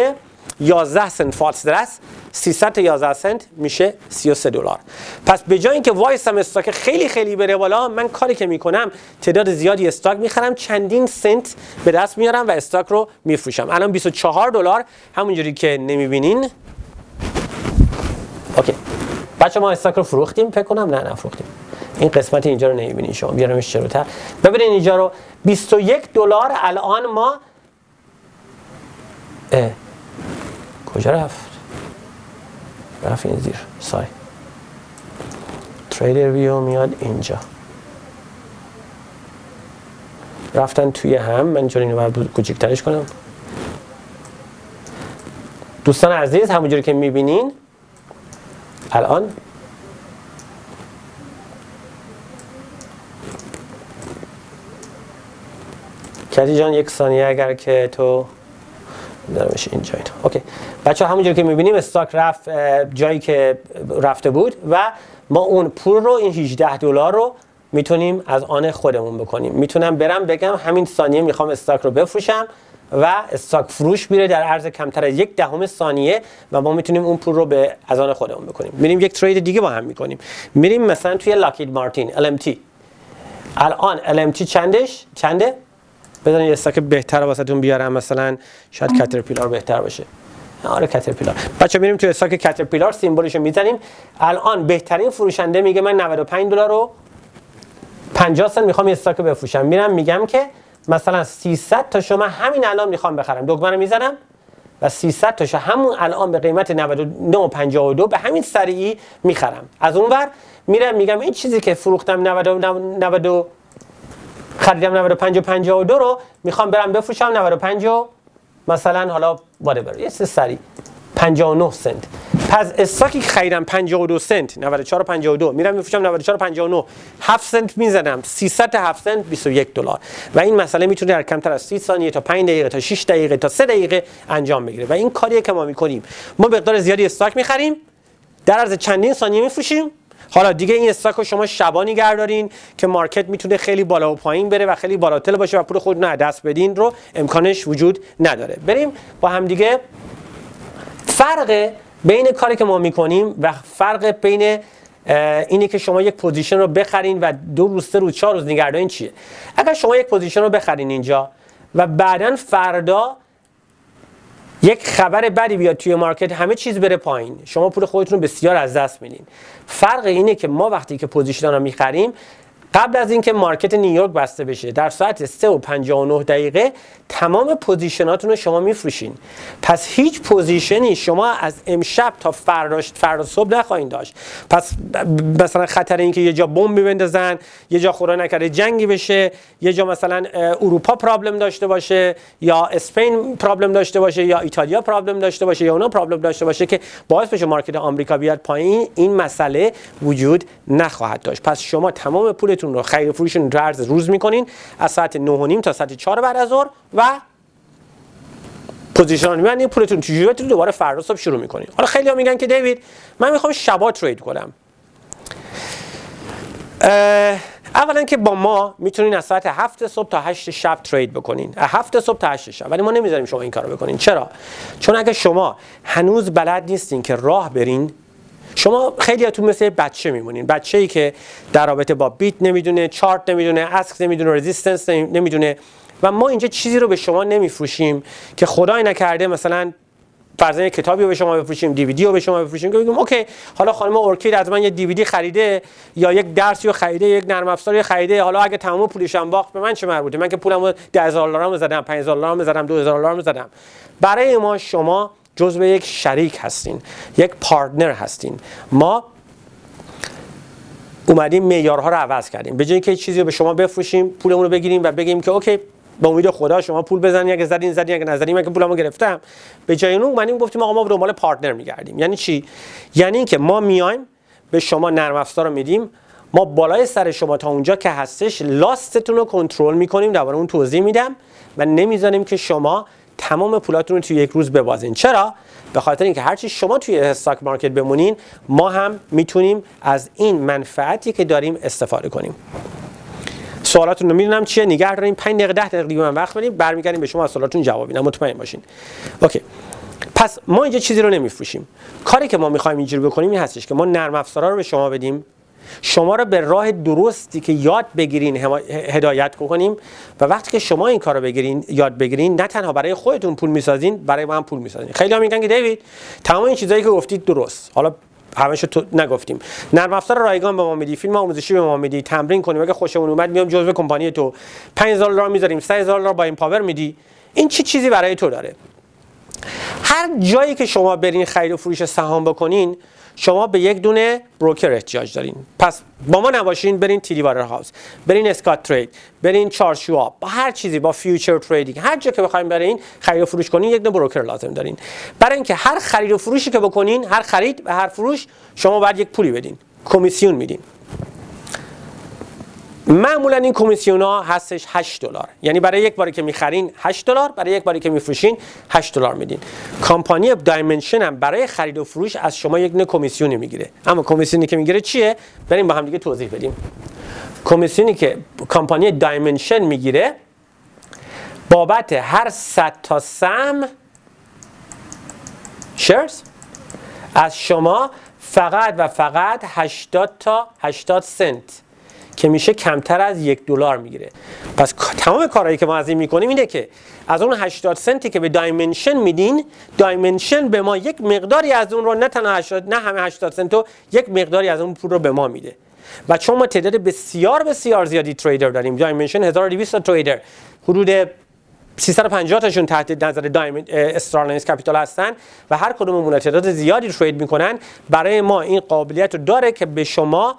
11 سنت فاصله است. 300 تا 11 سنت میشه 33 دلار. پس به جای اینکه وایسم استاک خیلی بره بالا من کاری که میکنم تعداد زیادی استاک میخرم چندین سنت به دست میارم و استاک رو میفروشم. الان 24 دلار همونجوری که نمیبینین. اوکی بچه ما استاک رو فروختیم فکر کنم نه نفروختیم. این قسمت اینجا رو نمیبینین شما بیارمش جلوتر ببینید اینجا رو 21 دلار الان ما کجا رفت این زیر سای تریدر ویو میاد اینجا رفتن توی هم من چون اینو باید کوچیک‌ترش کنم. دوستان عزیز همونجوری که میبینین الان کتی جان یک ثانیه اگر که تو دارمش اینجا اینا. اوکی بچه همونجوری که میبینیم استاک رفت جایی که رفته بود و ما اون پول رو این 18 دلار رو میتونیم از آن خودمون بکنیم. میتونم برم بگم همین ثانیه میخوام استاک رو بفروشم و استاک فروش میره در عرض کمتر از 1/10 ثانیه و ما میتونیم اون پول رو به از آن خودمون بکنیم. میریم یک ترید دیگه با هم میکنیم. میریم مثلا توی لاکید مارتین LMT. الان LMT چنده؟ بذارین یه استاک بهتر واسهتون بیارم مثلا شاید کاترپیلار بهتر باشه. آره کاترپیلار. بچا میریم توی استاک کاترپیلار سیمبولش رو میزنیم. الان بهترین فروشنده میگه من 95 دلار و 50 سنت میخوام این استاک رو بفروشم. میرم میگم که مثلا 300 تا شما همین الان میخوام بخرم. دکمه رو میزنم و 300 تاشو همون الان به قیمت 99.52 به همین سریعی میخرم. از اونور میرم میگم این چیزی که فروختم 90 خریدم 95.52 رو میخوام برم بفروشم 95 مثلا حالا whatever یه سری 59 سنت. پس استاکی که خریدم 52 سنت 94.52 میرم میفروشم 94.59 7 سنت میزنم 300 تا 7 سنت 21 دلار و این مسئله میتونه در کمتر از 30 ثانیه تا 5 دقیقه تا 6 دقیقه تا 3 دقیقه انجام بگیره و این کاریه که ما میکنیم. ما مقدار زیادی استاک میخریم در عرض چندین ثانیه میفروشیم. حالا دیگه این استاک رو شما شبانی نگهدارین که مارکت میتونه خیلی بالا و پایین بره و خیلی بالاتر باشه و پول خودتون رو دست بدین رو امکانش وجود نداره. بریم با هم دیگه فرق بین کاری که ما میکنیم و فرق بین اینی که شما یک پوزیشن رو بخرین و 2 روز 3 روز 4 روز نگهدارین چیه. اگر شما یک پوزیشن رو بخرین اینجا و بعداً فردا یک خبر بدی بیاد توی مارکت همه چیز بره پایین شما پول خودتون رو بسیار از دست میدین. فرق اینه که ما وقتی که پوزیشن رو میخریم قبل از اینکه مارکت نیویورک بسته بشه در ساعت 3:59 تمام پوزیشناتون رو شما میفروشین. پس هیچ پوزیشنی شما از امشب تا فردا صبح نخواهید داشت. پس مثلا خطر اینکه یه جا بمب بندازن، یه جا خدا نکرده جنگی بشه، یه جا مثلا اروپا پرابلم داشته باشه یا اسپین پرابلم داشته باشه یا ایتالیا پرابلم داشته باشه یا اونا پرابلم داشته باشه که باعث بشه مارکت آمریکا بیاد پایین، این مسئله وجود نخواهد داشت. پس شما تمام پولتون رو خرید و فروشتون رو روز میکنین از ساعت 9:30 تا ساعت 4 بعد از ظهر و پوزیشن میبندین پولتون تو جیبتون، دوباره فردا صبح شروع میکنین. حالا خیلی‌ها میگن که دیوید من میخوام شبا ترید کنم. اولا که با ما میتونین از ساعت 7 صبح تا 8 شب ترید بکنین، از 7 صبح تا 8 شب، ولی ما نمیذاریم شما این کارو بکنین. چرا؟ چون اگه شما هنوز بلد نیستین که راه برین، شما خیلیاتون مثل بچه میمونین، بچه‌ای که در رابطه با بیت نمیدونه، چارت نمیدونه، اسک نمیدونه، رزिस्टنس نمیدونه. و ما اینجا چیزی رو به شما نمیفروشیم که خدای نکرده مثلا فرضاً یک کتابی رو به شما بفروشیم، دیویدی رو به شما بفروشیم که بگیم اوکی حالا خانم ارکید از من یه دیویدی خریده یا یک درسی رو خریده، یک نرم افزاری خریده، حالا اگه تمام پولش هم باخت به من چه مربوطه؟ من که پولمو $10,000 زدم، $5,000 زدم، $2,000 زدم. برای ما شما جزو یک شریک هستین، یک پارتنر هستین. ما اومدیم معیارها رو عوض کردیم. به جای اینکه چیزی رو به شما بفروشیم، پولمون رو بگیریم و بگیم که اوکی به امید خدا شما پول بزنید، اگه زدین اگه نزدین من که پولمو گرفتم. به جای اون اومدیم گفتیم آقا ما دنبال پارتنر میگردیم. یعنی چی؟ یعنی اینکه ما میایم به شما نرم افزار رو میدیم، ما بالای سر شما تا اونجا که هستش لاستتون رو کنترل میکنیم، درباره اون توضیح میدم و نمیذاریم که شما تمام پولاتون رو توی یک روز ببازین. چرا؟ به خاطر اینکه هرچی شما توی استاک مارکت بمونین، ما هم میتونیم از این منفعتی که داریم استفاده کنیم. سوالاتون رو میدونم چیه، نگه دارین 5 دقیقه 10 دقیقه من وقت بدیم، برمیگردیم به شما از سوالاتون جواب میدم، مطمئن باشین. اوکی. پس ما اینجا چیزی رو نمیفروشیم. کاری که ما میخوایم اینجوری بکنیم این هستش که ما نرم افزارا رو به شما بدیم، شما رو به راه درستی که یاد بگیرین هدایت کنیم و وقتی که شما این کارو بگیرین، یاد بگیرین، نه تنها برای خودتون پول میسازین، برای ما هم پول میسازین. خیلی‌ها میگن که دیوید تمام این چیزایی که گفتید درست، حالا همه‌شو تو نگفتیم. نرم افزار رایگان به ما میدی، فیلم آموزشی به ما میدی، تمرین کنیم، اگه خوشمون اومد میام جزو کمپانی تو $5,000 میذاریم، $3,000 با این پاور میدی. این چه چیزی برای تو داره؟ هر جایی که شما برین خرید و فروش سهام بکنین، شما به یک دونه بروکر احتیاج دارین. پس با ما نباشین، برین تیلی وارر هاوس، برین اسکات ترید، برین چارشواب، با هر چیزی، با فیوچر تریدینگ، هر جا که بخواید برین خرید و فروش کنین، یک دونه بروکر لازم دارین. برای اینکه هر خرید و فروشی که بکنین، هر خرید و هر فروش شما باید یک پولی بدین، کمیسیون میدین. معمولا این کمیسیون ها هستش $8. یعنی برای یک باری که میخرین $8، برای یک باری که میفروشین $8 میدین. کمپانی دایمنشن هم برای خرید و فروش از شما یک نه کمیسیونی میگیره. اما کمیسیونی که میگیره چیه؟ بریم با هم دیگه توضیح بدیم. کمیسیونی که کمپانی دایمنشن میگیره بابت هر 100 تا سهم شیرز از شما فقط و فقط 80 تا 80 سنت که میشه کمتر از $1 میگیره. پس تمام کارهایی که ما از این میکنیم اینه که از اون 80 سنتی که به دایمنشن میدین، دایمنشن به ما یک مقداری از اون رو، نه تنها 80، نه همه 80 سنتو، یک مقداری از اون پول رو به ما میده. و چون ما تعداد بسیار بسیار زیادی تریدر داریم، دایمنشن 1200 تریدر، حدود 350 تاشون تحت نظر استرالینز کپیتال هستن و هر کدوممون تعداد زیادی ترید میکنن، برای ما این قابلیت رو داره که به شما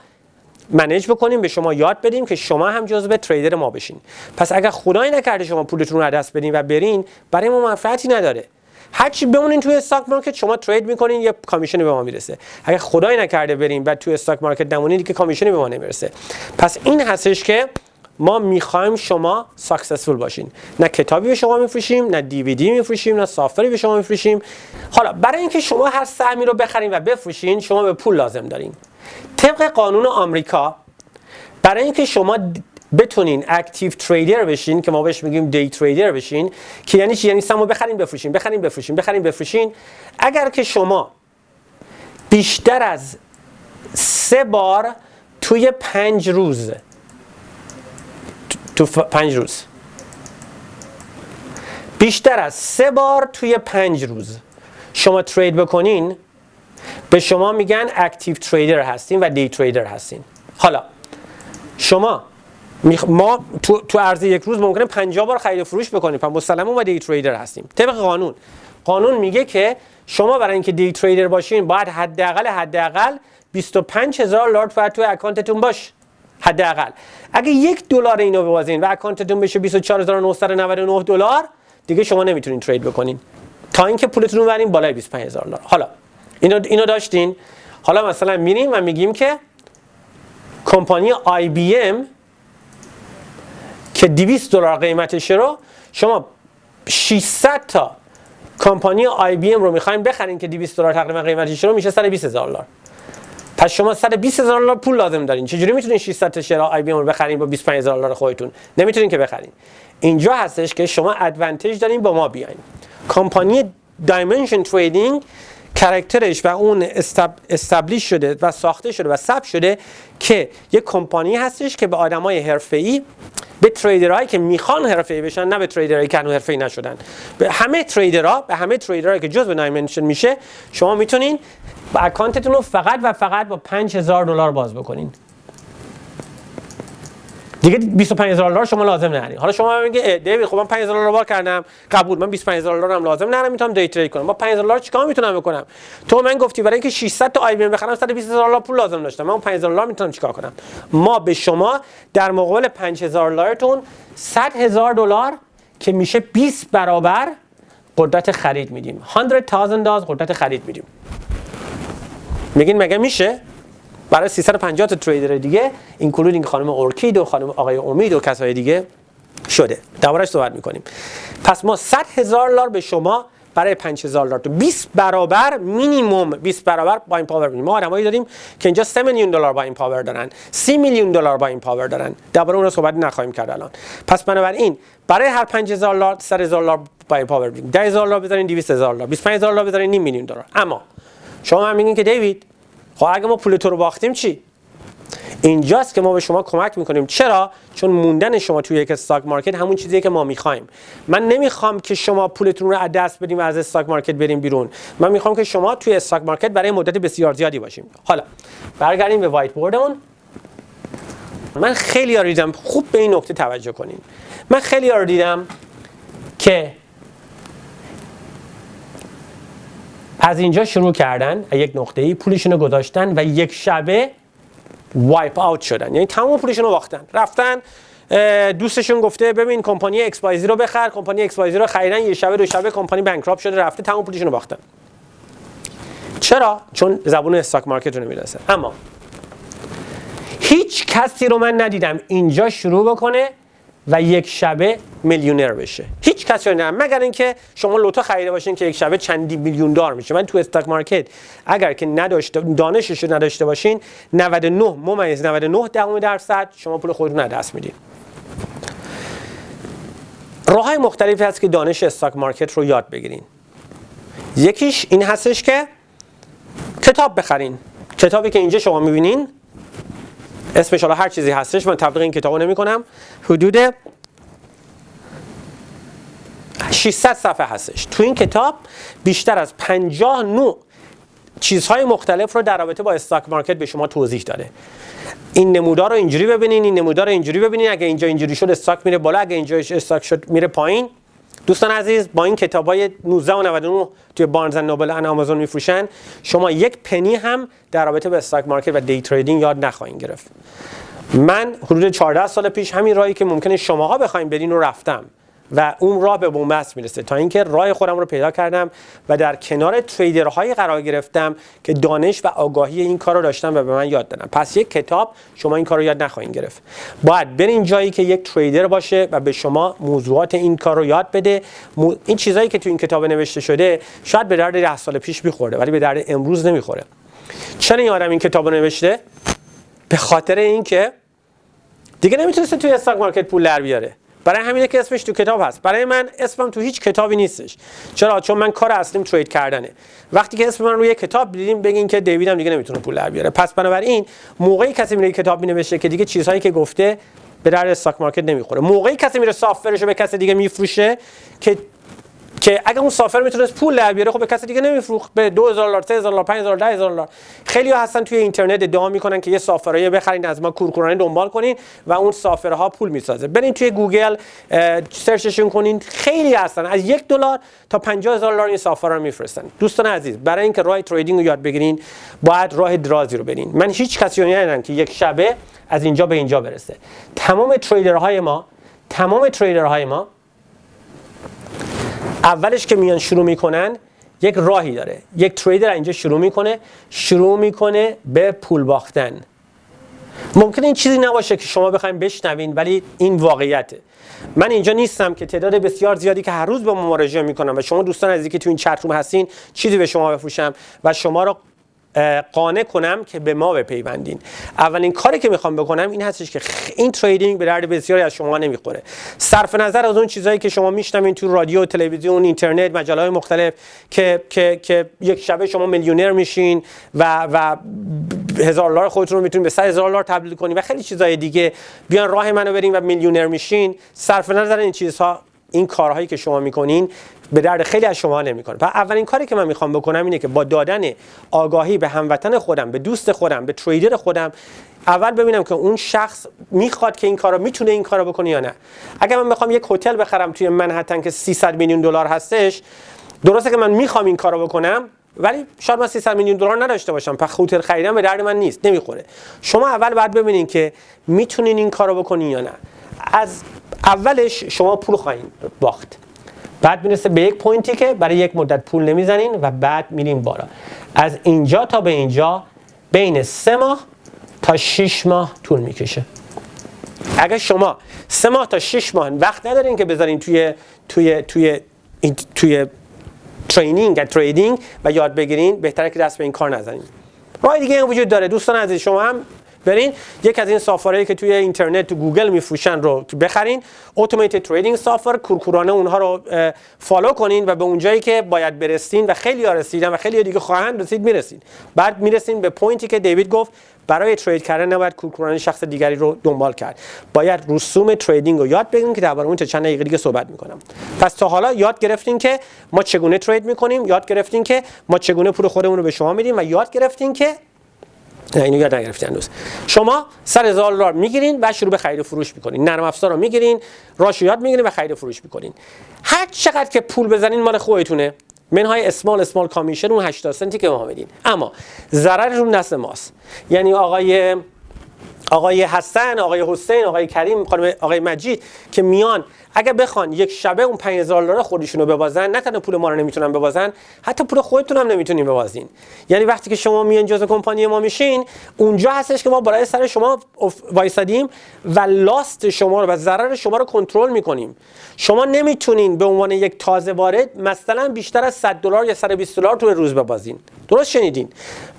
منیج بکنیم، به شما یاد بدیم که شما هم جزو تریدر ما بشین. پس اگر خدای نکرده شما پولتون رو از دست بدین و برین، برای ما منفعتی نداره. هرچی بمونین توی استاک مارکت شما ترید میکنین، یه کامیشنی به ما میرسه. اگر خدای نکرده برین و توی استاک مارکت نمونین، دیگه کامیشنی به ما نمیرسه. پس این هستش که ما میخوایم شما ساکسسفول باشین. نه کتابی به شما میفروشیم، نه دیویدی میفروشیم، نه سافری به شما میفروشیم. حالا برای اینکه شما هر سهمی رو بخرین و بفروشین، شما به پول لازم دارین. طبق قانون آمریکا، برای اینکه شما بتونین اکتیو تریدر بشین که ما بهش میگیم دی تریدر بشین، که یعنی چی؟ یعنی سهمو بخرین بفروشین، بخرین بفروشین، بخرین بفروشین. اگر که شما بیشتر از 3 بار توی 5 روز بیشتر از 3 بار توی 5 روز شما ترید بکنین، به شما میگن اکتیو تریدر هستین و دی تریدر هستین. حالا شما ما تو عرض یک روز ممکنه 50 بار خرید و فروش بکنیم، پس مسلماً ما دی تریدر هستیم. طبق قانون میگه که شما برای اینکه دی تریدر باشین باید حداقل $25,000 باید تو اکانتتون باشه. حداقل اگه $1 اینو ببازین و اکانتتون بشه $24,999، دیگه شما نمیتونین ترید بکنین تا اینکه پولتون رو ببرین بالای $25,000. حالا اینو داشتین. حالا مثلا میریم و میگیم که کمپانی IBM که $200 قیمتشه رو شما 600 تا کمپانی آی بی ام رو میخواین بخرین که $200 تقریبا قیمتش رو میشه $120,000. پس شما $120,000 پول لازم دارین. چجوری میتونین 600 تا شیر آی بی ام رو بخرین با $25,000 خودتون؟ نمیتونین که بخرین. اینجا هستش که شما ادوانتج دارین با ما بیاین. کمپانی دایمنشن تریدینگ کاراکترش و اون استابلیش شده و ساخته شده و ثبت شده که یک کمپانی هستش که به آدمای حرفه‌ای، به تریدرهایی که میخوان حرفه‌ای بشن، نه به تریدرهایی که هنوز حرفه‌ای نشدن، به همه تریدرها که جزء دایمنشن میشه، شما میتونین با اکانتتون رو فقط و فقط با $5,000 باز بکنین. دیگه $25,000 شما لازم ندارین. حالا شما میگه دیوید خب من $5,000 باز کردم، قبول، من $25,000 هم لازم ندارم، میتونم دی ترید کنم. با $5,000 چیکار میتونم بکنم؟ تو من گفتی برای اینکه 600 تا آی بی ام بخرم $120,000 پول لازم داشتم. من اون $5,000 میتونم چیکار کنم؟ ما به شما در مقابل $5,000 تون $100,000 که میشه 20 برابر قدرت خرید میدیم. $100,000 قدرت خرید میدیم. میگین مگه میشه؟ برای 350 تا تریدر دیگه اینکلودینگ خانم اورکید و خانم آقای امید و کسای دیگه شده. دربارش صحبت میکنیم. پس ما $100,000 به شما برای $5,000 تو 20 برابر مینیمم 20 برابر باین پاور میدیم. ما آدمایی داریم که اینجا $3 میلیون باین پاور دارن، $30 میلیون باین پاور دارن. درباره اون رو صحبت نخواهیم کرد الان. پس بنابراین برای هر $5,000 $100,000 باین پاور میدیم. $10,000 بذارین $200,000، $25,000 بذارین $500,000. اما شما هم میگین که دیوید خب اگه ما پول تو رو باختیم چی؟ اینجاست که ما به شما کمک میکنیم. چرا؟ چون موندن شما توی یک استاک مارکت همون چیزیه که ما میخوایم. من نمیخوام که شما پولتون رو از دست بدیم و از استاک مارکت بریم بیرون. من میخوام که شما توی استاک مارکت برای مدت بسیار زیادی باشیم. حالا برگردیم به وایت بوردمون. من خیلی ها دیدم، خوب به این نکته توجه کنین. من خیلی ها دیدم که از اینجا شروع کردن، یک نقطه‌ای پولشون رو گذاشتن و یک شبه وایپ آوت شدن. یعنی تمام پولشون رو باختن. رفتن دوستشون گفته ببین کمپانی ایکس وای زی رو بخر، کمپانی ایکس وای زی رو خریدن، یه شبه دو شبه کمپانی بانکراپت شده، رفته تمام پولشون رو باختن. چرا؟ چون زبون استاک مارکت رو نمی‌دونسته. اما هیچ کسی رو من ندیدم اینجا شروع بکنه و یک شبه میلیونر بشه. هیچ کسی رو ندیدم مگر اینکه شما لوتو خریده باشین که یک شبه چندی میلیون دلار میشه. من تو استاک مارکت اگر که دانشش رو نداشته باشین 99.99% شما پول خودتون از دست میدین. راه‌های مختلفی هست که دانش استاک مارکت رو یاد بگیرین. یکیش این هستش که کتاب بخرین. کتابی که اینجا شما میبینین اسمش حالا هر چیزی هستش، من تبلیغ این کتابو نمی‌کنم، حدود 600 صفحه هستش. تو این کتاب بیشتر از 50 نوع چیزهای مختلف رو در رابطه با استاک مارکت به شما توضیح داده. این نمودار رو اینجوری ببینین، این نمودار رو اینجوری ببینین، اگه اینجا اینجوری شد استاک میره بالا، اگه اینجا استاک شد میره پایین. دوستان عزیز، با این کتابای 19.99 توی بارنز اند نوبل و آمازون میفروشن، شما یک پنی هم در رابطه با استاک مارکت و دی تریدینگ یاد نخواهید گرفت. من حدود 14 سال پیش همین راهی که ممکنه شماها بخواید برین رو رفتم و اون راه به بنبست میرسه تا اینکه راه خودم رو پیدا کردم و در کنار تریدرهای قرار گرفتم که دانش و آگاهی این کار رو داشتن و به من یاد دادن. پس یک کتاب شما این کار رو یاد نخواهید گرفت. باید برین جایی که یک تریدر باشه و به شما موضوعات این کار رو یاد بده. این چیزایی که تو این کتاب نوشته شده شاید به درد 10 سال پیش میخوره ولی به درد امروز نمیخوره. چرا این آدم این کتابو نوشته؟ به خاطر اینکه دیگه نمیتونسته توی استاک مارکت پول در بیاره. برای همینه که اسمش تو کتاب هست. برای من اسمم تو هیچ کتابی نیستش. چرا؟ چون من کار اصلیم ترید کردنه. وقتی که اسم من روی کتاب دیدین بگین که دیویدم دیگه نمیتونه پول در بیاره. پس بنابراین موقعی کسی میره کتاب مینوشه که دیگه چیزهایی که گفته به درد استاک مارکت نمیخوره. موقعی کسی میره سافت‌ورشو به کسی دیگه میفروشه که اگه اون سافر میتونست پول در بیاره خب به کسی دیگه نمیفروخت. به $2,000 $3,000 $5,000 $10,000 خیلی‌ها هستن توی اینترنت ادعا میکنن که یه سافرایی بخرید از ما کورکورانه دنبال کنین و اون سافرها پول میسازه. برین توی گوگل سرچشون کنین، خیلی هستن از $1 تا $50,000 این سافرها رو میفرستن. دوستان عزیز، برای اینکه راه تریدینگ رو یاد بگیرین باید راه درازی رو برین. من هیچ کسی رو ندیدم که یک شبه از اینجا به اینجا برسه. تمام تریدرهای ما اولش که میان شروع میکنن یک راهی داره. یک تریدر اینجا شروع میکنه به پول باختن. ممکنه این چیزی نباشه که شما بخواید بشنوین، ولی این واقعیته. من اینجا نیستم که تعداد بسیار زیادی که هر روز به ما مراجعه میکنم و شما دوستان عزیزی که تو این چت روم هستین چیزی به شما بفروشم و شما رو قانع کنم که به ما بپیوندین. اولین کاری که میخوام بکنم این هستش که این تریدینگ به درد بسیاری از شما نمیخوره. صرف نظر از اون چیزایی که شما میشنوین تو رادیو، تلویزیون، اینترنت، مجله‌های مختلف که یک شبه شما میلیونر میشین و $1000 خودتون رو میتونین به $100,000 تبدیل کنین و خیلی چیزای دیگه، بیان راه منو برین و میلیونر میشین. صرف نظر این چیزها، این کارهایی که شما میکنین به درد خیلی از شما نمیکنه. پس اولین کاری که من میخوام بکنم اینه که با دادن آگاهی به هموطن خودم، به دوست خودم، به تریدر خودم، اول ببینم که اون شخص میخواد که این کارو، میتونه این کارو بکنه یا نه. اگر من بخوام یک هتل بخرم توی منهتن که $300 میلیون هستش، درسته که من میخوام این کارو بکنم، ولی شاید من $300 میلیون نداشته باشم، پس هتل خریدن به درد من نیست، نمیخوره. شما اول باید ببینین که میتونین این کارو بکنین یا نه. از اولش شما پول خواهید باخت، بعد میرسه به یک پوینتی که برای یک مدت پول نمیزنین و بعد میرین بالا. از اینجا تا به اینجا بین 3 ماه تا 6 ماه طول میکشه. اگر شما 3 ماه تا 6 ماه وقت ندارین که بذارین توی ترینینگ و یاد بگیرین، بهتره که دست به این کار نزنین. راه دیگه هم وجود داره. دوستان عزیز، شما هم برین یک از این سافرهایی که توی اینترنت تو گوگل میفروشن رو بخرین، اتوماتیک تریدینگ سافر، کورکورانه اونها رو فالو کنین و به اونجایی که باید برسین و خیلی ها رسیدن و خیلی دیگه خواهند رسید میرسین. بعد میرسین به پوینتی که دیوید گفت برای ترید کردن نباید کورکورانه شخص دیگری رو دنبال کرد، باید رسوم تریدینگ رو یاد بگیرین که درباره اون چند دقیقه دیگه صحبت میکنم. پس تا حالا یاد گرفتین که ما چگونه ترید میکنیم، یاد گرفتین که ما چگونه پول خودمون رو به شما میدیم و یاد گرفتین که اینو یاد نگرفتین هنوز. شما $100,000 میگیرین و شروع به خرید و فروش میکنین، نرم افزار رو میگیرین، راشو یاد میگیرین و خرید و فروش میکنین. هر چقدر که پول بزنین مال خودتونه، منهای اسمال کامیشن اون 80 سنتی که ما میدین، اما ضررشون دست ماست. یعنی آقای حسن، آقای حسین، آقای کریم، خانم آقای مجید که میان اگه بخوان یک شبه اون $5,000 خودشون رو ببازن، نه تنها پول ما رو نمیتونن ببازن، حتی پول خودتون هم نمیتونین ببازین. یعنی وقتی که شما میان جزء کمپانی ما میشین، اونجا هستش که ما بالای سر شما وایسادیم و لاست شما رو و ضرر شما رو کنترل میکنیم. شما نمیتونین به عنوان یک تازه وارد مثلا بیشتر از $100 یا $120 تو روز ببازین. درست شنیدین؟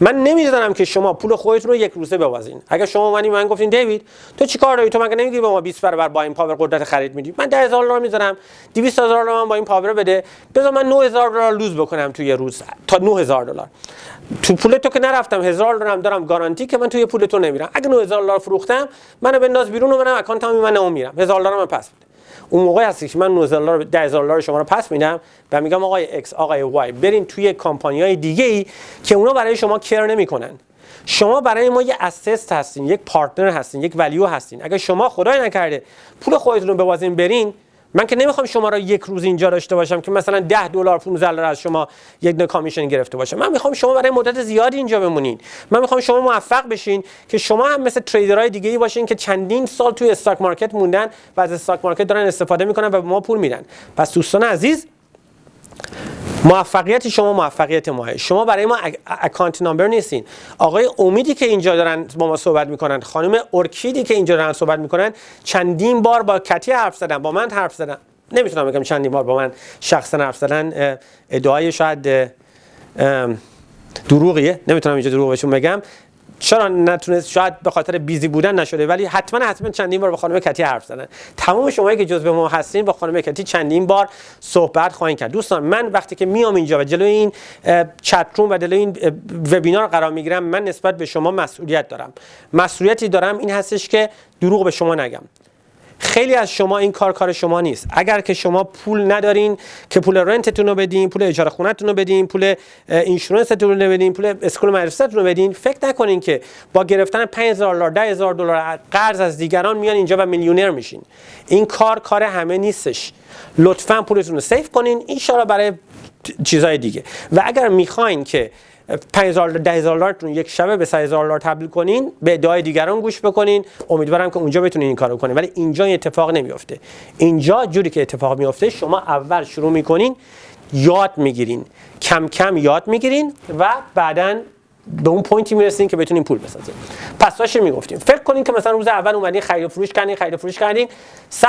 من نمیذارم که شما پول خودتون رو یک روزه ببازین. اگه شما من گفتین دیوید تو چیکار داری، تو مگه نمیگی به ما 20 برابر با این پاور قدرت خرید میدی؟ من $10,000 میذارم، $200,000 من با این پاور بده، بذار من $9,000 لوز بکنم توی روز تا $9,000. تو پول تو که نرفتم، $1,000 هم دارم گارانتی که من توی پول تو نمیرم. اگه $9,000 فروختم، منو بنداز بیرون و منم اکانتم من نمیرم، $1,000 من پس بده. اون موقع هستی که من $10,000 شما رو پس میدم و میگم آقای ایکس، آقای وای، برین توی کمپانی‌های دیگه‌ای که اونا برای شما کیر نمی‌کنن. شما برای ما یه اسست هستین، یک پارتنر هستین، یک ولیو هستین. اگه شما خدای نکرده پول خودتون رو ببازین برین، من که نمیخوام شما رو یک روز اینجا داشته باشم که مثلا $10 $15 از شما یک کامیشن گرفته باشم. من میخوام شما برای مدت زیادی اینجا بمونین. من میخوام شما موفق بشین که شما هم مثل تریدرهای دیگه‌ای باشین که چندین سال توی استاک مارکت موندن و از استاک مارکت دارن استفاده میکنن و به ما پول میدن. پس دوستان عزیز، موفقیت شما موفقیت ماه. شما برای ما اکانت نامبر نیستین. آقای امیدی که اینجا دارن با ما صحبت میکنن، خانم ارکیدی که اینجا دارن صحبت میکنن، چندین بار با کتی حرف زدن، با من حرف زدن. نمیتونم بگم چندین بار با من شخصا حرف زدن، ادعای شاید دروغیه، نمیتونم اینجا دروغ بهشون بگم. چرا نتونست؟ شاید به خاطر بیزی بودن نشده، ولی حتما چندین بار با خانم کتی حرف زدن. تمام شمایی که جزو ما هستین با خانم کتی چندین بار صحبت خواهید کرد. دوستان، من وقتی که میام اینجا و جلوی این چت روم و جلوی این وبینار قرار میگیرم، من نسبت به شما مسئولیت دارم. مسئولیتی دارم این هستش که دروغ به شما نگم. خیلی از شما این کار شما نیست. اگر که شما پول ندارین که پول رنتتون رو بدین، پول اجاره خونه‌تون رو بدین، پول اینشورنستون رو بدین، پول اسکول مدرسه‌تون رو بدین، فکر نکنین که با گرفتن $5,000 $10,000 قرض از دیگران میان اینجا و میلیونر میشین. این کار همه نیستش. لطفاً پولتون رو سیو کنین ان شاءالله برای چیزای دیگه. و اگر میخواین که $5,000 $10,000 تون یک شبه به $100,000 تبدیل کنین، به ادعای دیگران گوش بکنین. امیدوارم که اونجا بتونین این کارو کنین، ولی اینجا این اتفاق نمیافته. اینجا جوری که اتفاق میافته، شما اول شروع میکنین، یاد میگیرین، کم کم یاد میگیرین و بعداً به اون پوینتی میرسین که بتونین پول بسازین. پس داشتیم میگفتیم فکر کنین که مثلا روز اول اومدین خرید و فروش کردین $100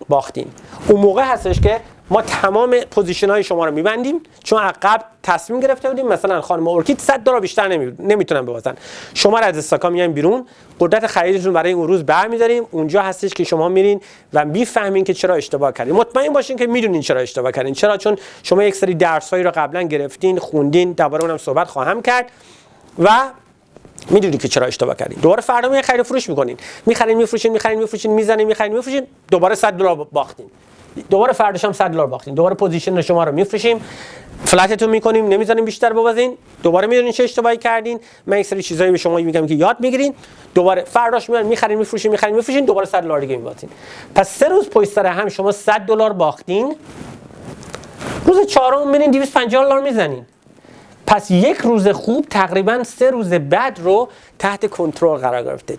باختین. اون موقع هستش که ما تمام پوزیشن های شما رو میبندیم، چون عقب تصمیم گرفته بودیم مثلا خانم ارکید $100 بیشتر نمیتونن ببازن. شما رو از استاکا میایم بیرون، قدرت خریدتون برای اون روز برمی‌داریم. اونجا هستش که شما میرین و میفهمین که چرا اشتباه کردین. مطمئن باشین که میدونین چرا اشتباه کردین. چرا؟ چون شما یک سری درسایی رو قبلا گرفتین، خوندین، درباره اونم صحبت خواهم کرد و میدونید که چرا اشتباه کردین. دوباره فردا میای خرید و فروش میکنین، میخرین میفروشین، میفروشین، دوباره $100 باختین. دوباره فرداش هم $100 باختین. دوباره پوزیشن شما رو میفروشیم، فلتتون میکنیم، نمیذاریم بیشتر ببازین. دوباره میدونین چه اشتباهی کردین. من یک سری چیزایی به شما میگم که یاد میگیرین. دوباره فرداش میاد میخرین میفروشین، دوباره $100 دیگه میبازین. پس 3 روز پشت سر هم شما $100 باختین. روز چهارم میرین $250 میزنین. پس یک روز خوب تقریبا 3 روز بعد رو تحت کنترل قرار گرفته.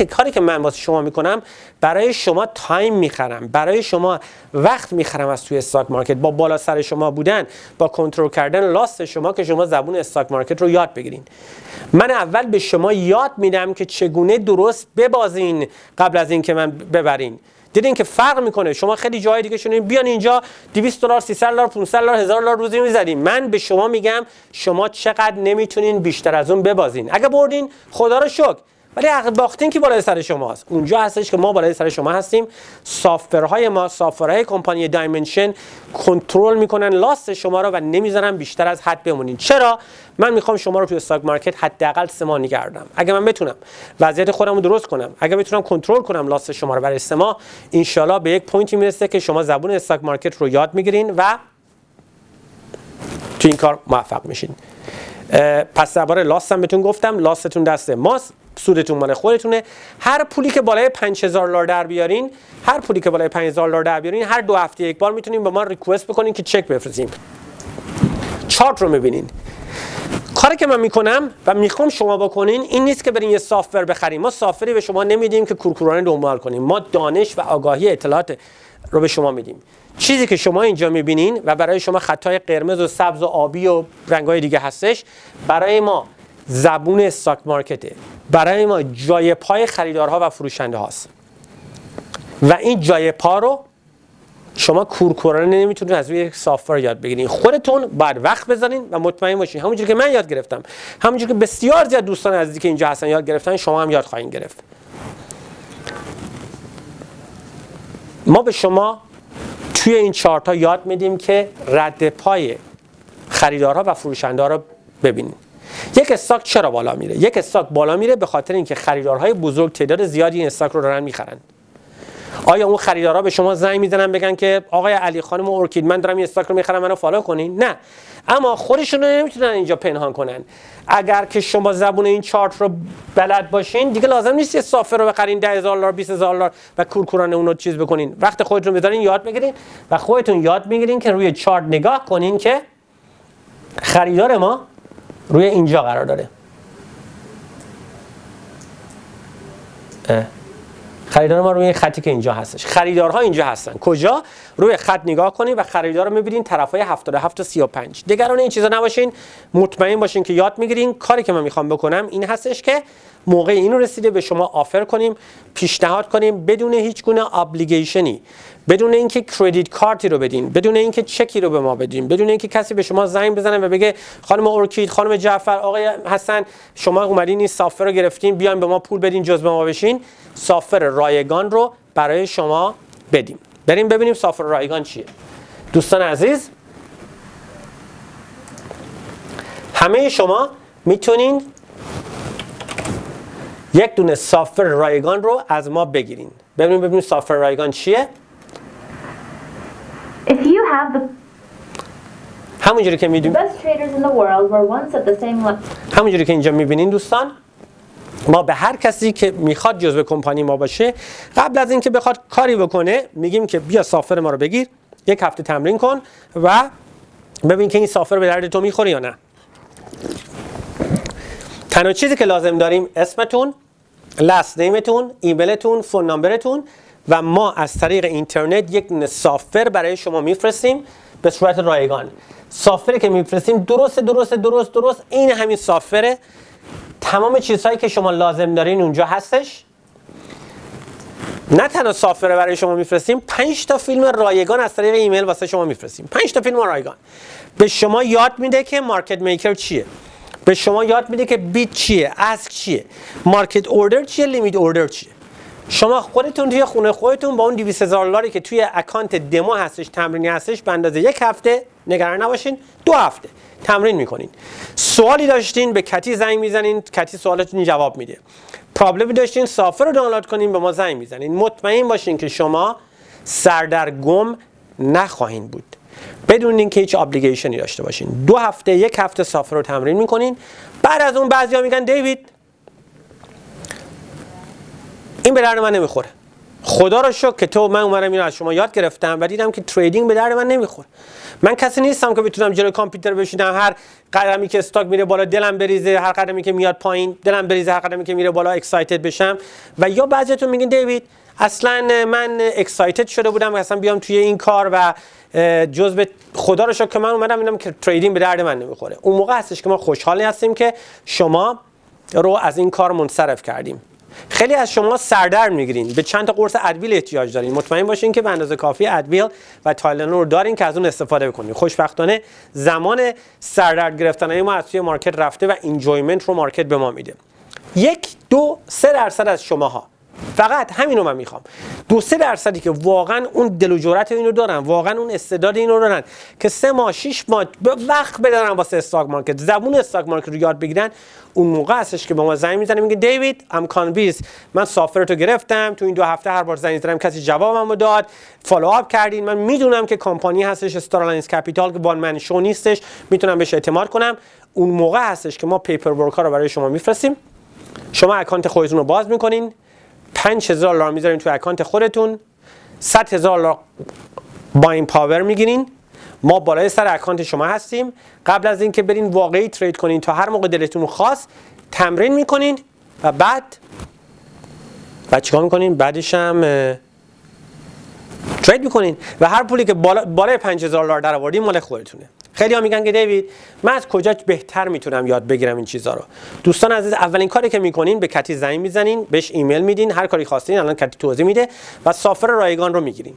کاری که من واسه شما میکنم، برای شما تایم میخرم، برای شما وقت میخرم از توی استاک مارکت، با بالا سر شما بودن، با کنترل کردن لاست شما که شما زبون استاک مارکت رو یاد بگیرین. من اول به شما یاد میدم که چگونه درست ببازین قبل از اینکه من ببرین. دیدین که فرق میکنه. شما خیلی جای دیگه شونین بیان اینجا $200 $300 $500 $1000 روزی میزدین. من به شما میگم شما چقدر نمیتونین بیشتر از اون ببازین. اگه بردین خدا رو شکر، ولی اگه باختین که بالای سر شماست. اونجا هستش که ما بالای سر شما هستیم. سافرهای ما، سافرهای کمپانی دایمنشن کنترل میکنن لاست شما رو و نمیذارن بیشتر از حد بمونین. چرا؟ من میخوام شما رو توی استاک مارکت حداقل 3 ماه نگه دارم. اگه من بتونم وضعیت خودم رو درست کنم، اگه بتونم کنترل کنم لاست شما رو برای 3 ماه، ان شاءالله به یک پوینتی میرسه که شما زبون استاک مارکت رو یاد میگیرین و تو این کار موفق میشین. پس درباره لاست هم بهتون گفتم، لاستتون دست ماست، سودتون مال خودتونه. هر پولی که بالای $5000 در بیارین، هر هر 2 هفته یک بار میتونین به ما ریکوست بکنین که چک بفرستیم. چارت رو میبینین. کاری که من میکنم و میخوام شما بکنین این نیست که برین یه سافتور بخریم. ما سافتوری به شما نمیدیم که کورکورانه دنبال کنیم. ما دانش و آگاهی اطلاعات رو به شما میدیم. چیزی که شما اینجا میبینین و برای شما خطای قرمز و سبز و آبی و رنگ‌های دیگه هستش، برای ما زبون استاک مارکته، برای ما جای پای خریدارها و فروشنده هاست. و این جای پا رو شما کورکورانه نمیتونید از روی یک سافتور یاد بگیرین. خودتون باید وقت بذارین و مطمئن باشین همونجوری که من یاد گرفتم، همونجوری که بسیار زیاد دوستان عزیزی که اینجا هستن یاد گرفتن، شما هم یاد خواهید گرفت. ما به شما توی این چارت ها یاد میدیم که رد پای خریدارها و فروشنده ها رو ببینید. یک استاک چرا بالا میره؟ یک استاک بالا میره به خاطر اینکه خریدارهای بزرگ تعداد زیادی این استاک رو دارن میخرن. آیا اون خریدارها به شما زنگ میزنن بگن که آقای علی خانم ارکید من دارم این استاک رو میخرم منو فالو کنین؟ نه. اما خودشون رو نمیتونن اینجا پنهان کنن. اگر که شما زبون این چارت رو بلد باشین، دیگه لازم نیست یه سافر رو بخرین $10,000 $20,000 و کورکورانه اون رو چیز بکنین. وقت خودتون بذارین یاد بگیرین و خودتون یاد میگیرین که روی چارت نگاه کنین که خریدار ما روی اینجا قرار داره. خریدار ما روی این خطی که اینجا هستش. خریدارها اینجا هستن. کجا؟ روی خط نگاه کنین و خریدار رو می‌بینین طرفای 77 تا 35. نگران این چیزا نباشین، مطمئن باشین که یاد میگیرین. کاری که من میخوام بکنم این هستش که موقع اینو رسیده به شما آفر کنیم، پیشنهاد کنیم بدون هیچ گونه ابلیگیشنی، بدون اینکه کردیت کارتی رو بدین، بدون اینکه چکی رو به ما بدین، بدون اینکه کسی به شما زنگ بزنه و بگه خانم ارکید، خانم جعفر، آقای حسن شما اومدین این سافر رو گرفتین بیاین به ما پول بدین جزء ما بشین. سافر رایگان رو برای شما بدیم. بریم ببینیم سافر رایگان چیه. دوستان عزیز، همه شما میتونین یک دونه سافر رایگان رو از ما بگیرین. ببینیم سافر رایگان چیه. If you have the همونجوری که میدونید best traders in the world were once at the same level. همونجوری که اینجا میبینین دوستان، ما به هر کسی که میخواد جزو کمپانی ما باشه، قبل از اینکه بخواد کاری بکنه میگیم که بیا سافر ما رو بگیر، یک هفته تمرین کن و ببین که این سافر به درد تو میخوره یا نه. تنها چیزی که لازم داریم اسمتون، لاست نیمتون، ایمیلتون، فون نامبرتون و ما از طریق اینترنت یک سافر برای شما میفرستیم به صورت رایگان. سافری که میفرستیم درست این همین سافره. تمام چیزهایی که شما لازم دارین اونجا هستش. نه تنها سافر برای شما میفرستیم، 5 تا فیلم رایگان از طریق ایمیل واسه شما میفرستیم. 5 تا فیلم رایگان. به شما یاد میده که مارکت میکر چیه. به شما یاد میده که بیت چیه، اسک چیه، مارکت اوردر چیه، لیمیت اوردر چیه. شما خودتون توی خونه خودتون با اون $200,000 که توی اکانت دمو هستش، تمرینی هستش، به اندازه 1 هفته، نگران نباشین، 2 هفته تمرین میکنین. سوالی داشتین به کتی زنگ میزنین، کتی سوالاتون جواب میده. پرابلمی داشتین سافر رو دانلود کنین، به ما زنگ میزنین. مطمئن باشین که شما سردرگم نخواهید بود بدون اینکه هیچ ابلیگیشنی داشته باشین. 2 هفته 1 هفته سافر رو تمرین میکنین. بعد از اون بعضیا میگن دیوید این به درد من نمیخوره. خدا رو شکر که من اومدم اینو از شما یاد گرفتم و دیدم که تریدینگ به درد من نمیخوره. من کسی نیستم که بتونم جلوی کامپیوتر بشینم هر قدمی که استاک میره بالا دلم بریزه، هر قدمی که میاد پایین دلم بریزه، هر قدمی که میره بالا اکسایتد بشم. و یا بعضیتون میگین دیوید اصلا من اکسایتد شده بودم اصلا بیام توی این کار و جزء خدا رو شکر که من اومدم اینم که تریدینگ به درد من نمیخوره. اون موقع هستش که ما خوشحال هستیم که شما رو از این کار منصرف کردیم. خیلی از شما سردرد میگیرین، به چند تا قرص ادویل احتیاج دارین. مطمئن باشین که به اندازه کافی ادویل و تایلنول رو دارین که از اون استفاده بکنین. خوشبختانه زمان سردرد گرفتن ما از توی مارکت رفته و انجویمنت رو مارکت به ما میده. 1 2 3% از شماها، فقط همین رو من میخوام، 2 3% که واقعا اون دل و جرأت اینو دارن، واقعا اون استعداد اینو دارن که 3 ماه 6 ماه وقت بدارن واسه استاک مارکت، زبون استاک مارکت رو یاد بگیرن. اون موقع هستش که به ما زنگ میزنه میگه دیوید ام کانوینس، من سافر تو گرفتم، تو این 2 هفته هر بار زنگ زدم کسی جوابمو داد، فالو آپ کردین، من میدونم که کمپانی هستش استارلاینز کپیتال که وان من شو نیستش، میتونم بهش اعتماد کنم. اون موقع هستش که ما پیپر ورک ها رو برای شما میفرستیم. شما اکانت خودتون رو باز میکنین، $5,000 میذارین تو اکانت خودتون، $100,000 باین پاور میگیرین. ما بالای سر اکانت شما هستیم. قبل از اینکه برین واقعی ترید کنین تا هر موقع دلتون خواست تمرین میکنین و بعد چیکار میکنین؟ بعدش هم ترید میکنین و هر پولی که بالای $5,000 در آوردین مال خودتونه. خیلی ها میگن که دیوید من از کجا بهتر میتونم یاد بگیرم این چیزا رو. دوستان عزیز، اولین کاری که میکنین به کتی زنگ میزنین، بهش ایمیل میدین، هر کاری خواستین الان کتی توضیح میده و سافر رایگان رو میگیرین.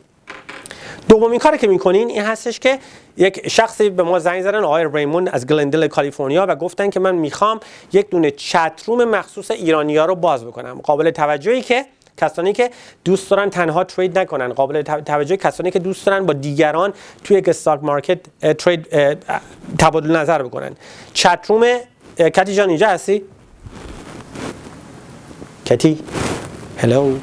دومین کاری که میکنین این هستش که یک شخصی به ما زنگ زدن، آقای ریموند از گلندل کالیفرنیا، و گفتن که من میخوام یک دونه چت روم مخصوص ایرانی‌ها رو باز بکنم. قابل توجهی که کسانی که دوست دارن تنها ترید نکنن، قابل توجه کسانی که دوست دارن با دیگران توی یک استاک مارکت ترید تبادل نظر بکنن. چت روم کتی جان اینجا هستی؟ کتی؟ هلو.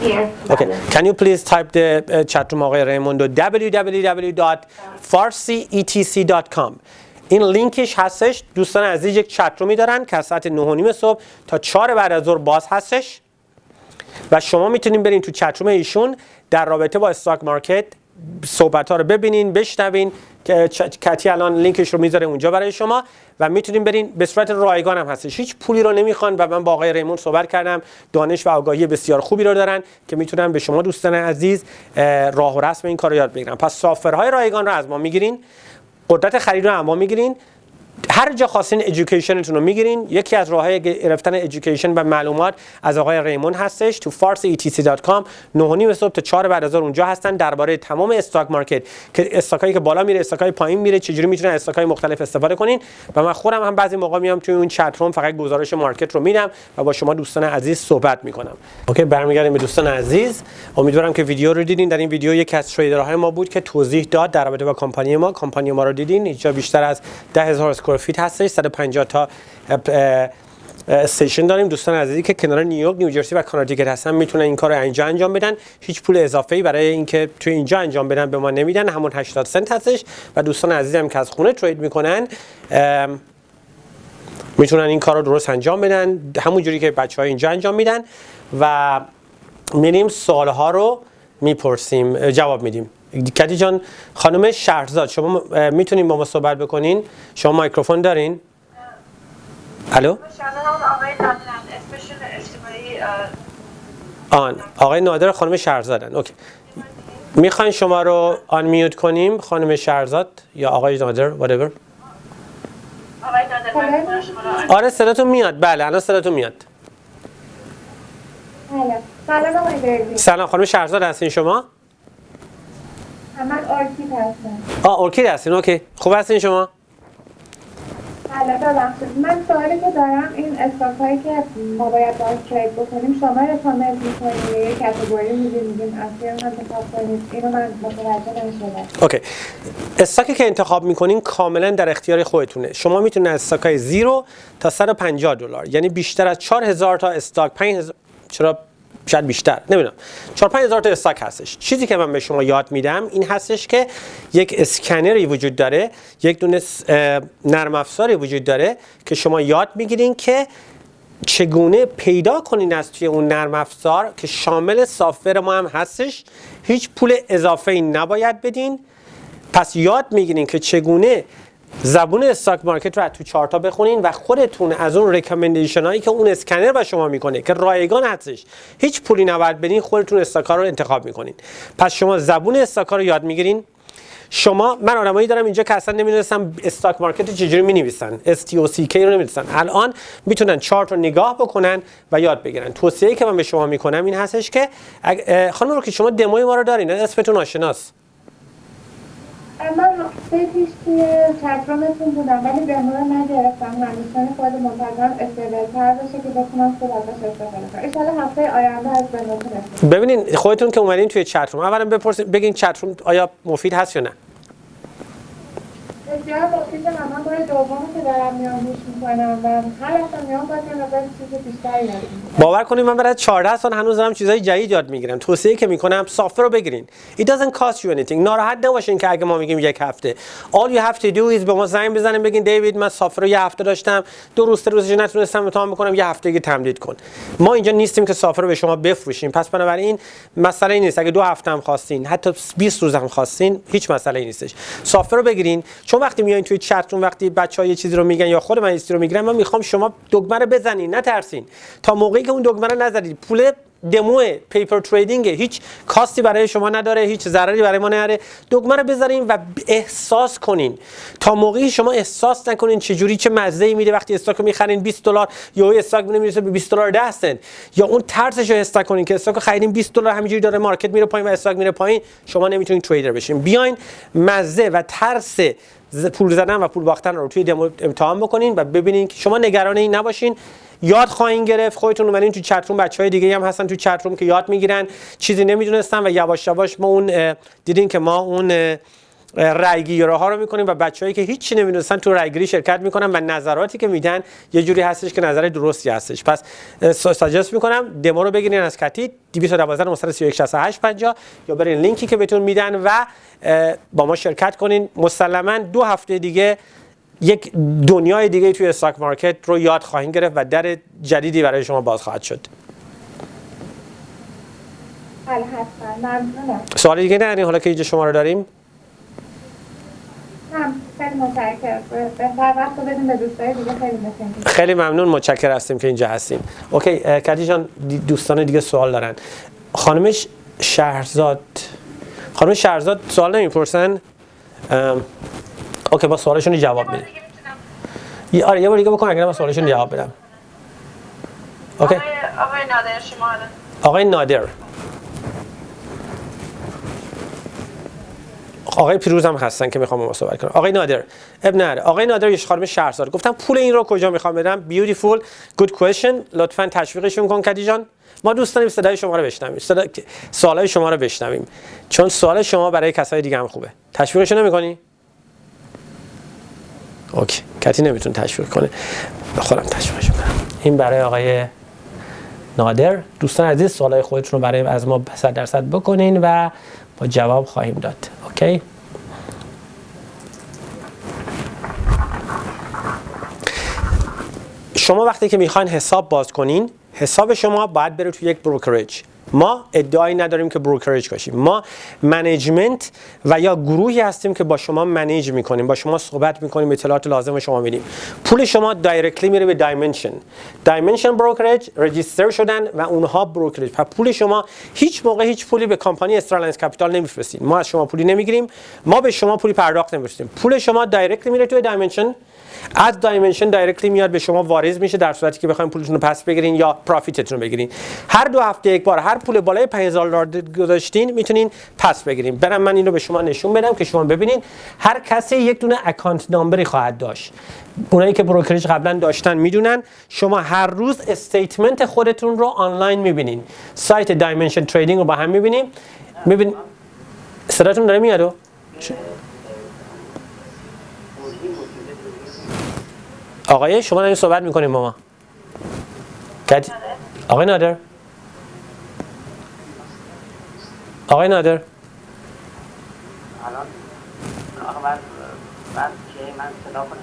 Here. Okay. Can you please type the chat room آقای ریموندو www.farsietc.com. این لینکش هستش. دوستان عزیز یک چت رومی دارن که از ساعت 9:30 صبح تا 4 بعد از ظهر باز هستش و شما میتونین برین تو چت روم ایشون در رابطه با استاک مارکت صحبت ها رو ببینین، بشنوین که کتی الان لینکش رو میذاره اونجا برای شما و میتونین برین. به صورت رایگان هم هستش، هیچ پولی رو نمیخوان و من با آقای ریموند صحبت کردم، دانش و آگاهی بسیار خوبی رو دارن که میتونن به شما دوستان عزیز راه و رسم این کار رو یاد بگیرن. پس سافرهای رایگان رو از ما میگیرین، قدرت خرید رو از ما میگیرین، هر جا خواستین ادویکیشنتون رو میگیرین. یکی از راههای گرفتن ادویکیشن و معلومات از آقای ریموند هستش تو farsietc.com. 9:30 صبح تا 4 بعد از ظهر اونجا هستن درباره تمام استاک مارکت، که استاکایی که بالا میره، استاکای پایین میره، چجوری میتونن استاکای مختلف استفاده کنین. و من خودم هم بعضی موقع میام توی اون چت روم فقط گزارش مارکت رو میدم و با شما دوستان عزیز صحبت میکنم. اوکی، برمیگردیم به دوستان عزیز. امیدوارم که ویدیو رو دیدین. در این ویدیو یکی از تریدرهای ما بود که توضیح داد در رابطه با کمپانی ما رو دیدین. اینجا بیشتر از 10,000 اسکوئر فیت هستش، 150 تا استیشن داریم. دوستان عزیزی که کنار نیویورک، نیوجرسی و کانتیکت هستن میتونن این کار رو اینجا انجام بدن. هیچ پول اضافه‌ای برای اینکه توی اینجا انجام بدن به ما نمیدن، همون 80 سنت هستش. و دوستان عزیزم که از خونه ترید میکنن میتونن این کار رو درست انجام بدن، همون جوری که بچه‌ها اینجا انجام میدن و میریم سوال‌ها رو میپرسیم، جواب میدیم. کتی جان، خانم شهرزاد، شما میتونین با ما صحبت بکنین؟ شما مایکروفون دارین؟ الو؟ آقای نادر خانم شهرزادن. اوکی. میخواین شما رو آنمیوت کنیم خانم شهرزاد یا آقای نادر whatever. آقای نادر من شما رو آره صداتون میاد. بله الان صداتون میاد. سلام آقای دیوید. سلام خانم شهرزاد هستین شما؟ من ارکید هستم. ارکید هستین. اوکی خوب هستین شما؟ بله ببخشید من سوالی که دارم این استاک هایی که ما باید باید ترید بکنیم شما رکامند میکنید یا یک کاتگوری میگیم از این انتخاب کنید اینو من متوجه نشدم. اوکی استاکی که انتخاب میکنین کاملا در اختیار خودتونه. شما میتونید از استاکای 0 تا $150 یعنی بیشتر از 4000 تا استاک 5000 چرا شاید بیشتر نمیدونم 4-5 هزار تا استاک هستش. چیزی که من به شما یاد میدم این هستش که یک اسکنری وجود داره، یک دونه نرم افزاری وجود داره که شما یاد میگیرین که چگونه پیدا کنین از توی اون نرم افزار که شامل سافر ما هم هستش، هیچ پول اضافه ای نباید بدین. پس یاد میگیرین که چگونه زبون استاک مارکت رو از تو چارتا بخونین و خودتون از اون ریکامندیشن هایی که اون اسکنر به شما میکنه که رایگان هستش هیچ پولی نباید بدین خودتون استاک ها رو انتخاب میکنین. پس شما زبون استاک ها رو یاد میگیرین. من آدمایی دارم اینجا که اصلا نمیدونستم استاک مارکت چجوری مینویسن، STOCK رو نمیدونستن، الان میتونن چارت رو نگاه بکنن و یاد بگیرن. توصیه‌ای که من به شما میکنم این هستش که خانم رو که شما دموی ما رو دارین، اسمتون آشناست. من هفته پیش توی چترومتون بودم ولی دمو رو نگرفتم. همیشه خود منتظرم استیبل‌تر بشه که بتونم خوب ازش استفاده کنم. ان شاءالله هفته آینده از دموتون استفاده. ببینین خودتون که اومدین توی چتروم اولا بپرسین بگین چتروم آیا مفید هست یا نه. بسیار مفیده. من بار دومی که دارم میام گوش میکنم و هر وقت میام باید یه مقدار چیز بیشتری یاد میگیرم. باور کنید من بعد از 14 سال هنوز دارم چیزای جدید یاد میگیرم. توصیه‌ای که میکنم سافر رو بگیرین. It doesn't cost you anything. ناراحت نباشین که اگه ما میگیم یک هفته. All you have to do is به ما زنگ بزنین بگین دیوید من سافر رو یه هفته داشتم، 2 روز 3 روزش نتونستم امتحان بکنم، یه هفته دیگه تمدید کن. ما اینجا نیستیم که سافر رو به شما بفروشیم. پس بنابراین مسئله نیست. اگه 2 هفته هم خواستین، حتی 20 روز هم خواستین، هیچ مسئله نیستش. سافر رو بگیرین. چون وقتی میایین توی چتروم وقتی بچه‌ها یه چیزی رو میگن یا خود من این چیزی رو میگیرم، من میخوام شما دگمه رو بزنین، نترسین. تا موقعی که اون دگمه رو نزدید، پول دمو پیپر تریدینگ هیچ کاستی برای شما نداره، هیچ ضرری برای ما نداره. دگمه رو بذارین و احساس کنین. تا موقعی شما احساس نکنین چجوری چه مزه‌ای میده وقتی استاک رو میخرین $20 یا استاک میرسه به $20 10 سنت، یا اون ترسش رو حس کنین که استاک رو خریدین $20 همینجوری داره مارکت میره پایین و استاک میره پایین، شما نمیتونین تریدر بشین. بیاین مزه و ترس پول زدن و پول باختن رو توی دمو امتحان بکنین و ببینین که شما نگران این نباشین. یاد خواهین گرفت. خودتون اومدین تو چت روم، بچهای دیگه هم هستن تو چت روم که یاد میگیرن، چیزی نمیدونستن و یواش یواش ما اون دیدین که ما اون رایگیری ها رو میکنیم و بچه‌هایی که هیچ چی نمیدونستن تو رایگیری شرکت میکنن و نظراتی که میدن یه جوری هستش که نظر درستی هستش. پس ساجست میکنم دمو رو بگیرین از کتی 212 یا برین لینکی که بهتون میدن و با ما شرکت کنین. مسلماً 2 هفته دیگه یک دنیای دیگه توی استاک مارکت رو یاد خواهید گرفت و در جدیدی برای شما باز خواهد شد. بله حتما. ممنونم. سوال دیگه ندارین حالا که اینجا شما رو داریم؟ خیلی متشکرم. بهتر وقت بدیم به دوستای دیگه. خیلی متشکرم. خیلی ممنون، متشکر هستیم که اینجا هستیم. اوکی کتی جان، دوستان دیگه سوال دارن. خانم شهرزاد سوال نمیپرسن؟ اوکی با سوالشون جواب بدیم. آره یه بار دیگه بکن اگر من سوالشون جواب بدم. اوکی. آقای نادر شما الان. آقای نادر. آقای پیروز هم هستن که میخوام با ما صحبت کنم. آقای نادر اب نره. آقای نادر یه خانم شهرزاد گفتم پول این رو کجا میخوام بدم؟ بیوتیفول گود کوئسچن. لطفاً تشویقشون کن کدی جان. ما دوست داریم صدای شما رو بشنویم. سوالای شما رو بشنویم. چون سوال شما برای کسای دیگه هم خوبه. تشویقشون نمی‌کنی؟ اوکی. کتی نمیتونه تشویق کنه. خودم تشویقش می‌کنم. این برای آقای نادر. دوستان عزیز سوالای خودتون رو برای از ما 100% بکنین و با جواب خواهیم داد. اوکی؟ شما وقتی که میخواین حساب باز کنین، حساب شما باید بره توی یک بروکرج. ما ادعایی نداریم که بروکرج باشیم. ما منیجمنت و یا گروهی هستیم که با شما منیج میکنیم، با شما صحبت میکنیم، اطلاعات لازم رو شما میدیم. پول شما دایرکتلی میره به دایمنشن بروکرج، رجیستر شدن و اونها بروکرج. پس پول شما هیچ موقع هیچ پولی به کمپانی استرالینز کپیتال نمیفرستین. ما از شما پولی نمیگیریم، ما به شما پولی پرداخت نمی‌کنیم. پول شما دایرکتلی میره توی دایمنشن، از دایمنشن دایرکتلی میاد به شما واریز میشه در صورتی که بخواید پولتون رو پس بگیرین یا پروفیتتون رو بگیرین. هر 2 هفته یک بار هر پول بالای $5000 گذاشتین میتونین پس بگیرین. برام من اینو به شما نشون بدم که شما ببینین هر کسی یک دونه اکانت نامبری خواهد داشت. اونایی که بروکرج قبلا داشتن میدونن شما هر روز استیتمنت خودتون رو آنلاین میبینین. سایت دایمنشن تریدینگ رو با هم میبینیم. صداتون داره میاد؟ آقای شما دارین صحبت میکنیم با ما. آقای نادر. آقای نادر. الان من صدا کنم.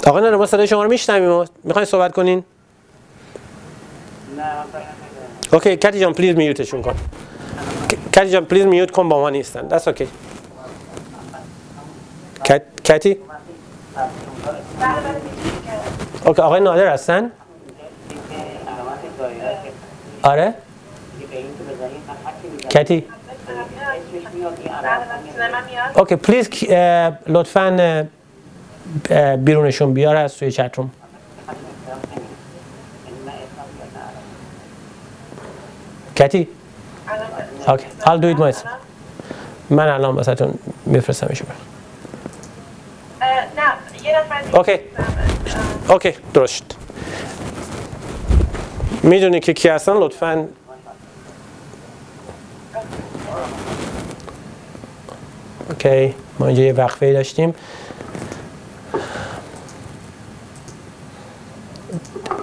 آقای نادر ما صدای شما رو میشنویم. میخواین صحبت کنین؟ نه اوکی کتی جان پلیز میوتشون کن. کتی جان پلیز میوت کن با ما نیستن. That's okay. کتی؟ اوکی آقای نادر هستن؟ آره؟ کتی؟ اوکی پلیز لطفاً بیرونشون بیاره از توی چت روم. کتی؟ اوکی I'll do it myself. من الان واسهتون میفرستمشون. اوکی اوکی درست. میدونی که کی هستن لطفاً. اوکی ما اینجا یه وقفه داشتیم.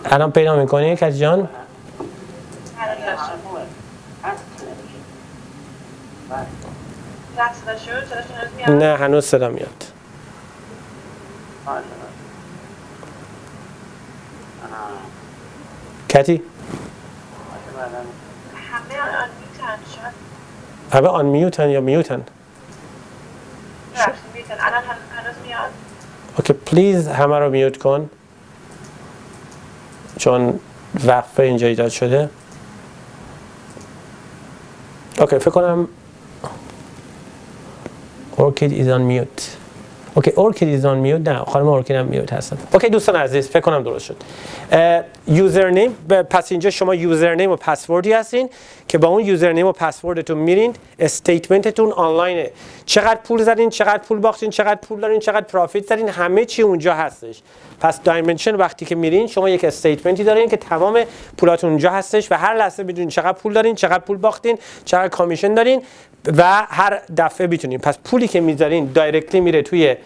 الان پیدا میکنی کتی جان؟ نه هنوز صدا میاد. کتی؟ همه آن میوتن یا میوتن؟ اوکی پلیز همه رو میوت کن چون وقفه اینجا ایجاد شده. اوکی فکر کنم Orchid is on mute. اوکی Orchid is on mute. نه خانم Orchid هم میوت هستن. اوکی دوستان عزیز فکر کنم درست شد. یوزرنیم پس اینجا شما یوزرنیم و پسوردی هستین که با اون یوزرنیم و پسوردتون میرین استیتمنتتون آنلاینه. چقدر پول زدین، چقدر پول باختین، چقدر پول دارین، چقدر پروفیت زدین، همه چی اونجا هستش. پس دایمنشن وقتی که میرین شما یک استیتمنتی دارین که تمام پولاتون اونجا هستش و هر لحظه میدونین چقدر پول دارین، چقدر پول باختین، چقدر کامیشن دارین و هر دفعه میتونین. پس پولی که میذارین دایرکتلی میره توی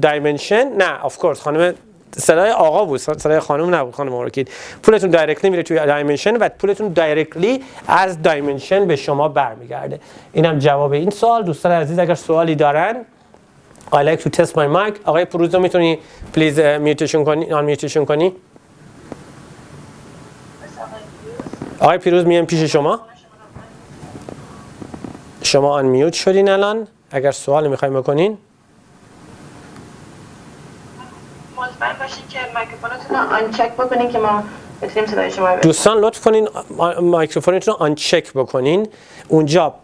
دایمنشن. نه اف کورس خانم صدای آقا بود، صدای خانم نبود. خانم اورکید پولتون دایرکتلی میره توی دایمنشن و پولتون دایرکتلی از دایمنشن به شما برمیگرده. اینم جواب این سوال. دوستان عزیز اگر سوالی دارن I like to test my mic. آقای پروز رو میتونی پلیز میوتشون کنی، آن میوتشون کنی؟ آقای پیروز میام پیش شما. شما آن میوت شدین الان. اگر سوالی میخوایم بکنین مطمئن باشین که میکروفونتون رو آن چک بکنین که ما بتونیم صدای شما رو بشنویم. دوستان لطف کنین میکروفونتون رو آن چک بکنین. اونجا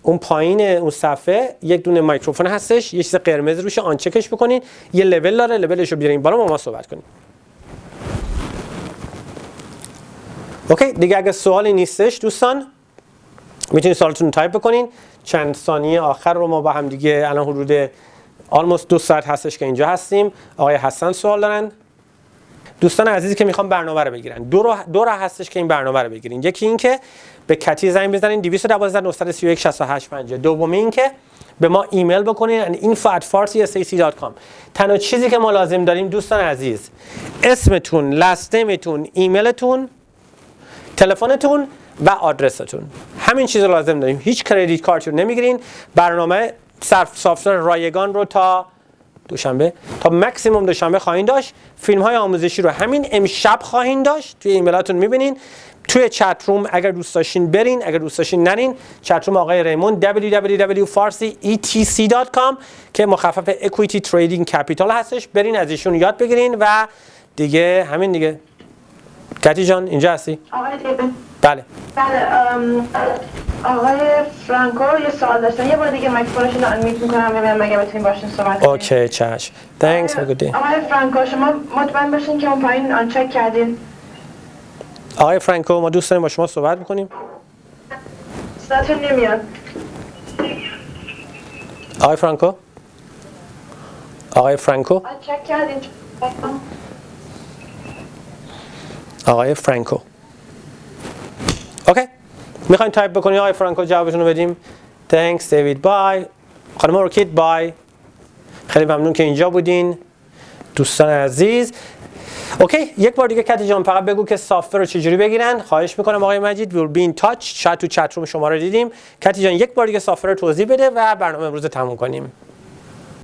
اون پایین اون صفحه یک دونه میکروفون هستش، یه چیز قرمز روشه، آن چکش بکنین. یه لول داره، لولش رو بیارین بالا ما صحبت کنیم. اوکی دیگه اگه سوالی نیستش دوستان میتونید سوالتون رو تایپ بکنین. چند ثانیه آخر رو ما با هم دیگه الان حدود almost 2 ساعت هستش که اینجا هستیم. آقای حسن سوال دارن. دوستان عزیزی که میخوان برنامه رو بگیرن دو راه هستش که این برنامه رو بگیرین. یکی این که به کتی زنگ بزنین 212 931 68 50. دومی این که به ما ایمیل بکنین info@farsisac.com. تنها چیزی که ما لازم داریم دوستان عزیز اسمتون، لاست نیمتون، ایمیلتون، تلفنتون و آدرستون. همین چیز رو لازم داریم. هیچ کردیت کارتی رو نمیگیرین. برنامه سافتور رایگان رو تا دوشنبه تا مکسیموم دوشنبه خواهید داشت. فیلم های آموزشی رو همین امشب خواهید داشت، توی ایمیلاتون میبینین. توی چت روم اگر دوست داشتین برین، اگر دوست داشتین نرین. چت روم آقای ریمون www.farsi.etc.com که مخفف equity trading capital هستش، برین از ایشون یاد بگیرین و دیگه همین دیگه. کتی جان اینجا هستی؟ آقای دیوید. بله. آقای فرانکو یه سوال داشتن، یه بار دیگه مایکروفونشون رو آنمیوت میکنم ببینم اگه بتونیم باشین صحبت کنیم. اوکی چش. Thanks. Have a good day. آقای فرانکو شما مطمئن باشین که اون پایین آن چک کردین؟ آقای فرانکو ما دوست داریم با شما صحبت میکنیم. صداتون نمیاد. آقای فرانکو؟ آقای فرانکو؟ چک کردین؟ آقای فرانکو. اوکی. میخواین تایپ بکنی آقای فرانکو جوابشون رو بدیم. Thanks دیوید. بای. خانم ارکید بای. خیلی ممنون که اینجا بودین. دوستان عزیز. اوکی یک بار دیگه کتی جان فقط بگو که سافر رو چجوری بگیرن. خواهش میکنم آقای مجید. We'll be in touch. شاید تو چت روم شما رو دیدیم. کتی جان یک بار دیگه سافر رو توضیح بده و برنامه امروز رو تموم کنیم.